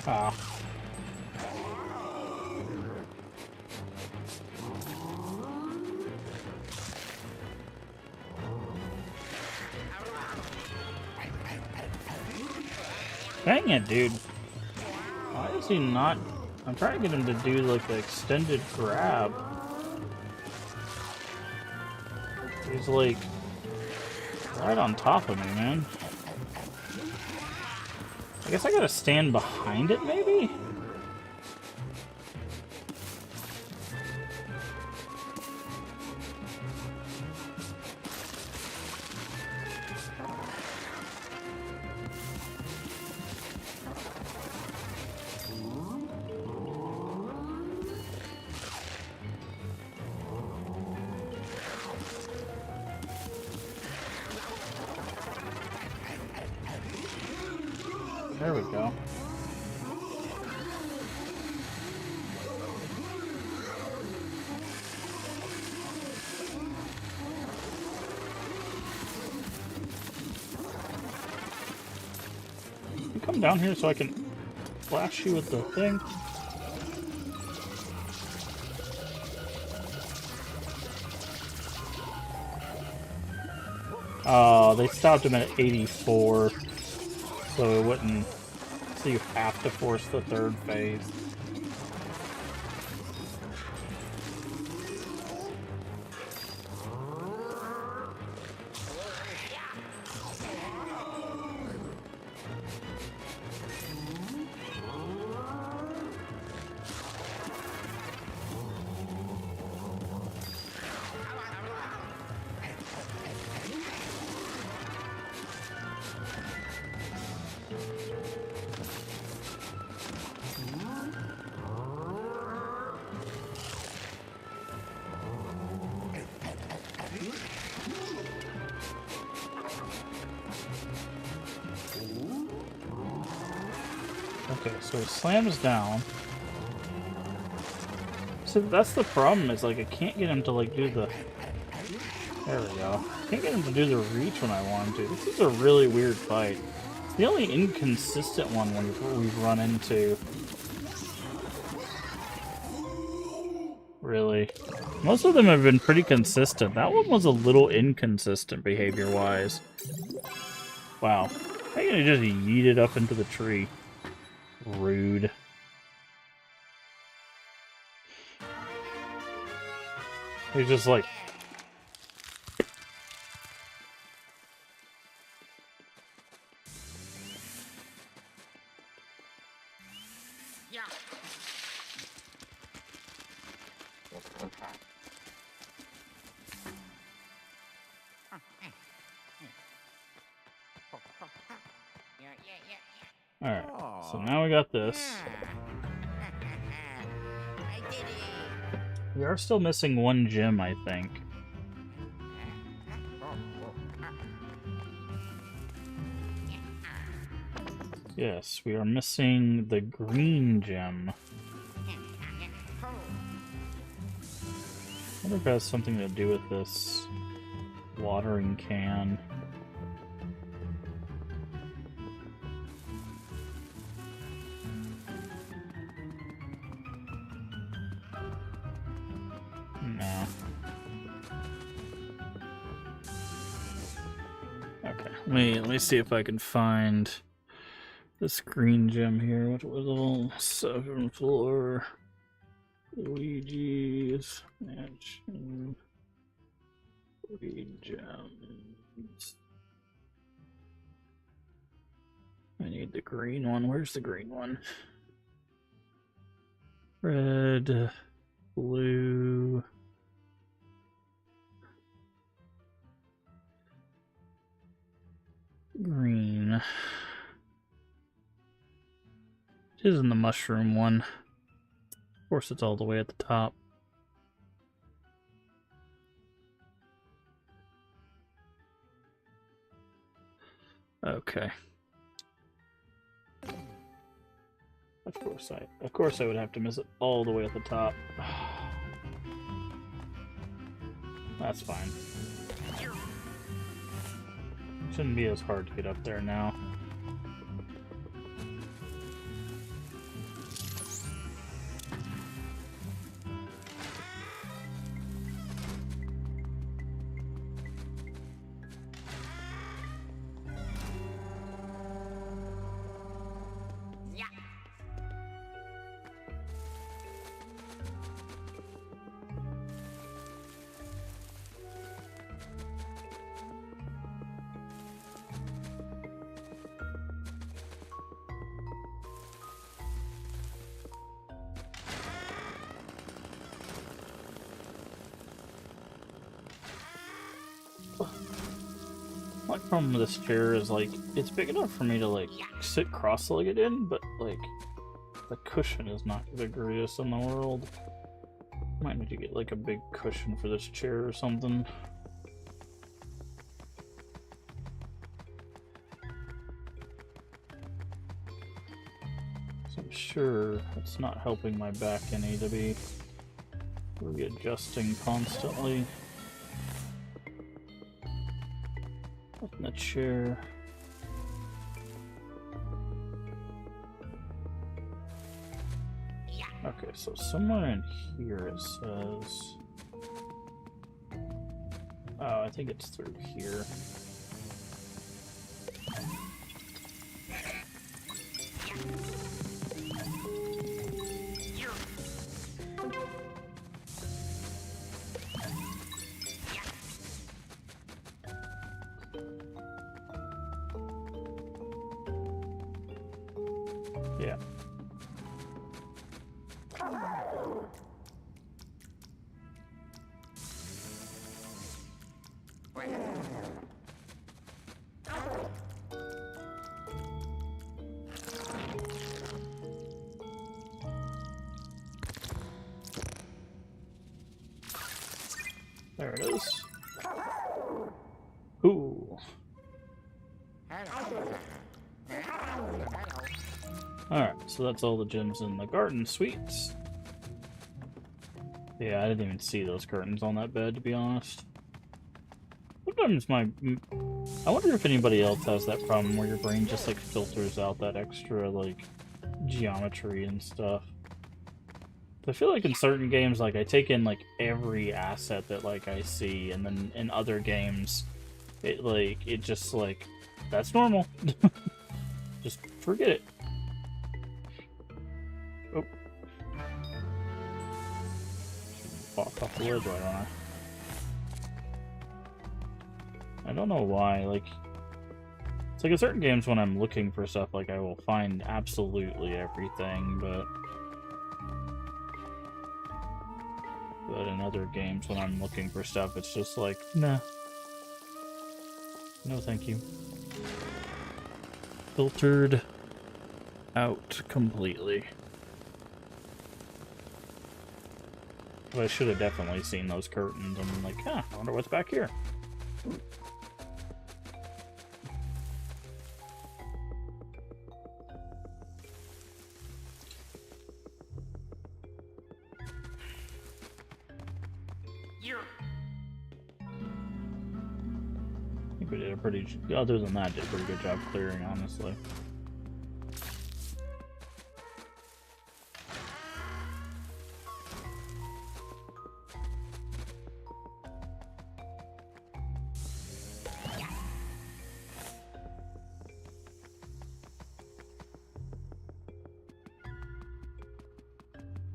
Ah. Dang it, dude. Why is he not... I'm trying to get him to do, like, the extended grab. He's, like, right on top of me, man. I guess I gotta stand behind it, maybe? There we go. You come down here so I can flash you with the thing. Oh, they stopped him at 84. So it wouldn't... So you have to force the third phase. Okay, so he slams down. So that's the problem, is like I can't get him to like do the... There we go. Can't get him to do the reach when I want him to. This is a really weird fight. It's the only inconsistent one we've run into. Really. Most of them have been pretty consistent. That one was a little inconsistent behavior-wise. Wow. I'm gonna just yeet it up into the tree. Rude. He's just like... Yeah. Alright, so now we got this. I did it. We are still missing one gem, I think. Yes, we are missing the green gem. I wonder if it has something to do with this watering can. No. Okay, let me see if I can find this green gem here. What was all 7th floor? Luigi's Mansion. 3 gems. I need the green one. Where's the green one? Red, blue. Green. It is in the mushroom one. Of course, it's all the way at the top. Okay. Of course I would have to miss it all the way at the top. That's fine. Shouldn't be as hard to get up there now. My problem with this chair is, like, it's big enough for me to, like, sit cross-legged in, but, like, the cushion is not the greatest in the world. Might need to get, like, a big cushion for this chair or something. So I'm sure it's not helping my back any to be readjusting constantly. In the chair. Okay, so somewhere in here it says... Oh, I think it's through here. Yeah. There it is. Ooh. Alright, so that's all the gems in the garden suites. Yeah, I didn't even see those curtains on that bed, to be honest. Sometimes I wonder if anybody else has that problem where your brain just, like, filters out that extra, like, geometry and stuff. I feel like in certain games, like, I take in, like, every asset that, like, I see, and then in other games, it just, like, that's normal. Just forget it. Oh. Walk off the ledge, why don't I? I don't know why, like... It's like in certain games when I'm looking for stuff, like, I will find absolutely everything, but in other games when I'm looking for stuff, it's just like, nah. No thank you. Filtered out completely. But I should have definitely seen those curtains and been like, huh, I wonder what's back here. I think we did a pretty, other than that, did a pretty good job clearing, honestly.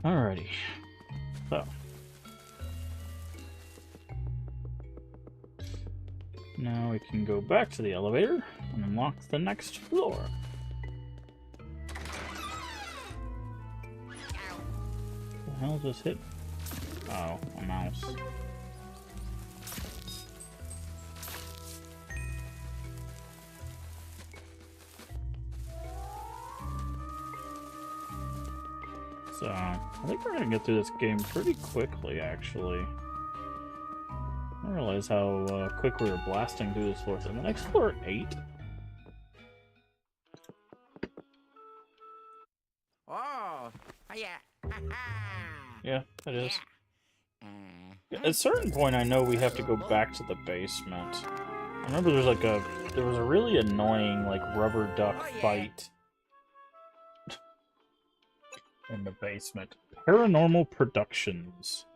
Alrighty, so now we can go back to the elevator and unlock the next floor. What the hell just hit? Oh, a mouse. So, I think we're gonna get through this game pretty quickly, actually. I didn't realize how quick we were blasting through this floor. So the next floor, 8? Oh, yeah. Yeah, it is. Yeah. At a certain point, I know we have to go back to the basement. I remember there was a really annoying, like, rubber duck fight in the basement. Paranormal Productions.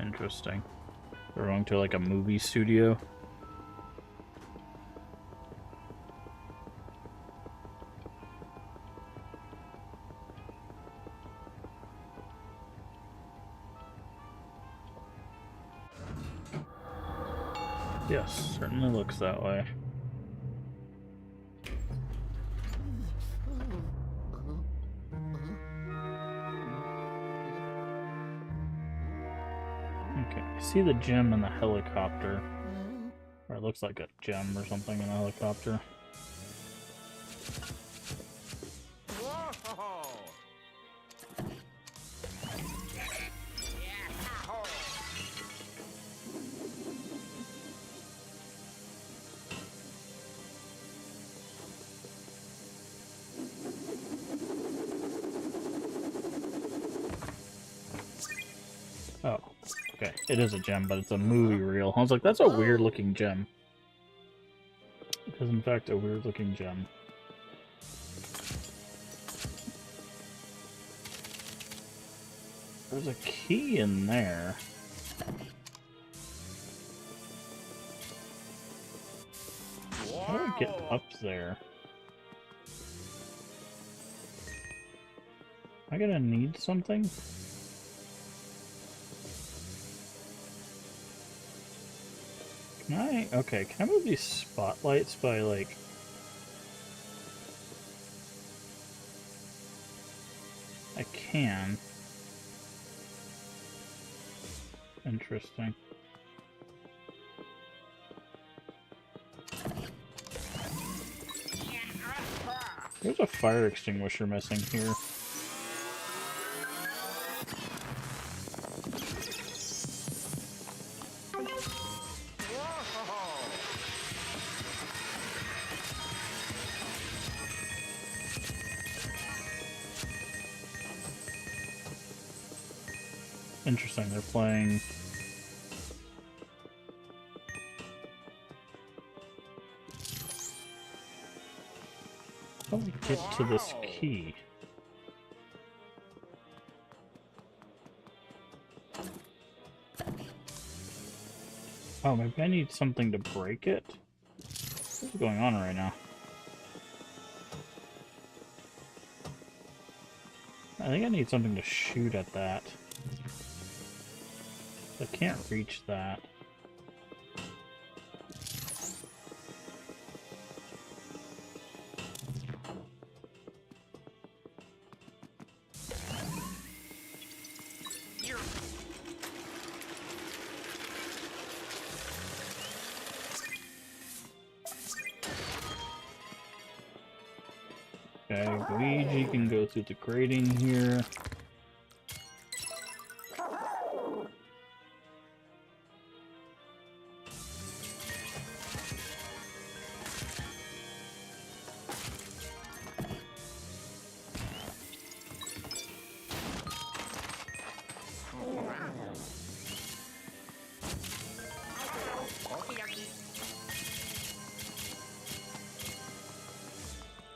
Interesting. We're going to, like, a movie studio. Yes, certainly looks that way. Okay, I see the gem in the helicopter. Or it looks like a gem or something in the helicopter. Oh, okay. It is a gem, but it's a movie reel. I was like, that's a weird looking gem. It is, in fact, a weird looking gem. There's a key in there. How do I get up there? Am I gonna need something? Can I? Okay, can I move these spotlights by, like... I can. Interesting. There's a fire extinguisher missing here. interesting. They're playing. How do we get to this key? Oh, maybe I need something to break it? What's going on right now? I think I need something to shoot at that. I can't reach that. Okay, Luigi can go through the grating here.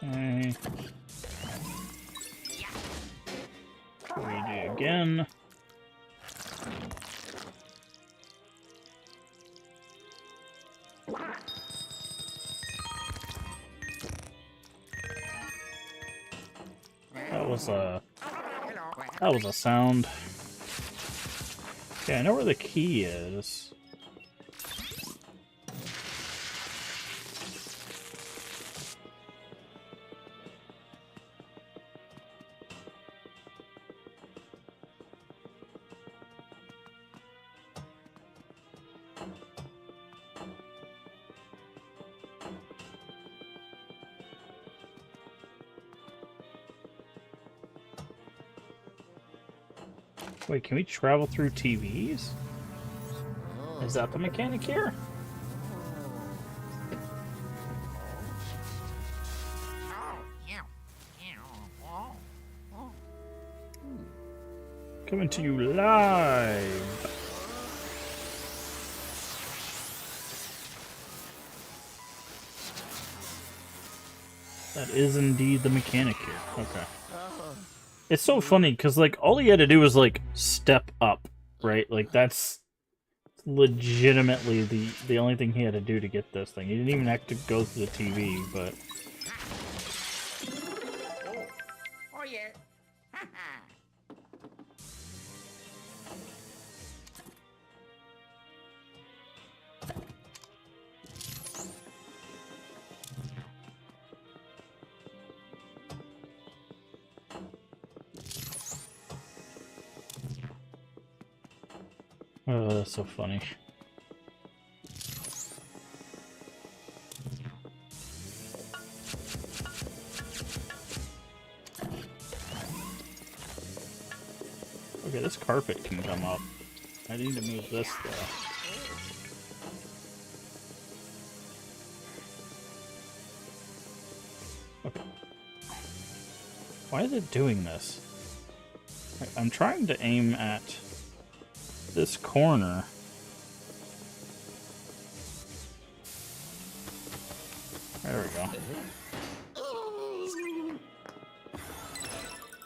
Okay. Luigi again. That was a sound. Okay, I know where the key is. Wait, can we travel through TVs? Is that the mechanic here? Coming to you live. That is indeed the mechanic here. Okay. It's so funny because, like, all he had to do was, like, step up, right? Like, that's legitimately the only thing he had to do to get this thing. He didn't even have to go through the TV, but... Oh yeah. Oh, that's so funny. Okay, this carpet can come up. I need to move this, though. Okay. Why is it doing this? I'm trying to aim at this corner. There we go.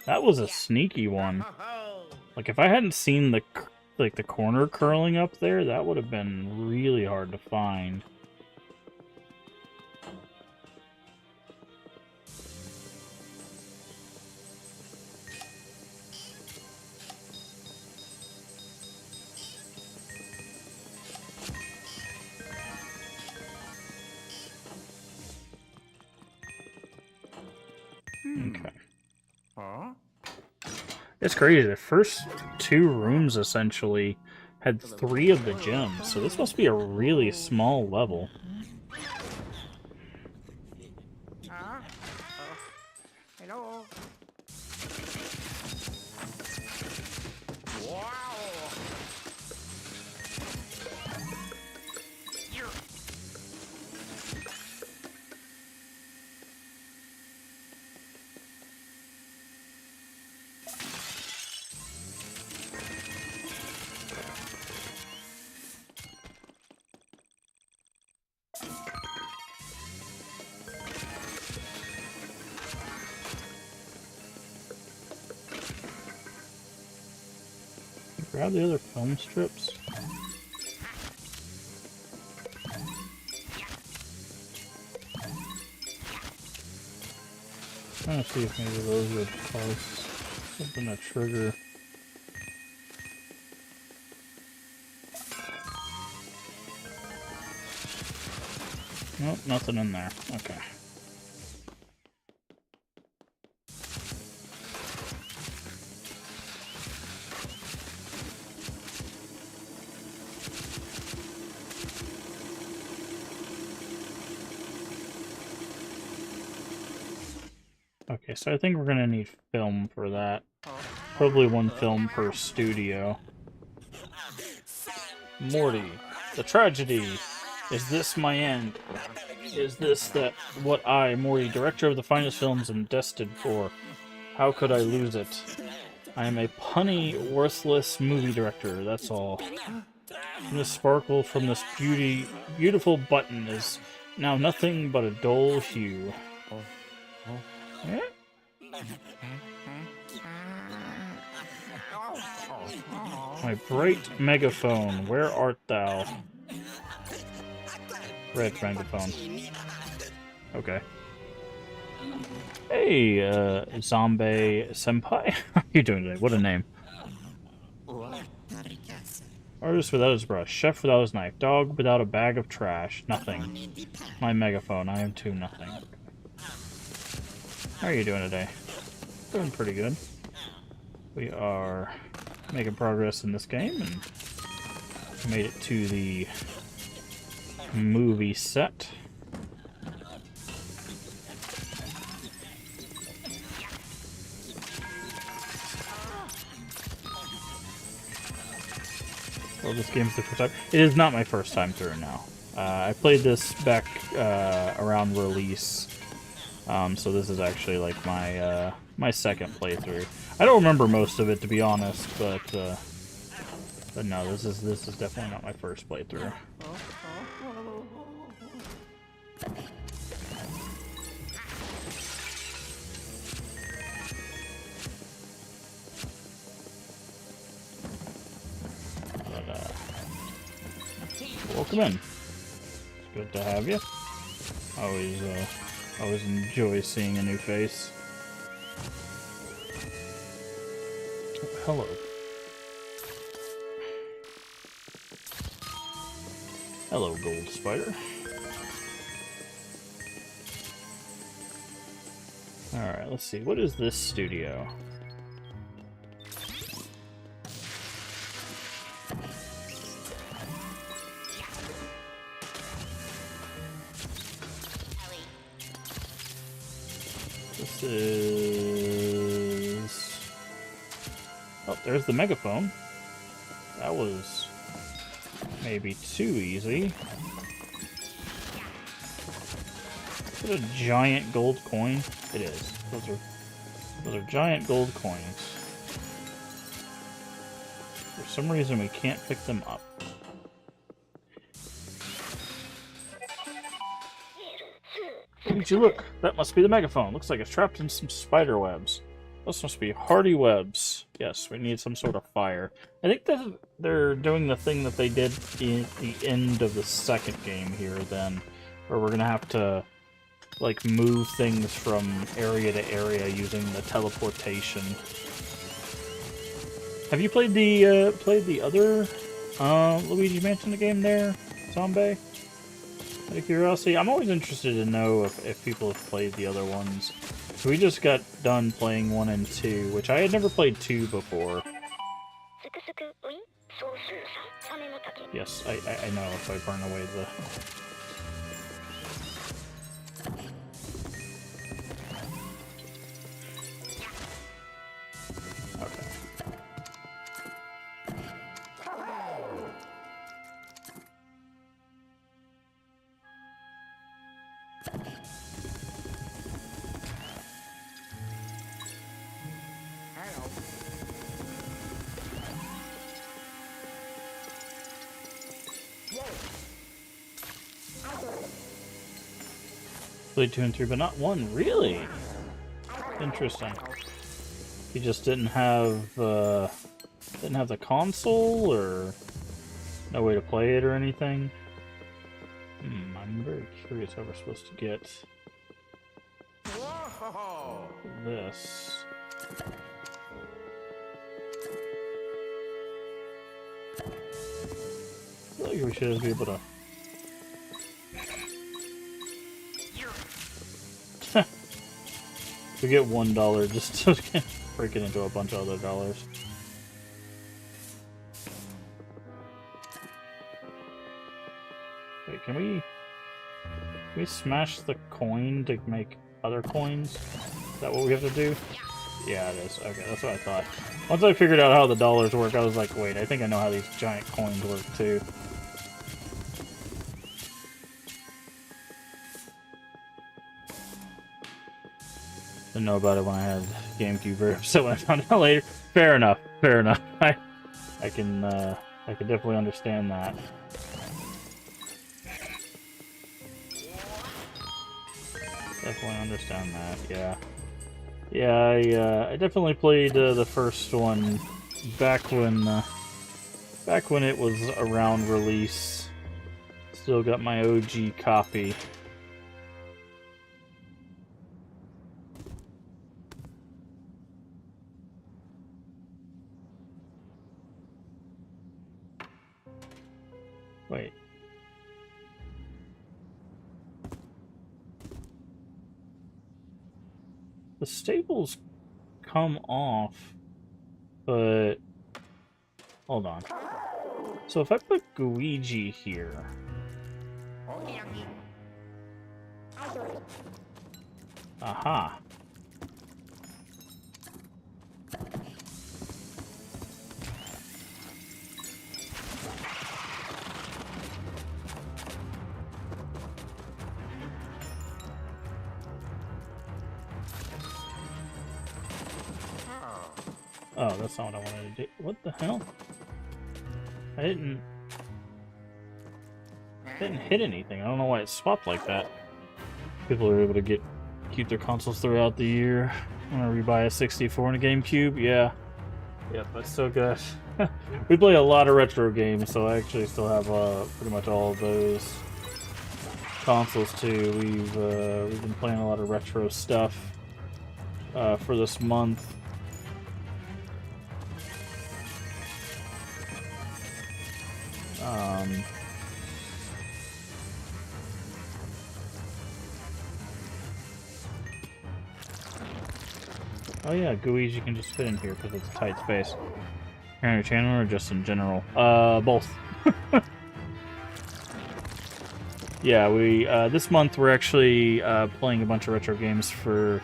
That was a sneaky one. Like, if I hadn't seen the corner curling up there, that would have been really hard to find. Okay. Huh? It's crazy. The first two rooms essentially had 3 of the gems, so this must be a really small level. Huh? Hello. Wow. grab the other film strips? Trying to see if maybe those would cause something to trigger. Nope, nothing in there. Okay. Okay, so I think we're gonna need film for that. Probably one film per studio. Morty, the tragedy. Is this my end? Is this that what I, Morty, director of the finest films, am destined for? How could I lose it? I am a punny, worthless movie director, that's all. And the sparkle from this beautiful button is now nothing but a dull hue. Eh? My bright megaphone, where art thou? Red megaphone. Okay. Hey, Zombie Senpai. How are you doing today? What a name. Artist without his brush, chef without his knife, dog without a bag of trash, nothing. My megaphone, I am too nothing. How are you doing today? Doing pretty good. We are making progress in this game and made it to the movie set. Well, this game's the first time. It is not my first time through now. I played this back around release, so this is actually like my my second playthrough. I don't remember most of it, to be honest, but no, this is definitely not my first playthrough. Welcome in. It's good to have you. Always enjoy seeing a new face. Hello. Hello, Gold Spider. Alright, let's see. What is this studio? This is... Oh, there's the megaphone. That was maybe too easy. Is it a giant gold coin? It is. Those are giant gold coins. For some reason we can't pick them up. Luigi, look! That must be the megaphone. Looks like it's trapped in some spider webs. Those must be hardy webs. Yes, we need some sort of fire. I think that they're doing the thing that they did in the end of the second game here, then. Where we're gonna have to, like, move things from area to area using the teleportation. Have you played the other Luigi Mansion game there, Zombie? Out of curiosity, I'm always interested to know if people have played the other ones. So we just got done playing 1 and 2, which I had never played 2 before. Yes, I know if I burn away the... Okay. Played 2 and 3, but not 1. Really? Interesting. He just didn't have Didn't have the console, or no way to play it or anything. I'm very curious how we're supposed to get Whoa! this. I feel like we should be able to. We get $1 just to break it into a bunch of other dollars. Wait, can we smash the coin to make other coins? Is that what we have to do? Yeah, it is. Okay, that's what I thought. Once I figured out how the dollars work, I was like, wait, I think I know how these giant coins work too. Didn't know about it when I had GameCube, very upset when I found out later. Fair enough, fair enough. I can definitely understand that. Definitely understand that, yeah. Yeah, I definitely played the first one back when it was around release. Still got my OG copy. Wait. The staples come off, but hold on. So if I put Luigi here, aha. Oh, that's not what I wanted to do. What the hell? I didn't hit anything. I don't know why it swapped like that. People are able to keep their consoles throughout the year. Whenever you buy a 64 and a GameCube, yeah. Yep, that's so good. We play a lot of retro games, so I actually still have pretty much all of those consoles too. We've been playing a lot of retro stuff for this month. Oh yeah, Luigi can just fit in here because it's a tight space. Here on your channel or just in general? Both. Yeah, we this month we're actually playing a bunch of retro games for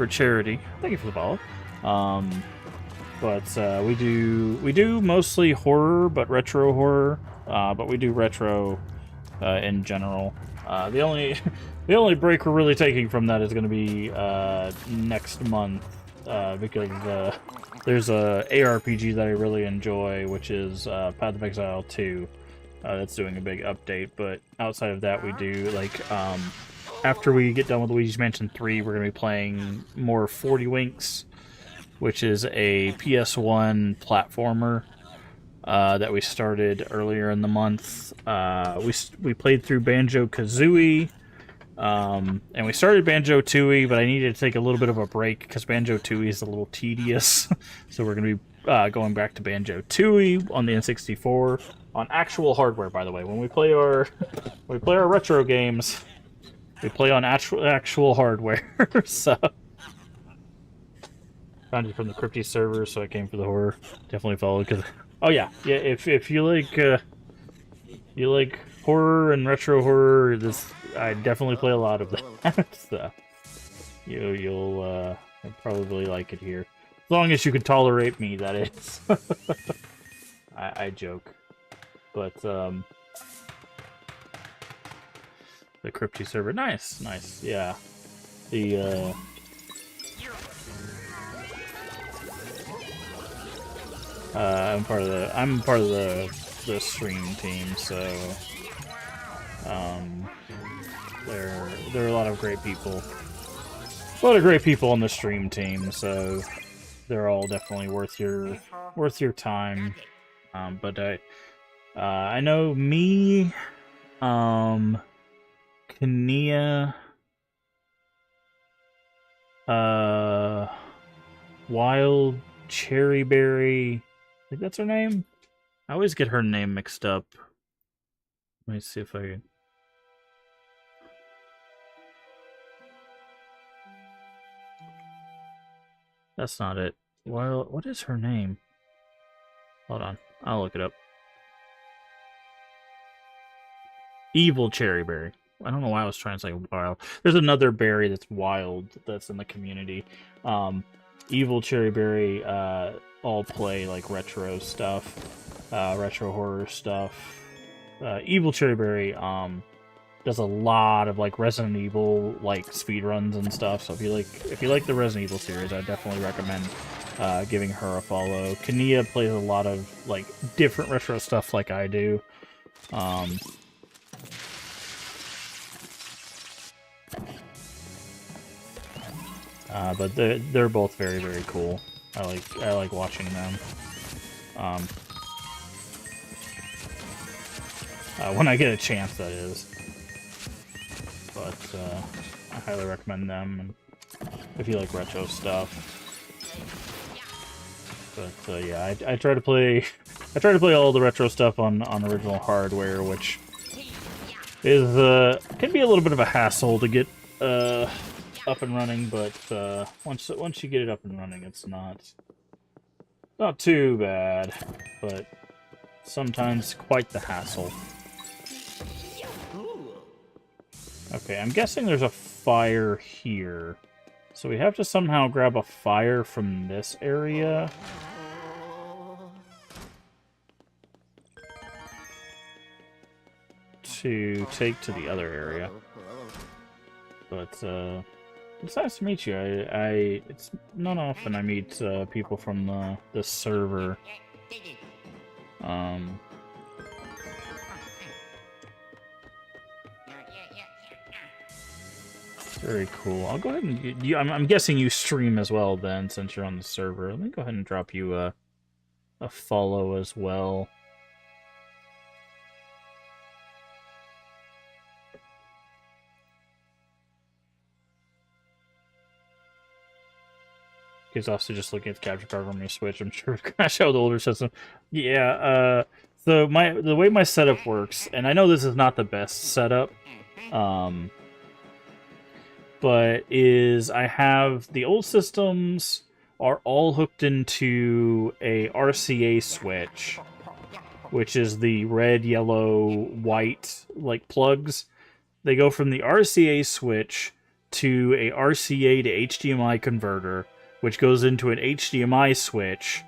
charity. Thank you for the follow. But we do mostly horror, but retro horror. But we do retro in general. The only break we're really taking from that is going to be next month because there's a ARPG that I really enjoy, which is Path of Exile 2. That's doing a big update, but outside of that, we do like after we get done with Luigi's Mansion 3, we're going to be playing more 40 Winks, which is a PS1 platformer that we started earlier in the month. We played through Banjo-Kazooie, and we started Banjo-Tooie, but I needed to take a little bit of a break because Banjo-Tooie is a little tedious. So we're going to be going back to Banjo-Tooie on the N64 on actual hardware. By the way, when we play our retro games, we play on actual hardware. So found it from the Crypty server, so I came for the horror. Definitely followed because. Oh yeah. If you like horror and retro horror, I definitely play a lot of that. So you'll probably like it here, as long as you can tolerate me. That is. I joke, but the Crypty server, nice, yeah. The I'm part of the stream team, so there are a lot of great people. On the stream team, so they're all definitely worth your time. But I know me, Kania, uh, Wild Cherryberry. I think that's her name. I always get her name mixed up. Let me see if I can. That's not it. Well, what is her name? Hold on. I'll look it up. Evil Cherryberry. I don't know why I was trying to say wild. There's another berry that's wild that's in the community. Evil Cherryberry all play like retro stuff, retro horror stuff. Evil Cherryberry does a lot of like Resident Evil like speedruns and stuff. So if you like the Resident Evil series, I definitely recommend giving her a follow. Kania plays a lot of like different retro stuff like I do. But they're both very, very cool. I like watching them. When I get a chance, that is. But I highly recommend them, and if you like retro stuff. But yeah, I try to play all the retro stuff on original hardware, which is can be a little bit of a hassle to get up and running, but once you get it up and running, it's not too bad, but sometimes quite the hassle. Okay, I'm guessing there's a fire here, so we have to somehow grab a fire from this area. To take to the other area. But it's nice to meet you. It's not often I meet people from the server. Very cool. I'll go ahead and I'm guessing you stream as well then, since you're on the server. Let me go ahead and drop you a follow as well. He's also just looking at the capture card from your Switch. I'm sure it crashed out with the older system. Yeah, so the way my setup works, and I know this is not the best setup, but is I have the old systems are all hooked into a RCA switch, which is the red, yellow, white like plugs. They go from the RCA switch to a RCA to HDMI converter, which goes into an HDMI switch,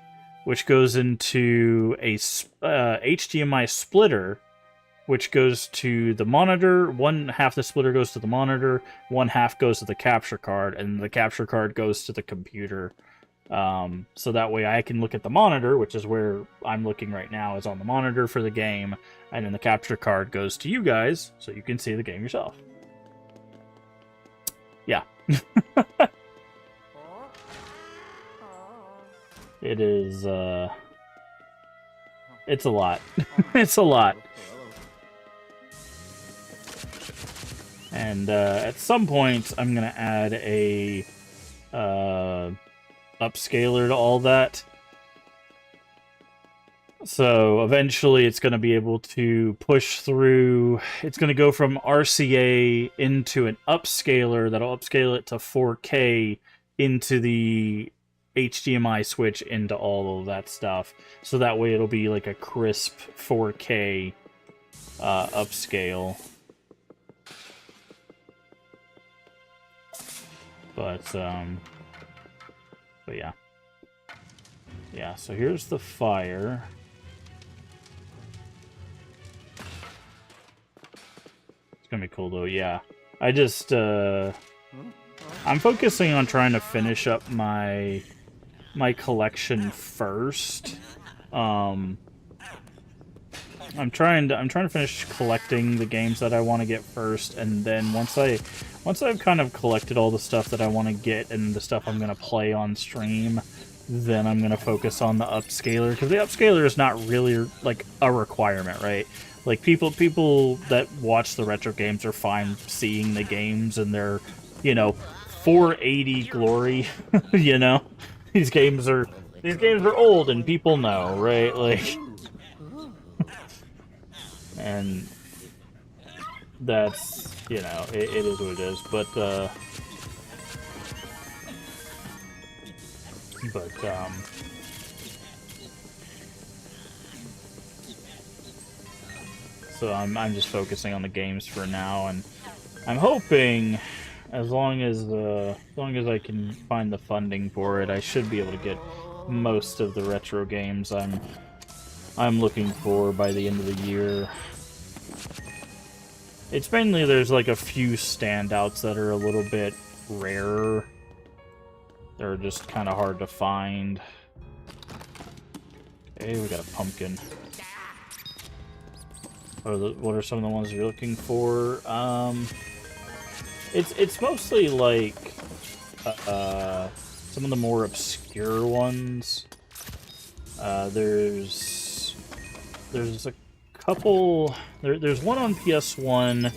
which goes into a HDMI splitter, which goes to the monitor. One half the splitter goes to the monitor, one half goes to the capture card, and the capture card goes to the computer. So that way I can look at the monitor, which is where I'm looking right now, is on the monitor for the game, and then the capture card goes to you guys, so you can see the game yourself. Yeah. It is, it's a lot. It's a lot. And, at some point, I'm gonna add a, upscaler to all that. So, eventually, it's gonna be able to push through... It's gonna go from RCA into an upscaler that'll upscale it to 4K into the HDMI switch into all of that stuff, so that way it'll be like a crisp 4K upscale. But yeah. So here's the fire. It's gonna be cool though. Yeah, I just I'm focusing on trying to finish up my collection first. I'm trying to finish collecting the games that I want to get first, and then once I've kind of collected all the stuff that I want to get and the stuff I'm gonna play on stream, then I'm gonna focus on the upscaler, because the upscaler is not really like a requirement, right? Like people that watch the retro games are fine seeing the games and they're, 480 glory, you know. These games are old and people know, right? Like, and that's, it is what it is. But so I'm just focusing on the games for now, and I'm hoping, as long as I can find the funding for it, I should be able to get most of the retro games I'm looking for by the end of the year. It's mainly there's like a few standouts that are a little bit rarer. They're just kind of hard to find. Okay, we got a pumpkin. What are some of the ones you're looking for? It's mostly like some of the more obscure ones. There's a couple. There's one on PS1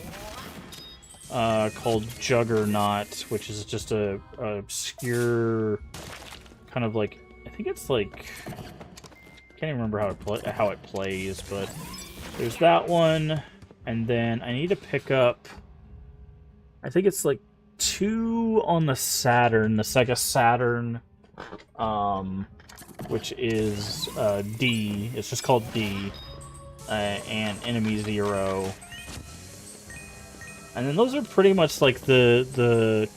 called Juggernaut, which is just a obscure kind of like, I think it's like, I can't even remember how it plays, but there's that one, and then I need to pick up, I think it's like 2 on the Saturn, the Sega Saturn, which is D. It's just called D, and Enemy Zero. And then those are pretty much like the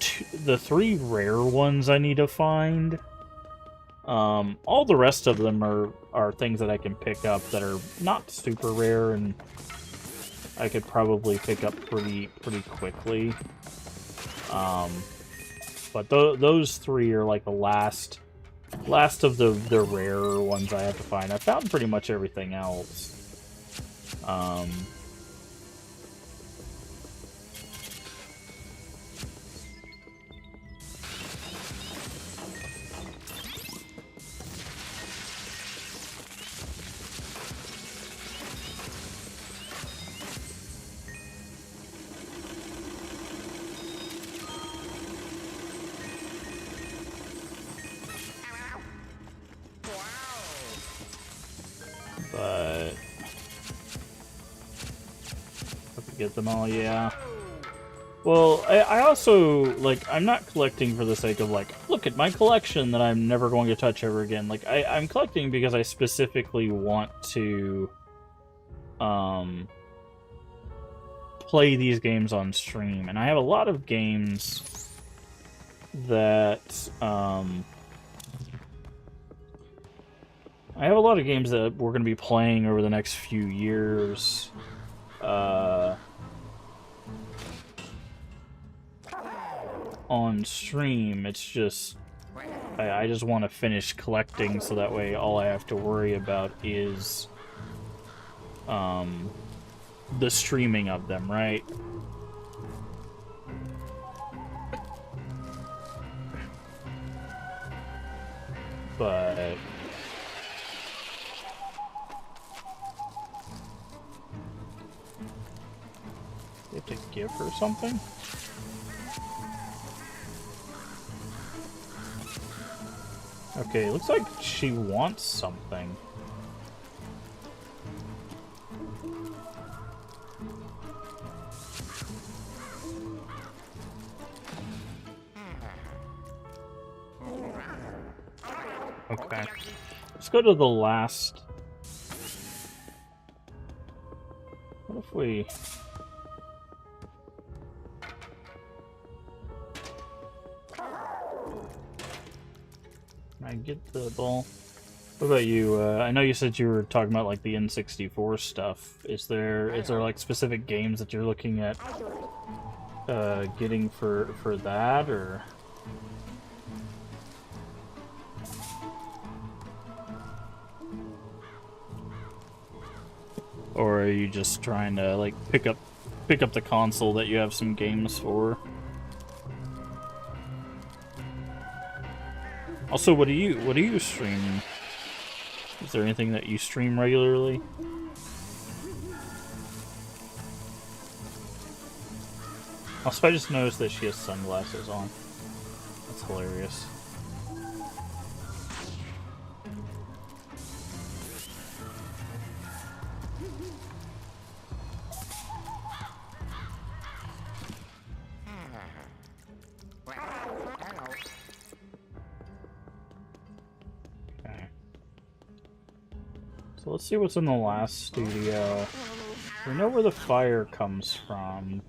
3 rare ones I need to find. All the rest of them are things that I can pick up that are not super rare, and I could probably pick up pretty quickly. But those 3 are like the last of the rarer ones I have to find. I found pretty much everything else. But hope we get them all, yeah. Well, I also, like, I'm not collecting for the sake of, like, look at my collection that I'm never going to touch ever again. Like, I'm collecting because I specifically want to, play these games on stream. And I have a lot of games that, we're going to be playing over the next few years. On stream. It's just, I just want to finish collecting so that way all I have to worry about is the streaming of them, right? But you have to give her something? Okay, looks like she wants something. Okay. Let's go to the last. What if we... I get the ball. What about you? I know you said you were talking about like the N64 stuff. Is there like specific games that you're looking at getting for that, or are you just trying to like pick up the console that you have some games for? Also, what do you stream? Is there anything that you stream regularly? Also, I just noticed that she has sunglasses on. That's hilarious. Okay. So let's see what's in the last studio. We know where the fire comes from.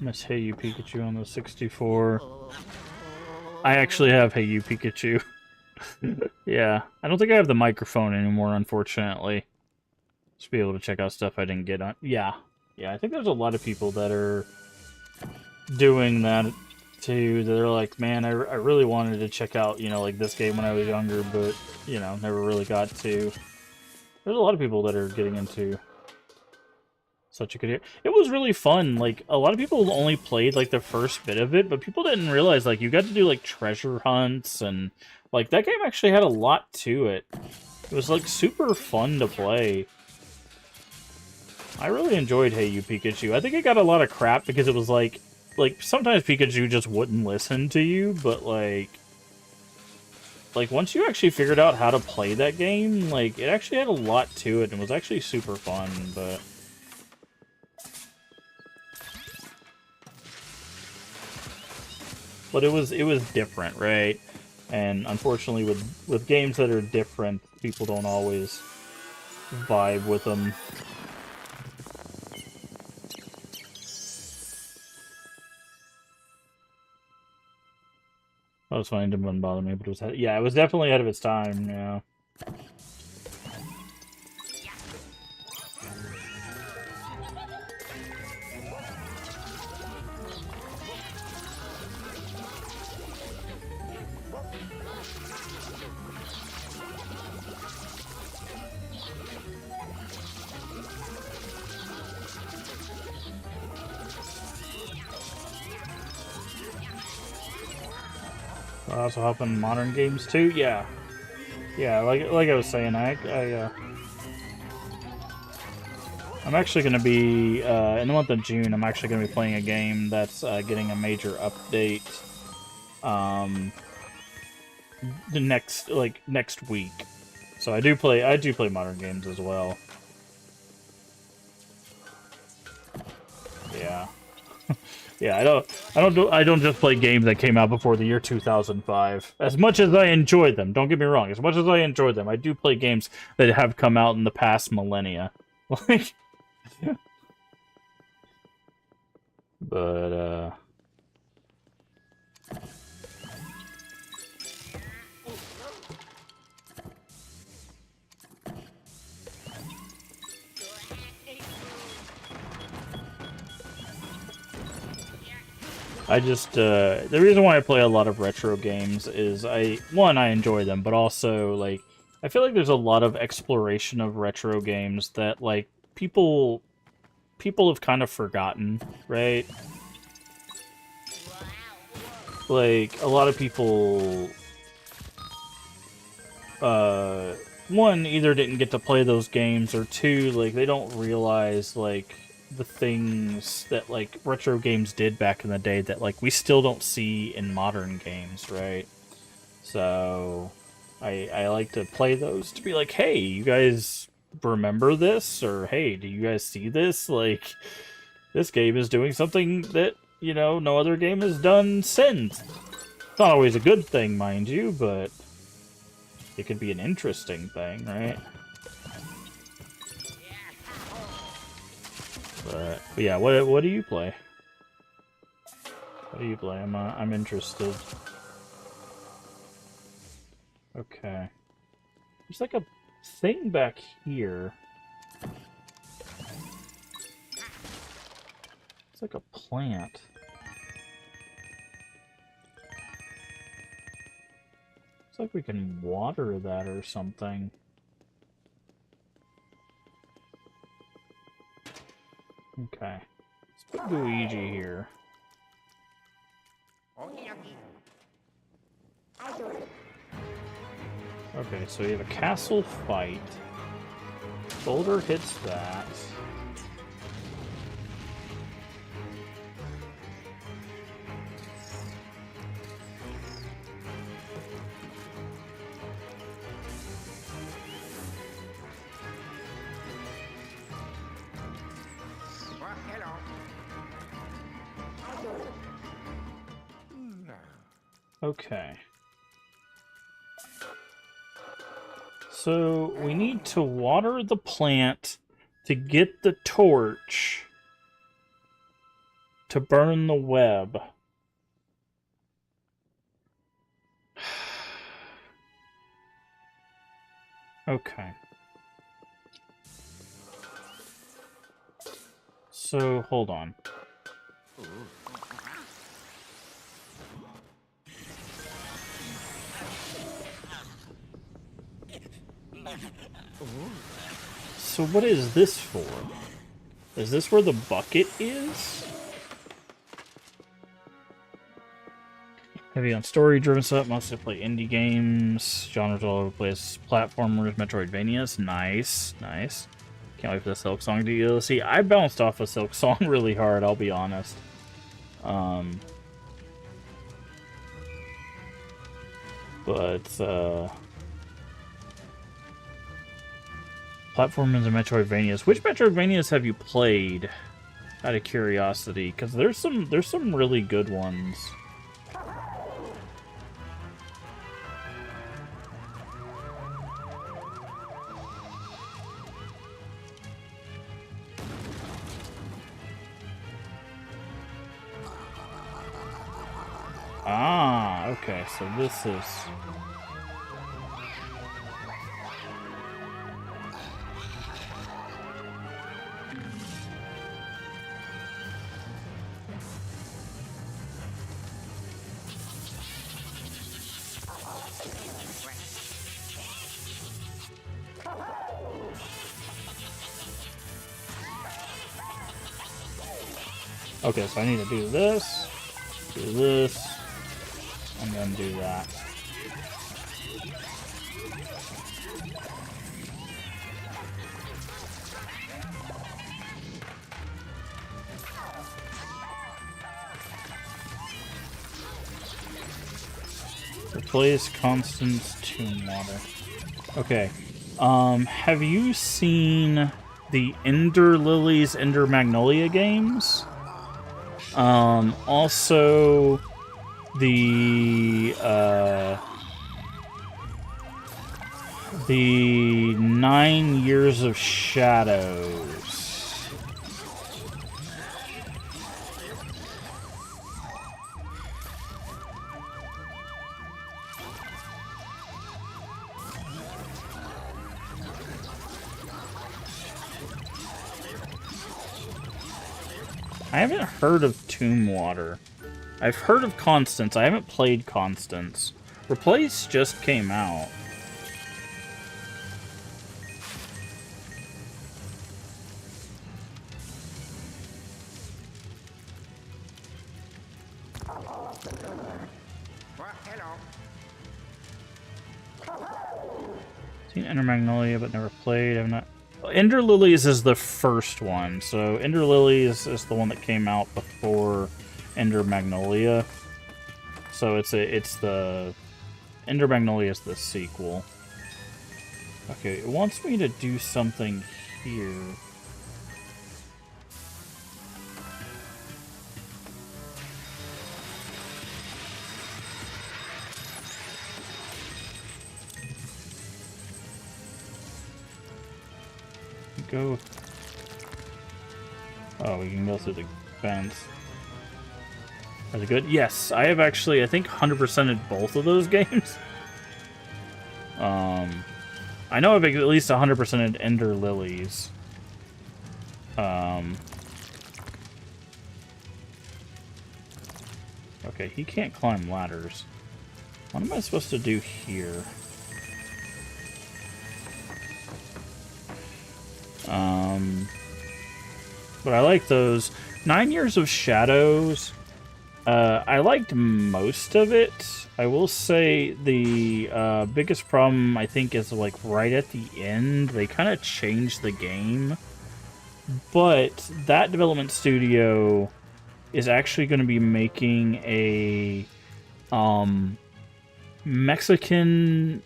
Miss Hey You Pikachu on the 64. I actually have Hey You Pikachu. Yeah. I don't think I have the microphone anymore, unfortunately. Just be able to check out stuff I didn't get on. Yeah. Yeah, I think there's a lot of people that are doing that too. They're like, man, I really wanted to check out, you know, like this game when I was younger, but, you know, never really got to. There's a lot of people that are getting into such a good year. It was really fun. Like, a lot of people only played, like, the first bit of it, but people didn't realize, like, you got to do, like, treasure hunts, and, like, that game actually had a lot to it. It was, like, super fun to play. I really enjoyed Hey You Pikachu. I think it got a lot of crap because it was, like, sometimes Pikachu just wouldn't listen to you, but, like, once you actually figured out how to play that game, like, it actually had a lot to it, and was actually super fun, but... But it was different, right? And unfortunately, with games that are different, people don't always vibe with them. That was fine, didn't bother me, but it was, yeah, it was definitely ahead of its time, yeah. I also hop in modern games too, yeah. Yeah, like I was saying, I'm actually going to be, in the month of June, I'm actually going to be playing a game that's getting a major update, the next week. So I do play modern games as well. Yeah. Yeah, I don't just play games that came out before the year 2005. As much as I enjoy them, don't get me wrong, as much as I enjoy them, I do play games that have come out in the past millennia. Like, but I just, the reason why I play a lot of retro games is I enjoy them, but also, like, I feel like there's a lot of exploration of retro games that, like, people have kind of forgotten, right? Like, a lot of people, one, either didn't get to play those games, or two, like, they don't realize, like, the things that, like, retro games did back in the day that, like, we still don't see in modern games, right? So, I like to play those to be like, hey, you guys remember this? Or, hey, do you guys see this? Like, this game is doing something that, you know, no other game has done since. It's not always a good thing, mind you, but it could be an interesting thing, right? But yeah, what do you play? What do you play? I'm interested. Okay. There's like a thing back here. It's like a plant. Looks like we can water that or something. Okay. Let's put Luigi here. Okay, so we have a castle fight. Boulder hits that. Okay. So we need to water the plant to get the torch to burn the web. Okay. So, hold on. So what is this for? Is this where the bucket is? Heavy on story-driven stuff, mostly play indie games, genres all over the place, platformers, Metroidvanias. Nice, nice. Can't wait for the Silk Song DLC. I bounced off of Silk Song really hard, I'll be honest. Platformers and Metroidvanias. Which Metroidvanias have you played? Out of curiosity, because there's some really good ones. Ah, okay, so this is... Okay, so I need to do this, and then do that. Replace Constance Tomb Water. Okay. Have you seen the Ender Lilies, Ender Magnolia games? Also the 9 Years of Shadows. I haven't heard of Tomb Water. I've heard of Constance. I haven't played Constance. Replace just came out. Seen Ender Magnolia, but never played. I've not. Ender Lilies is the first one, so Ender Lilies is the one that came out before Ender Magnolia. So it's the Ender Magnolia is the sequel. Okay, it wants me to do something here. Go. Oh, we can go through the fence. Is it good? Yes, I have actually, I think, 100%ed both of those games. I know I've at least 100%ed Ender Lilies. Okay, he can't climb ladders. What am I supposed to do here? But I like those. 9 Years of Shadows. I liked most of it. I will say the biggest problem, I think, is like right at the end. They kind of changed the game. But that development studio is actually going to be making a Mexican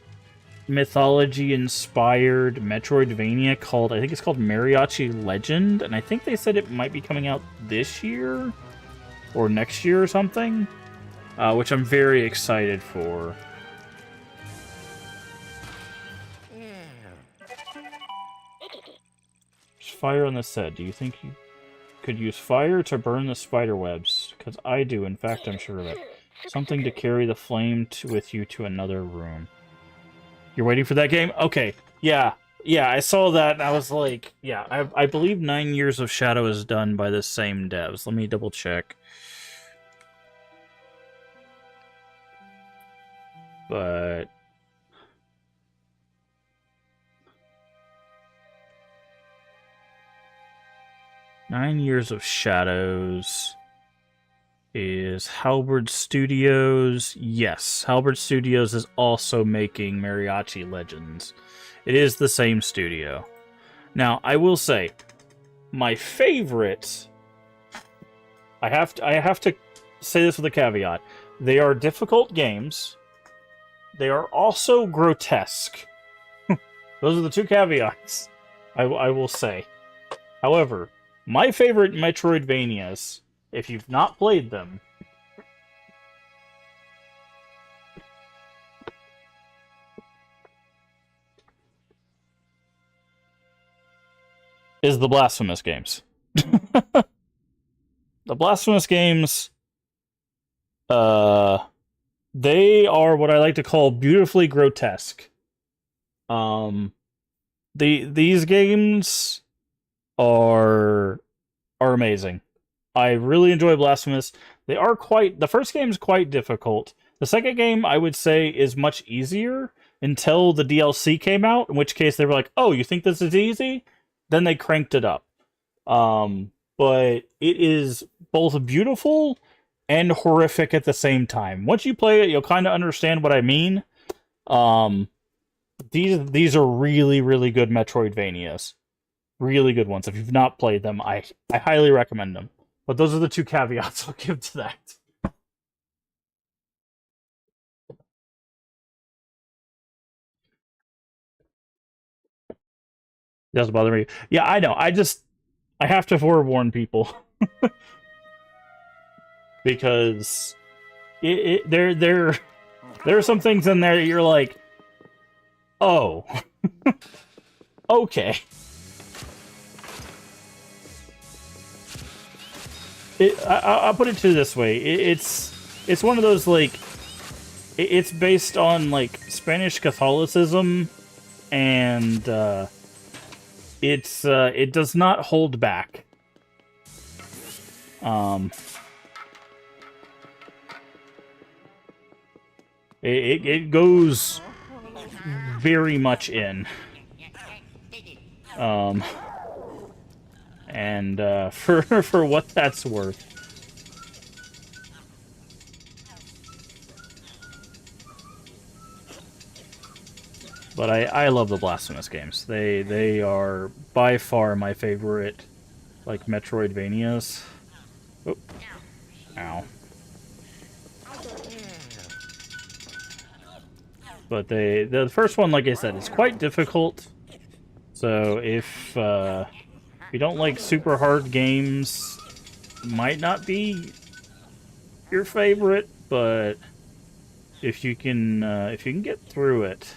mythology-inspired Metroidvania called, I think it's called Mariachi Legend, and I think they said it might be coming out this year or next year or something, which I'm very excited for. There's fire on the set. Do you think you could use fire to burn the spider webs? Because I do. In fact, I'm sure of it. Something to carry the flame with you to another room. You're waiting for that game? Okay. Yeah. Yeah, I saw that and I was like, yeah, I believe 9 Years of Shadow is done by the same devs. Let me double check. But 9 Years of Shadows is Halberd Studios. Yes, Halberd Studios is also making Mariachi Legends. It is the same studio. Now, I will say, my favorite... I have to say this with a caveat. They are difficult games. They are also grotesque. Those are the two caveats I will say. However, my favorite Metroidvanias, if you've not played them, is the Blasphemous games. The Blasphemous games, they are what I like to call beautifully grotesque. These games are amazing. I really enjoy Blasphemous. The first game is quite difficult. The second game, I would say, is much easier until the DLC came out, in which case they were like, oh, you think this is easy? Then they cranked it up. But it is both beautiful and horrific at the same time. Once you play it, you'll kind of understand what I mean. These are really, really good Metroidvanias. Really good ones. If you've not played them, I highly recommend them. But those are the two caveats I'll give to that. It doesn't bother me. Yeah, I know. I have to forewarn people. Because there are some things in there that you're like, oh, okay. I'll put it to this way: it's one of those like, it's based on like Spanish Catholicism, and it does not hold back. It goes very much in. And for what that's worth. But I love the Blasphemous games. They are by far my favorite, like, Metroidvanias. Oh. Ow. But the first one, like I said, is quite difficult. So if you don't like super hard games, might not be your favorite, but if you can get through it,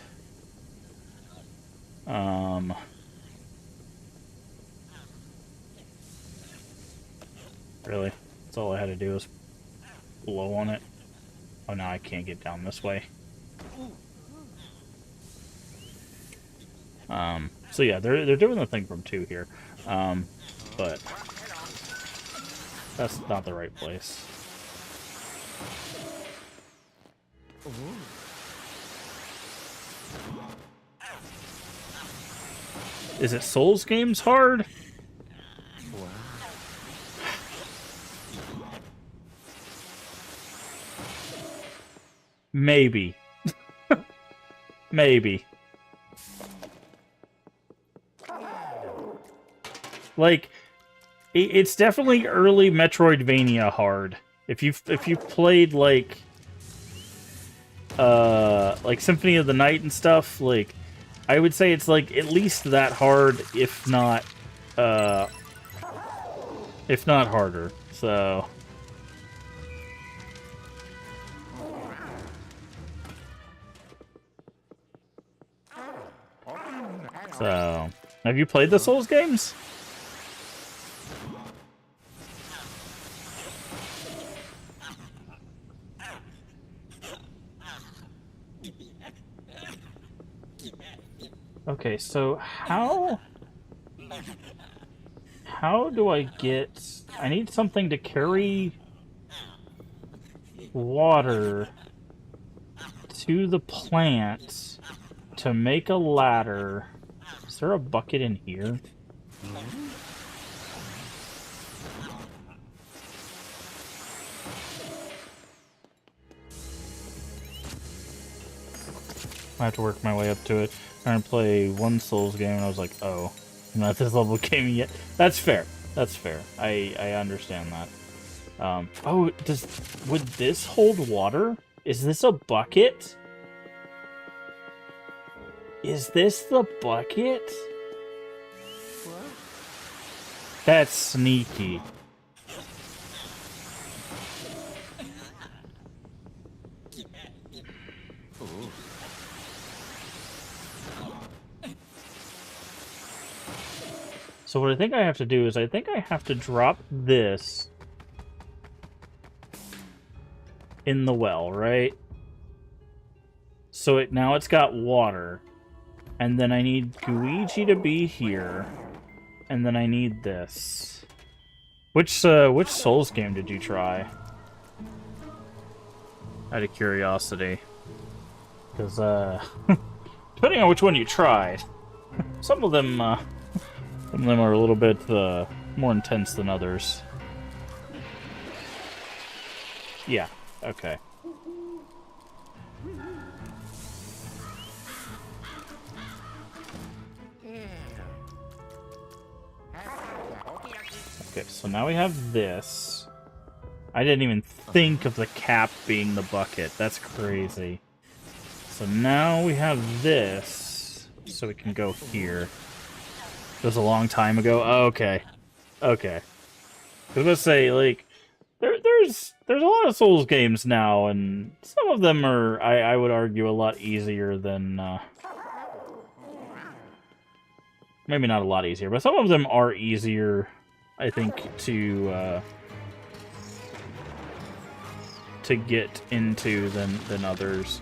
really, that's all I had to do was blow on it. Oh, now I can't get down this way. So yeah, they're doing the thing from 2 here, but that's not the right place. Is it Souls games hard? Maybe. Maybe. Like, it's definitely early Metroidvania hard. If you've played like Symphony of the Night and stuff, like I would say it's like at least that hard, if not harder. So have you played the Souls games? Okay, so how do I get... I need something to carry water to the plant to make a ladder. Is there a bucket in here? I have to work my way up to it. I'm trying to play one Souls game, and I was like, oh, I'm not this level of gaming yet. That's fair. That's fair. I understand that. Oh, would this hold water? Is this a bucket? Is this the bucket? What? That's sneaky. So what I think I have to do is I think I have to drop this in the well, right? So now it's got water. And then I need Luigi to be here. And then I need this. Which Souls game did you try? Out of curiosity. Because, depending on which one you tried, some of them are a little bit more intense than others. Yeah, okay. Okay, so now we have this. I didn't even think of the cap being the bucket. That's crazy. So now we have this, so we can go here. It was a long time ago. Oh, okay. Okay. I was gonna say, like, there's a lot of Souls games now, and some of them are, I would argue, a lot easier than, maybe not a lot easier, but some of them are easier, I think, to get into than others.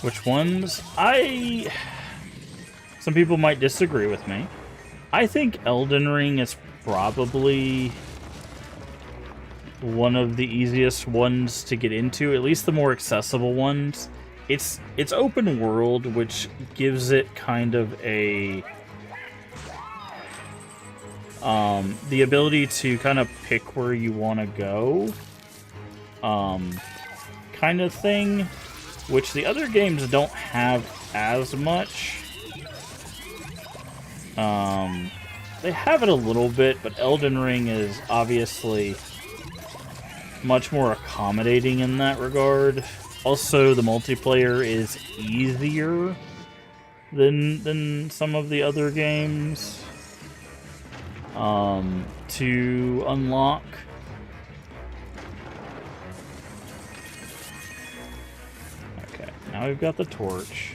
Which ones? Some people might disagree with me. I think Elden Ring is probably one of the easiest ones to get into, at least the more accessible ones. It's open world, which gives it kind of a the ability to kind of pick where you want to go, kind of thing, which the other games don't have as much. They have it a little bit, but Elden Ring is obviously much more accommodating in that regard. Also, the multiplayer is easier than some of the other games to unlock. Okay, now we've got the torch.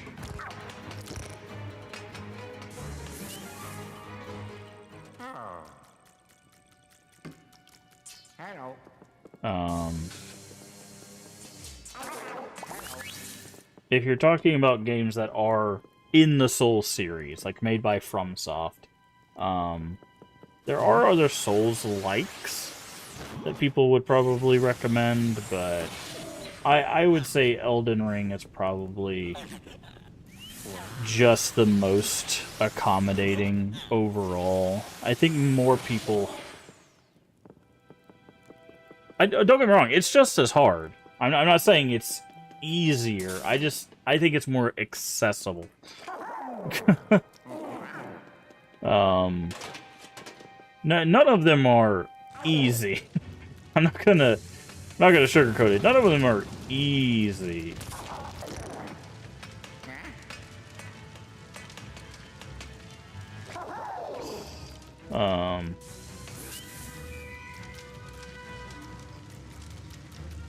if you're talking about games that are in the Souls series, like made by FromSoft, there are other Souls likes that people would probably recommend, but I would say Elden Ring is probably just the most accommodating overall. I think more people... don't get me wrong, it's just as hard. I'm not saying it's easier. I think it's more accessible. None of them are easy. I'm not gonna sugarcoat it. None of them are easy.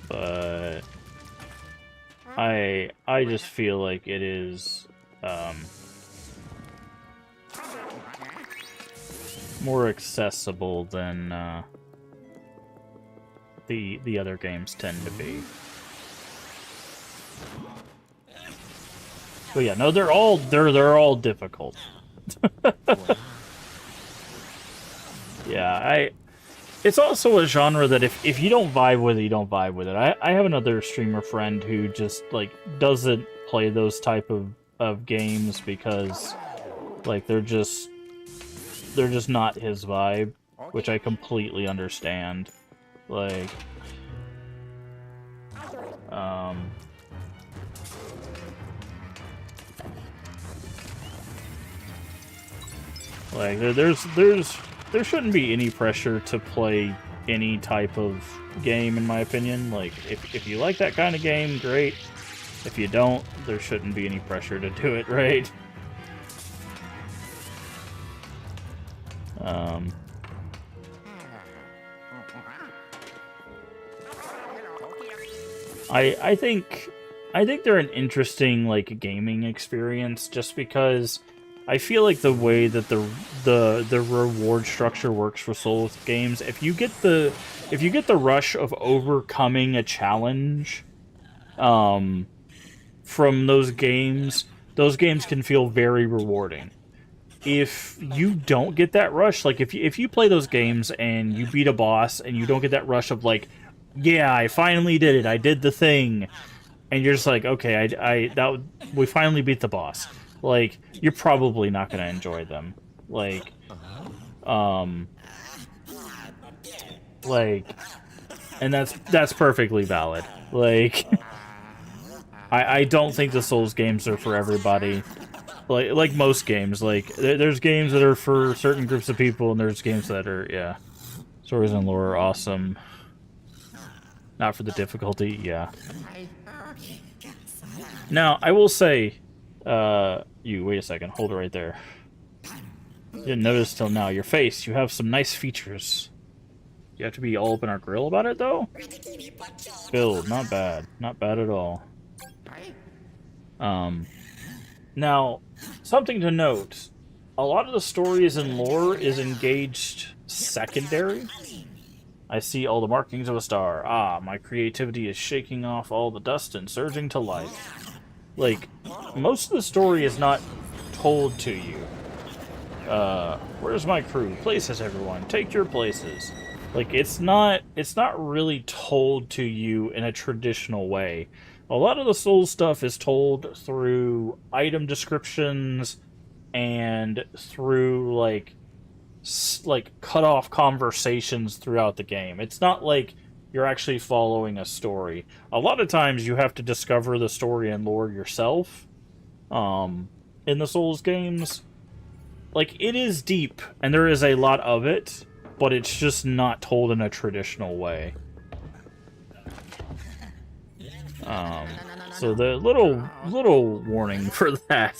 But I just feel like it is more accessible than the other games tend to be. But yeah, no, they're all difficult. Yeah, it's also a genre that if you don't vibe with it, you don't vibe with it. I have another streamer friend who just, like, doesn't play those type of games because, like, they're just not his vibe, which I completely understand. Like, like there shouldn't be any pressure to play any type of game, in my opinion. Like, if you like that kind of game, great. If you don't, there shouldn't be any pressure to do it, right? I think they're an interesting, like, gaming experience just because I feel like the way that the reward structure works for Souls games, if you get the rush of overcoming a challenge from those games can feel very rewarding. If you don't get that rush, like if you play those games and you beat a boss and you don't get that rush of, like, yeah, I finally did it, I did the thing, and you're just like, okay, we finally beat the boss. Like, you're probably not going to enjoy them. Like, and that's perfectly valid. Like, I don't think the Souls games are for everybody. Like most games, like, there's games that are for certain groups of people, and there's games that are, yeah. Stories and lore are awesome. Not for the difficulty, yeah. Now, I will say, wait a second, hold it right there. Didn't notice till now. Your face, you have some nice features. You have to be all up in our grill about it, though? Build, not bad. Not bad at all. Now, something to note. A lot of the stories and lore is engaged secondary. I see all the markings of a star. Ah, my creativity is shaking off all the dust and surging to life. Like, most of the story is not told to you. Where's my crew? Places, everyone. Take your places. Like, it's not really told to you in a traditional way. A lot of the Souls stuff is told through item descriptions and through, like cut off conversations throughout the game. It's not like you're actually following a story. A lot of times you have to discover the story and lore yourself. In the Souls games, like, it is deep and there is a lot of it, but it's just not told in a traditional way. So the little warning for that.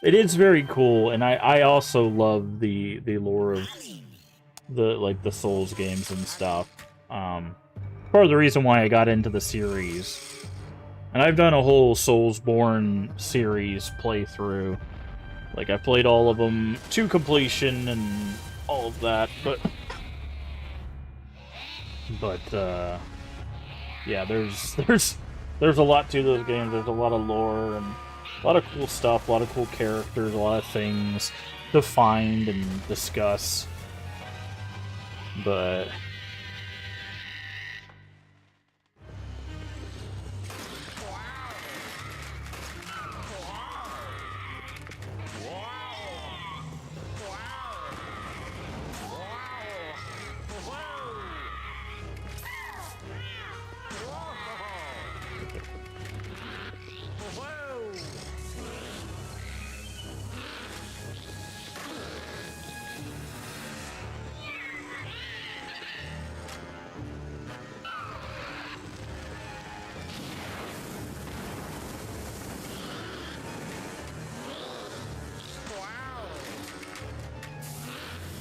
It is very cool, and I also love the lore of the Souls games and stuff. Part of the reason why I got into the series, and I've done a whole Soulsborne series playthrough. Like, I played all of them to completion and all of that, but yeah, there's a lot to those games. There's a lot of lore and a lot of cool stuff, a lot of cool characters, a lot of things to find and discuss. But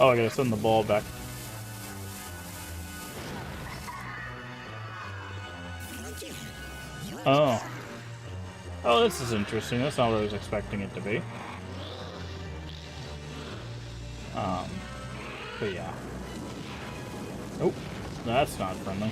oh, I gotta send the ball back. Oh. Oh, this is interesting. That's not what I was expecting it to be. But yeah. Oh, that's not friendly.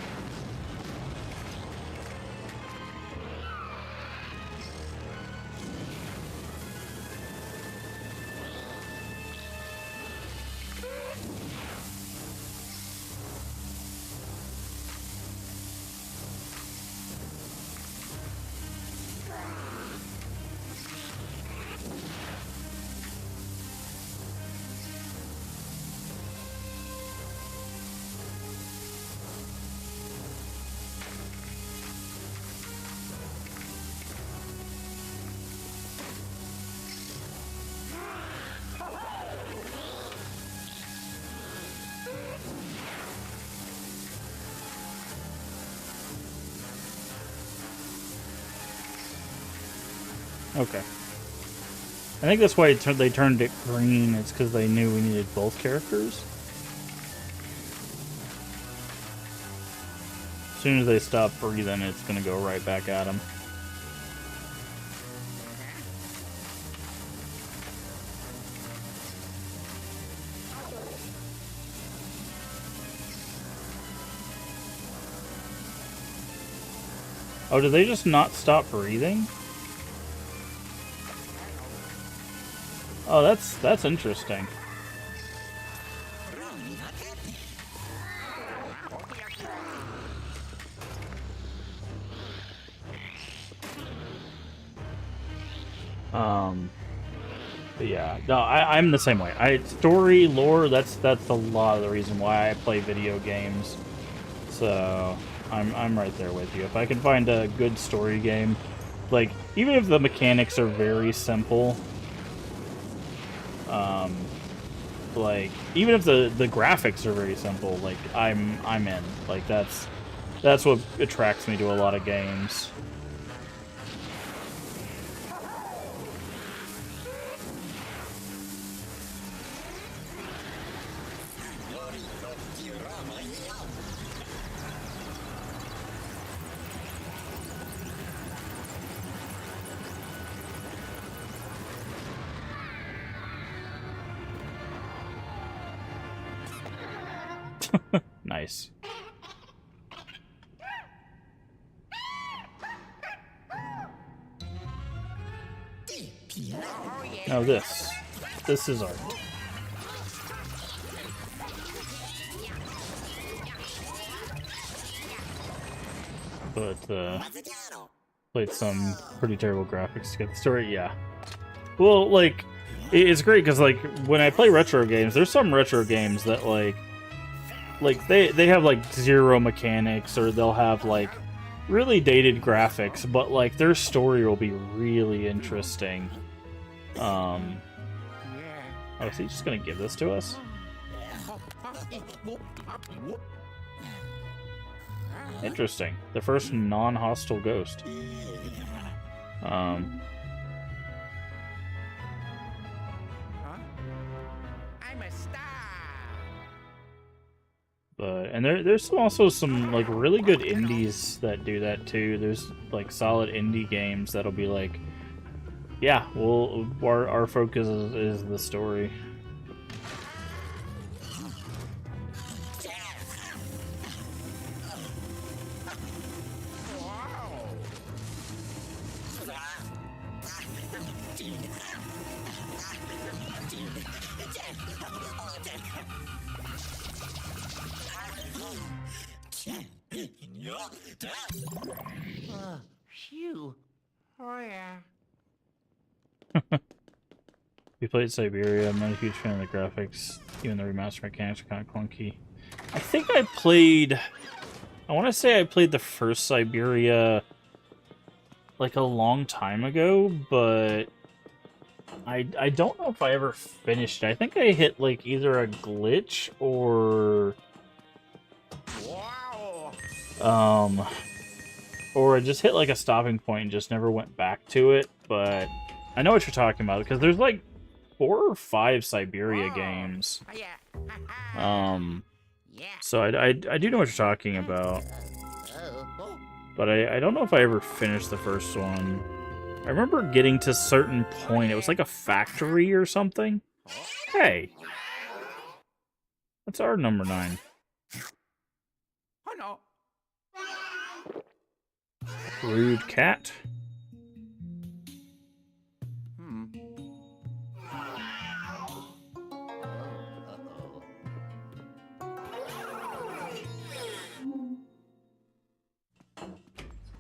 Okay. I think that's why they turned it green. It's because they knew we needed both characters. As soon as they stop breathing, it's going to go right back at them. Oh, did they just not stop breathing? Oh, that's interesting. But yeah, no, I'm the same way. Story, lore, that's a lot of the reason why I play video games. So I'm right there with you. If I can find a good story game, like even if the mechanics are very simple, like even if the graphics are very simple, like I'm in. Like that's what attracts me to a lot of games. Nice. Now this is art. But played some pretty terrible graphics to get the story. Yeah. Well, like it's great because like when I play retro games, there's some retro games that like they have like zero mechanics, or they'll have like really dated graphics, but like their story will be really interesting. Oh, is he just gonna give this to us? Interesting. The first non-hostile ghost. I'm a star. But and there's also some like really good indies that do that too. There's like solid indie games that'll be like, yeah, well, our focus is the story. Phew. Oh, yeah. We played Siberia. I'm not a huge fan of the graphics. Even the remaster mechanics are kind of clunky. I think I played... I want to say I played the first Siberia like a long time ago, but I don't know if I ever finished it. I think I hit like either a glitch or Wow. or I just hit like a stopping point and just never went back to it. But I know what you're talking about because there's like 4 or 5 Siberia games. Yeah. Yeah. So I do know what you're talking about, Oh. but I don't know if I ever finished the first one. I remember getting to a certain point. It was like a factory or something. Hey, that's our number 9. Oh no. Rude cat. Hmm.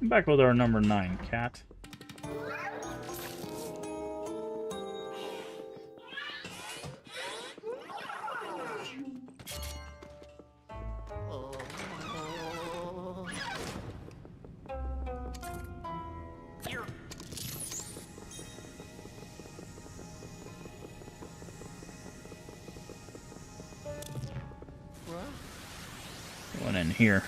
Back with our number 9 cat. Went in here.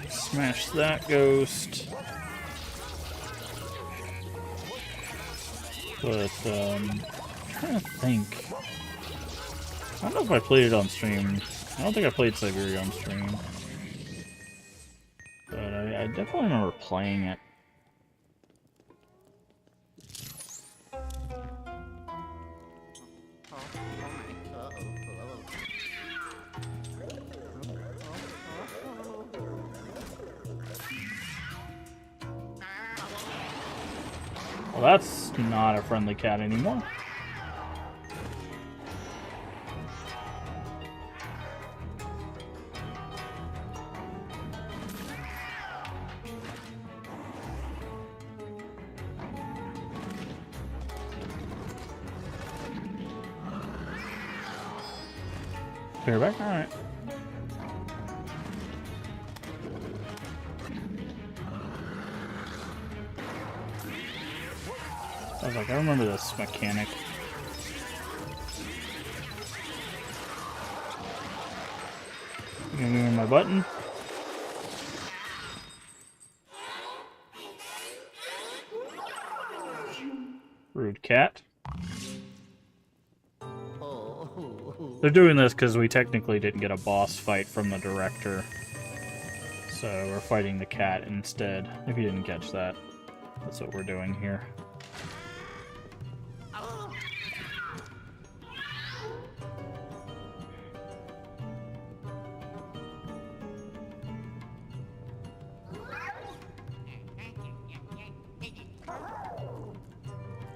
Smash that ghost. But, I'm trying to think. I don't know if I played it on stream. I don't think I played Siberia on stream. But I definitely remember playing it. Well, that's not a friendly cat anymore. Clear back? Alright. I was like, I remember this mechanic. You gonna give me my button? Rude cat. They're doing this because we technically didn't get a boss fight from the director. So we're fighting the cat instead, if you didn't catch that. That's what we're doing here.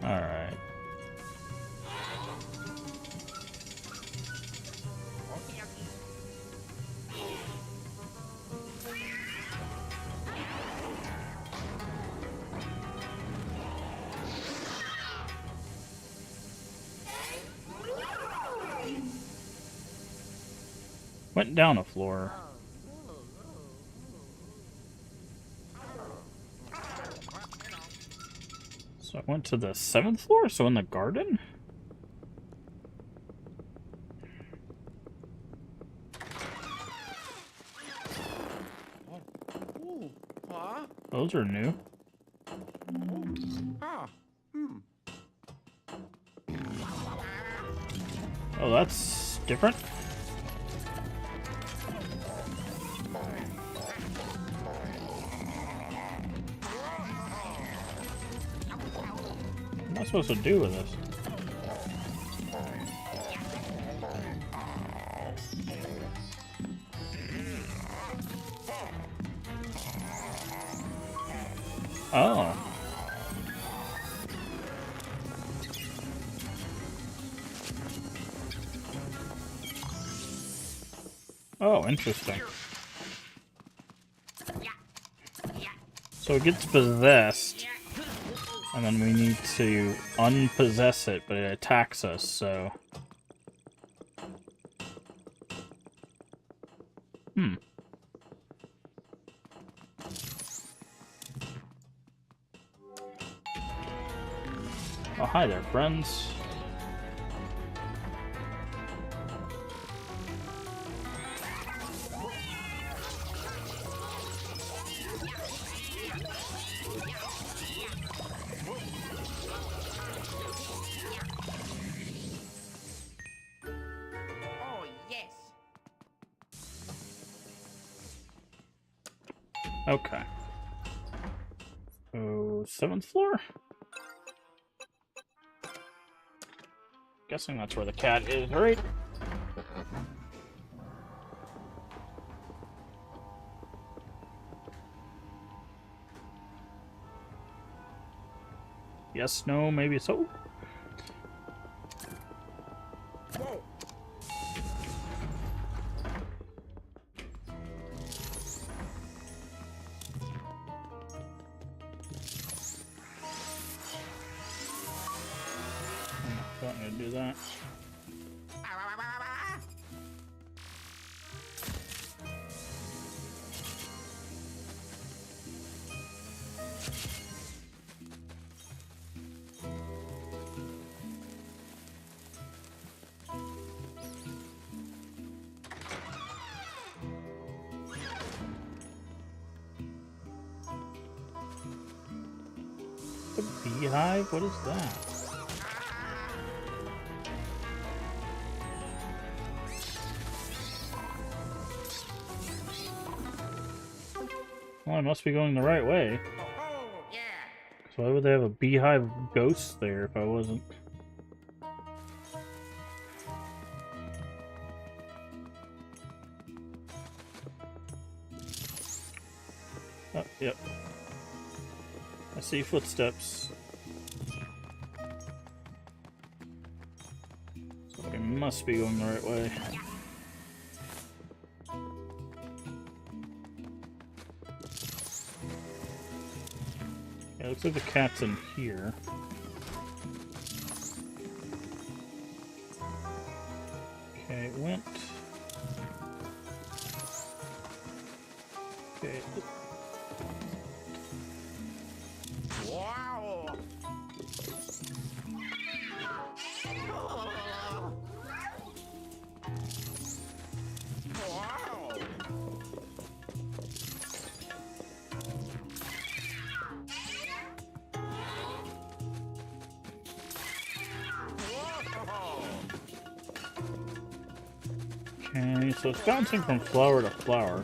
Alright. Went down a floor. So I went to the 7th floor, so in the garden? Ooh. Huh? Those are new. Ah. Hmm. Oh, that's different. I supposed to do with this? Oh. Oh, interesting. So it gets possessed, and then we need to unpossess it, but it attacks us, so... Oh, hi there, friends. Oh, yes. Okay. Oh, 7th floor? Guessing that's where the cat is, right? Yes, no, maybe so. Whoa. I'm not going to do that. The beehive? What is that? Well, I must be going the right way. Oh, yeah. So why would they have a beehive ghost there if I wasn't? Oh, yep. I see footsteps. So I must be going the right way. Yeah, looks like the cat's in here. Okay, it went. Okay. Wow. Wow. Okay, so it's bouncing from flower to flower.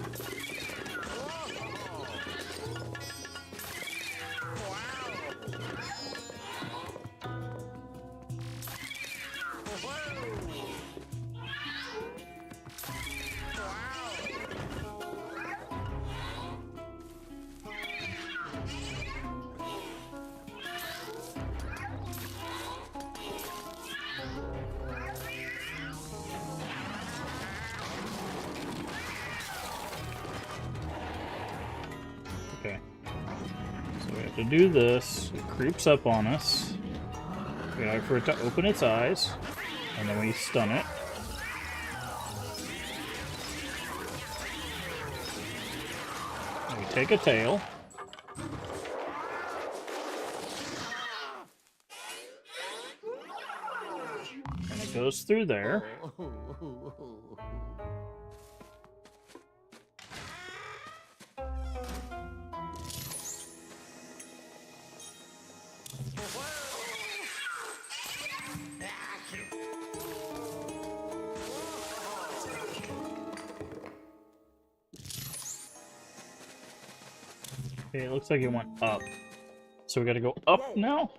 Okay. So we have to do this. It creeps up on us. We wait for it to open its eyes, and then we stun it. And we take a tail. And it goes through there. Okay, it looks like it went up. So we gotta go up now?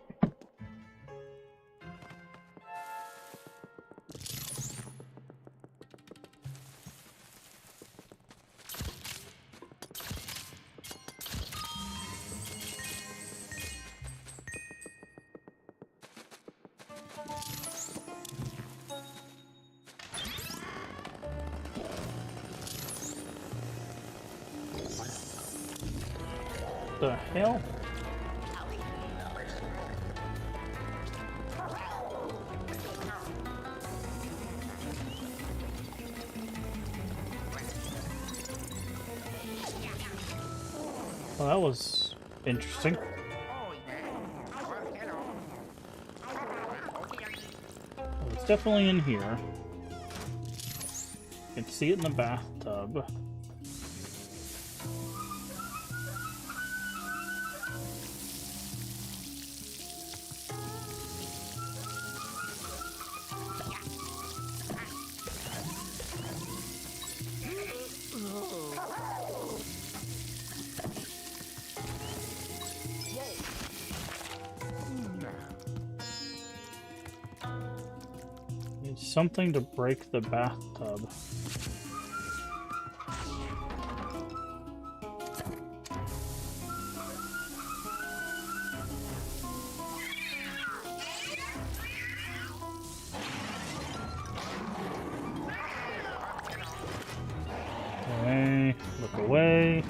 the hell? Well, that was interesting. Oh, yeah. Well, hello. Well, it's definitely in here. You can see it in the bathtub. Need something to break the bathtub. Okay, look away.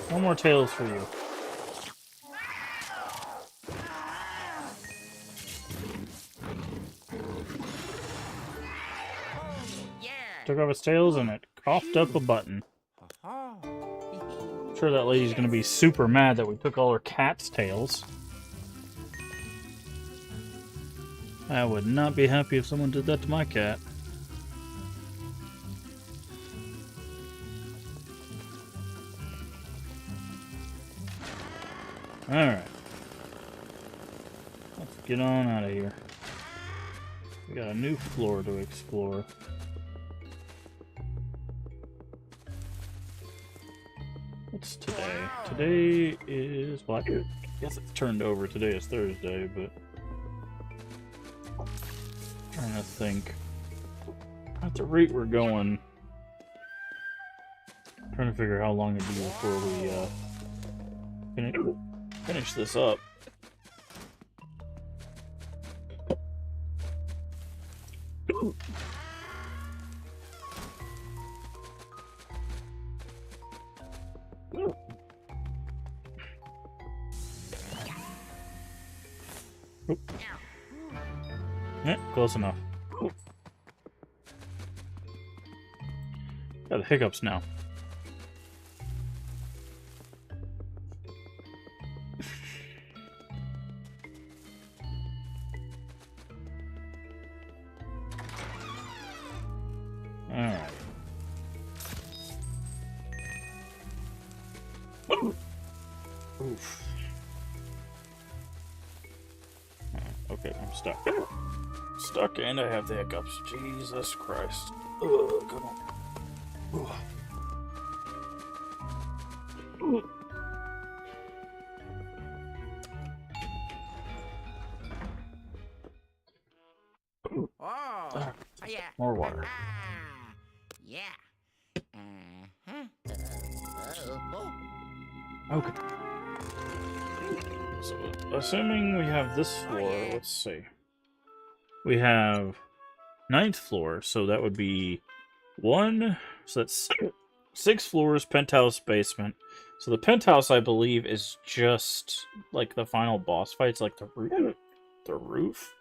No more tails for you. Yeah. Took off its tails and it coughed up a button. Oh. I'm sure that lady's gonna be super mad that we took all her cat's tails. I would not be happy if someone did that to my cat. Alright. Let's get on out of here. We got a new floor to explore. What's today? Today is... well, I guess it's turned over. Today is Thursday, but... trying to think. At the rate we're going... trying to figure how long it'd be before we, finish this up. Yeah, close enough. Got the hiccups now. Alright. Oof. Okay, I'm stuck. Stuck and I have the hiccups. Jesus Christ. Ugh, come on. Ugh. Oh. Yeah. More water. Ah. Yeah. Uh-huh. Oh. Okay. So, assuming we have this floor, let's see. We have 9th floor, so that would be 1, so that's 6 floors, penthouse, basement. So the penthouse, I believe, is just like the final boss fights, like the roof.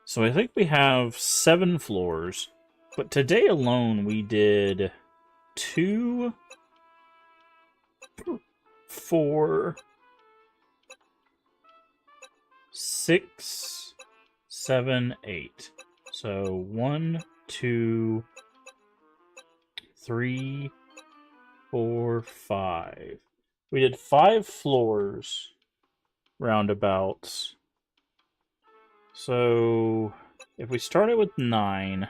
So I think we have 7 floors, but today alone we did 2, 4, 6, 7, 8. So 1, 2, 3, 4, 5. We did 5 floors roundabouts. So if we started with 9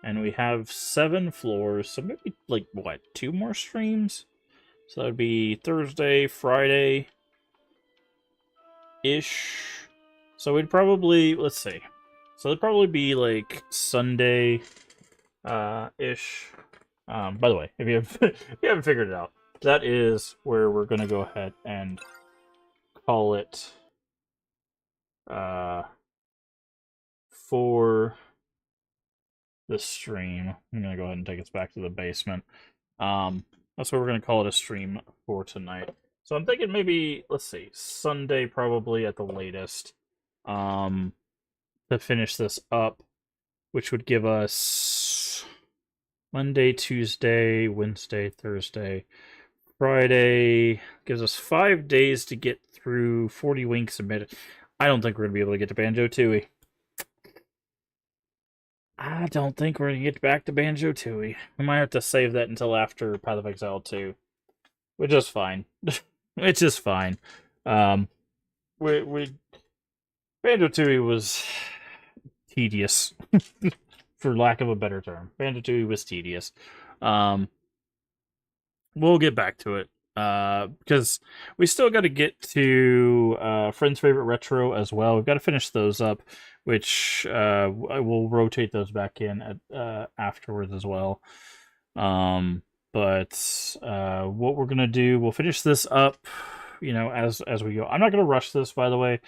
and we have 7 floors, so maybe like what, 2 more streams? So that would be Thursday, Friday ish. So we'd probably, let's see. So it'd probably be like Sunday ish. By the way, if you have if you haven't figured it out, that is where we're gonna go ahead and call it for the stream. I'm gonna go ahead and take us back to the basement. That's what we're gonna call it, a stream for tonight. So I'm thinking maybe, let's see, Sunday probably at the latest. To finish this up, which would give us Monday, Tuesday, Wednesday, Thursday, Friday. Gives us 5 days to get through 40 Winks submitted. I don't think we're gonna be able to get to Banjo-Tooie. I don't think we're gonna get back to Banjo-Tooie. We might have to save that until after Path of Exile 2, which is fine. Which is fine. We Banjo-Tooie was tedious, for lack of a better term. Banjo-Tooie was tedious. We'll get back to it. Because we still got to get to Friend's Favorite Retro as well. We've got to finish those up, which I will rotate those back in at, afterwards as well. But what we're gonna do, we'll finish this up, as we go. I'm not gonna rush this, by the way.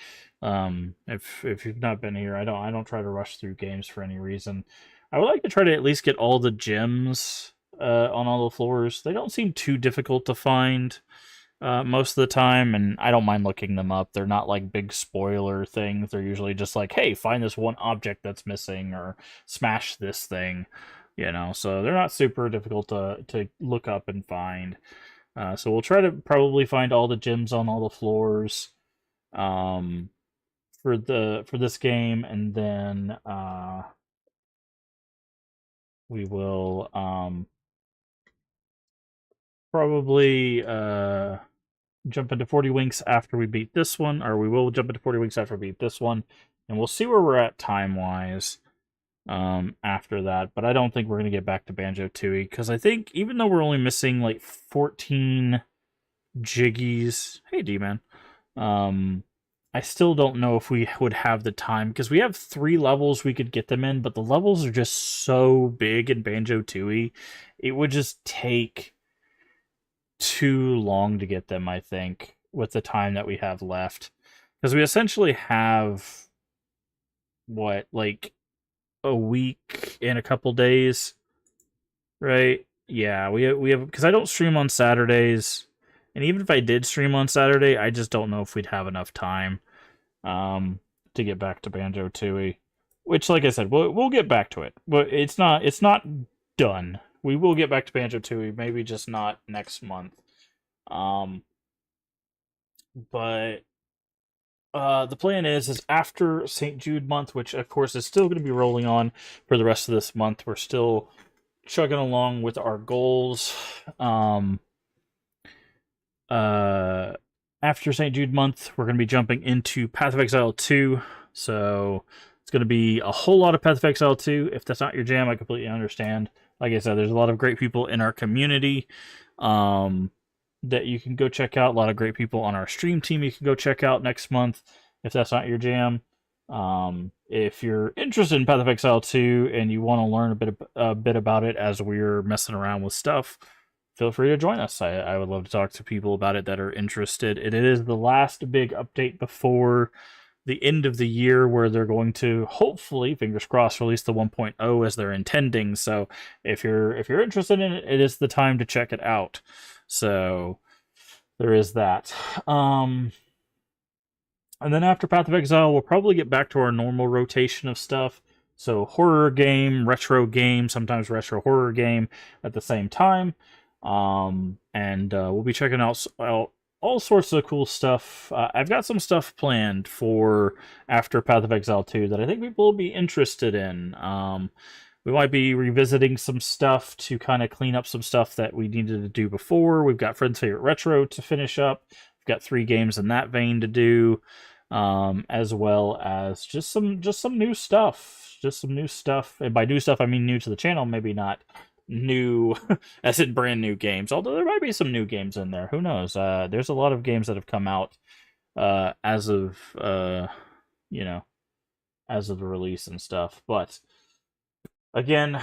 If you've not been here, I don't try to rush through games for any reason. I would like to try to at least get all the gems on all the floors. They don't seem too difficult to find most of the time, and I don't mind looking them up. They're not like big spoiler things. They're usually just like, hey, find this one object that's missing, or smash this thing, so they're not super difficult to look up and find. So we'll try to probably find all the gems on all the floors for this game, and then we will probably jump into 40 Winks after we beat this one, or we will jump into 40 Winks after we beat this one, and we'll see where we're at time-wise after that. But I don't think we're going to get back to Banjo-Tooie, because I think even though we're only missing like 14 Jiggies, hey D-Man, I still don't know if we would have the time, because we have 3 levels we could get them in, but the levels are just so big in Banjo-Tooie, it would just take too long to get them, I think, with the time that we have left. Because we essentially have, what, like a week and a couple days, right? Yeah, we have, because I don't stream on Saturdays, and even if I did stream on Saturday, I just don't know if we'd have enough time to get back to Banjo-Tooie. Which, like I said, we'll get back to it, but it's not done. We will get back to Banjo-Tooie, maybe just not next month. But the plan is after St. Jude month, which of course is still going to be rolling on for the rest of this month. We're still chugging along with our goals. After St. Jude month, we're going to be jumping into Path of Exile 2. So it's going to be a whole lot of Path of Exile 2. If that's not your jam, I completely understand. Like I said, there's a lot of great people in our community that you can go check out. A lot of great people on our stream team you can go check out next month if that's not your jam. If you're interested in Path of Exile 2 and you want to learn a bit about it as we're messing around with stuff, feel free to join us. I would love to talk to people about it that are interested. It is the last big update before the end of the year, where they're going to, hopefully, fingers crossed, release the 1.0 as they're intending. So if you're interested in it, it is the time to check it out. So there is that. And then after Path of Exile, we'll probably get back to our normal rotation of stuff. So horror game, retro game, sometimes retro horror game at the same time. And we'll be checking out all sorts of cool stuff. I've got some stuff planned for after Path of Exile 2 that I think people will be interested in. We might be revisiting some stuff to kind of clean up some stuff that we needed to do before. We've got Friend's Favorite Retro to finish up. We've got 3 games in that vein to do, as well as just some new stuff. Just some new stuff. And by new stuff, I mean new to the channel, maybe not new as in brand new games, although there might be some new games in there. Who knows? There's a lot of games that have come out as of as of the release and stuff. But again,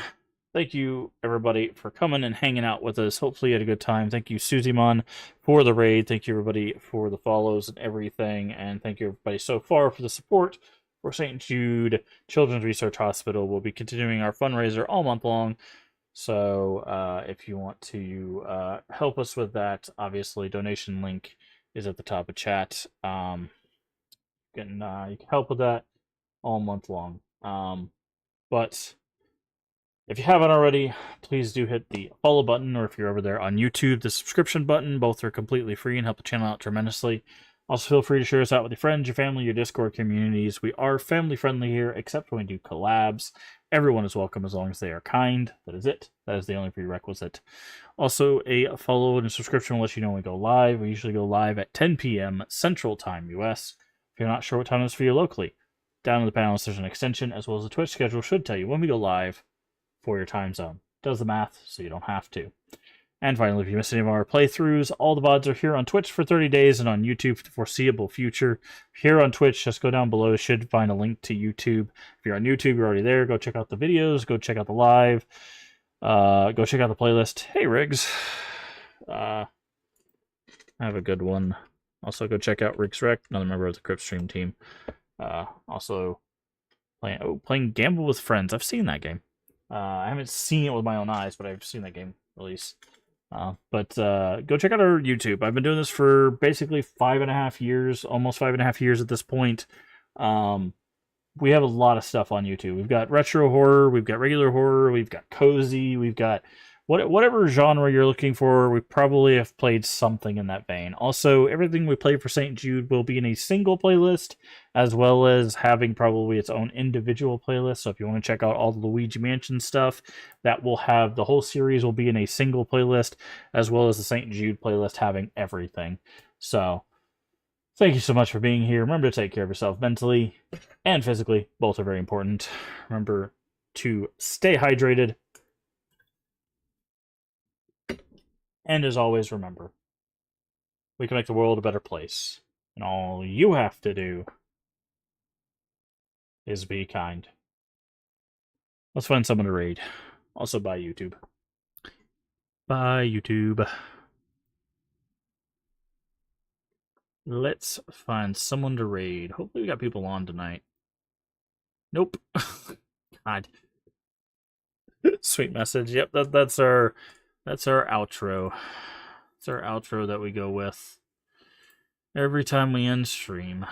thank you everybody for coming and hanging out with us. Hopefully you had a good time. Thank you, Suzimon, for the raid. Thank you everybody for the follows and everything. And thank you everybody so far for the support for St. Jude Children's Research Hospital. We'll be continuing our fundraiser all month long. So if you want to help us with that, obviously donation link is at the top of chat. You can help with that all month long. But if you haven't already, please do hit the follow button, or if you're over there on YouTube, the subscription button. Both are completely free and help the channel out tremendously. Also, feel free to share us out with your friends, your family, your Discord communities. We are family friendly here, except when we do collabs. Everyone is welcome as long as they are kind. That is it. That is the only prerequisite. Also, a follow and a subscription will let you know when we go live. We usually go live at 10 p.m. Central Time, US. If you're not sure what time it is for you locally, down in the panels there's an extension, as well as the Twitch schedule should tell you when we go live for your time zone. It does the math, so you don't have to. And finally, if you missed any of our playthroughs, all the VODs are here on Twitch for 30 days and on YouTube for the foreseeable future. Here on Twitch, just go down below. You should find a link to YouTube. If you're on YouTube, you're already there. Go check out the videos. Go check out the live. Go check out the playlist. Hey, Riggs. I have a good one. Also, go check out Riggs Rec, another member of the Crypt Stream team. Also, playing Gamble with Friends. I've seen that game. I haven't seen it with my own eyes, but I've seen that game release. But go check out our YouTube. I've been doing this for basically 5.5 years, almost 5.5 years at this point. We have a lot of stuff on YouTube. We've got retro horror, we've got regular horror, we've got cozy, we've got whatever genre you're looking for. We probably have played something in that vein. Also, everything we play for St. Jude will be in a single playlist, as well as having probably its own individual playlist. So if you want to check out all the Luigi Mansion stuff, that will have the whole series will be in a single playlist, as well as the St. Jude playlist having everything. So thank you so much for being here. Remember to take care of yourself mentally and physically. Both are very important. Remember to stay hydrated. And as always, remember, we can make the world a better place. And all you have to do is be kind. Let's find someone to raid. Also, bye, YouTube. Bye, YouTube. Let's find someone to raid. Hopefully we got people on tonight. Nope. God. Sweet message. Yep, that's our outro. It's our outro that we go with every time we end stream.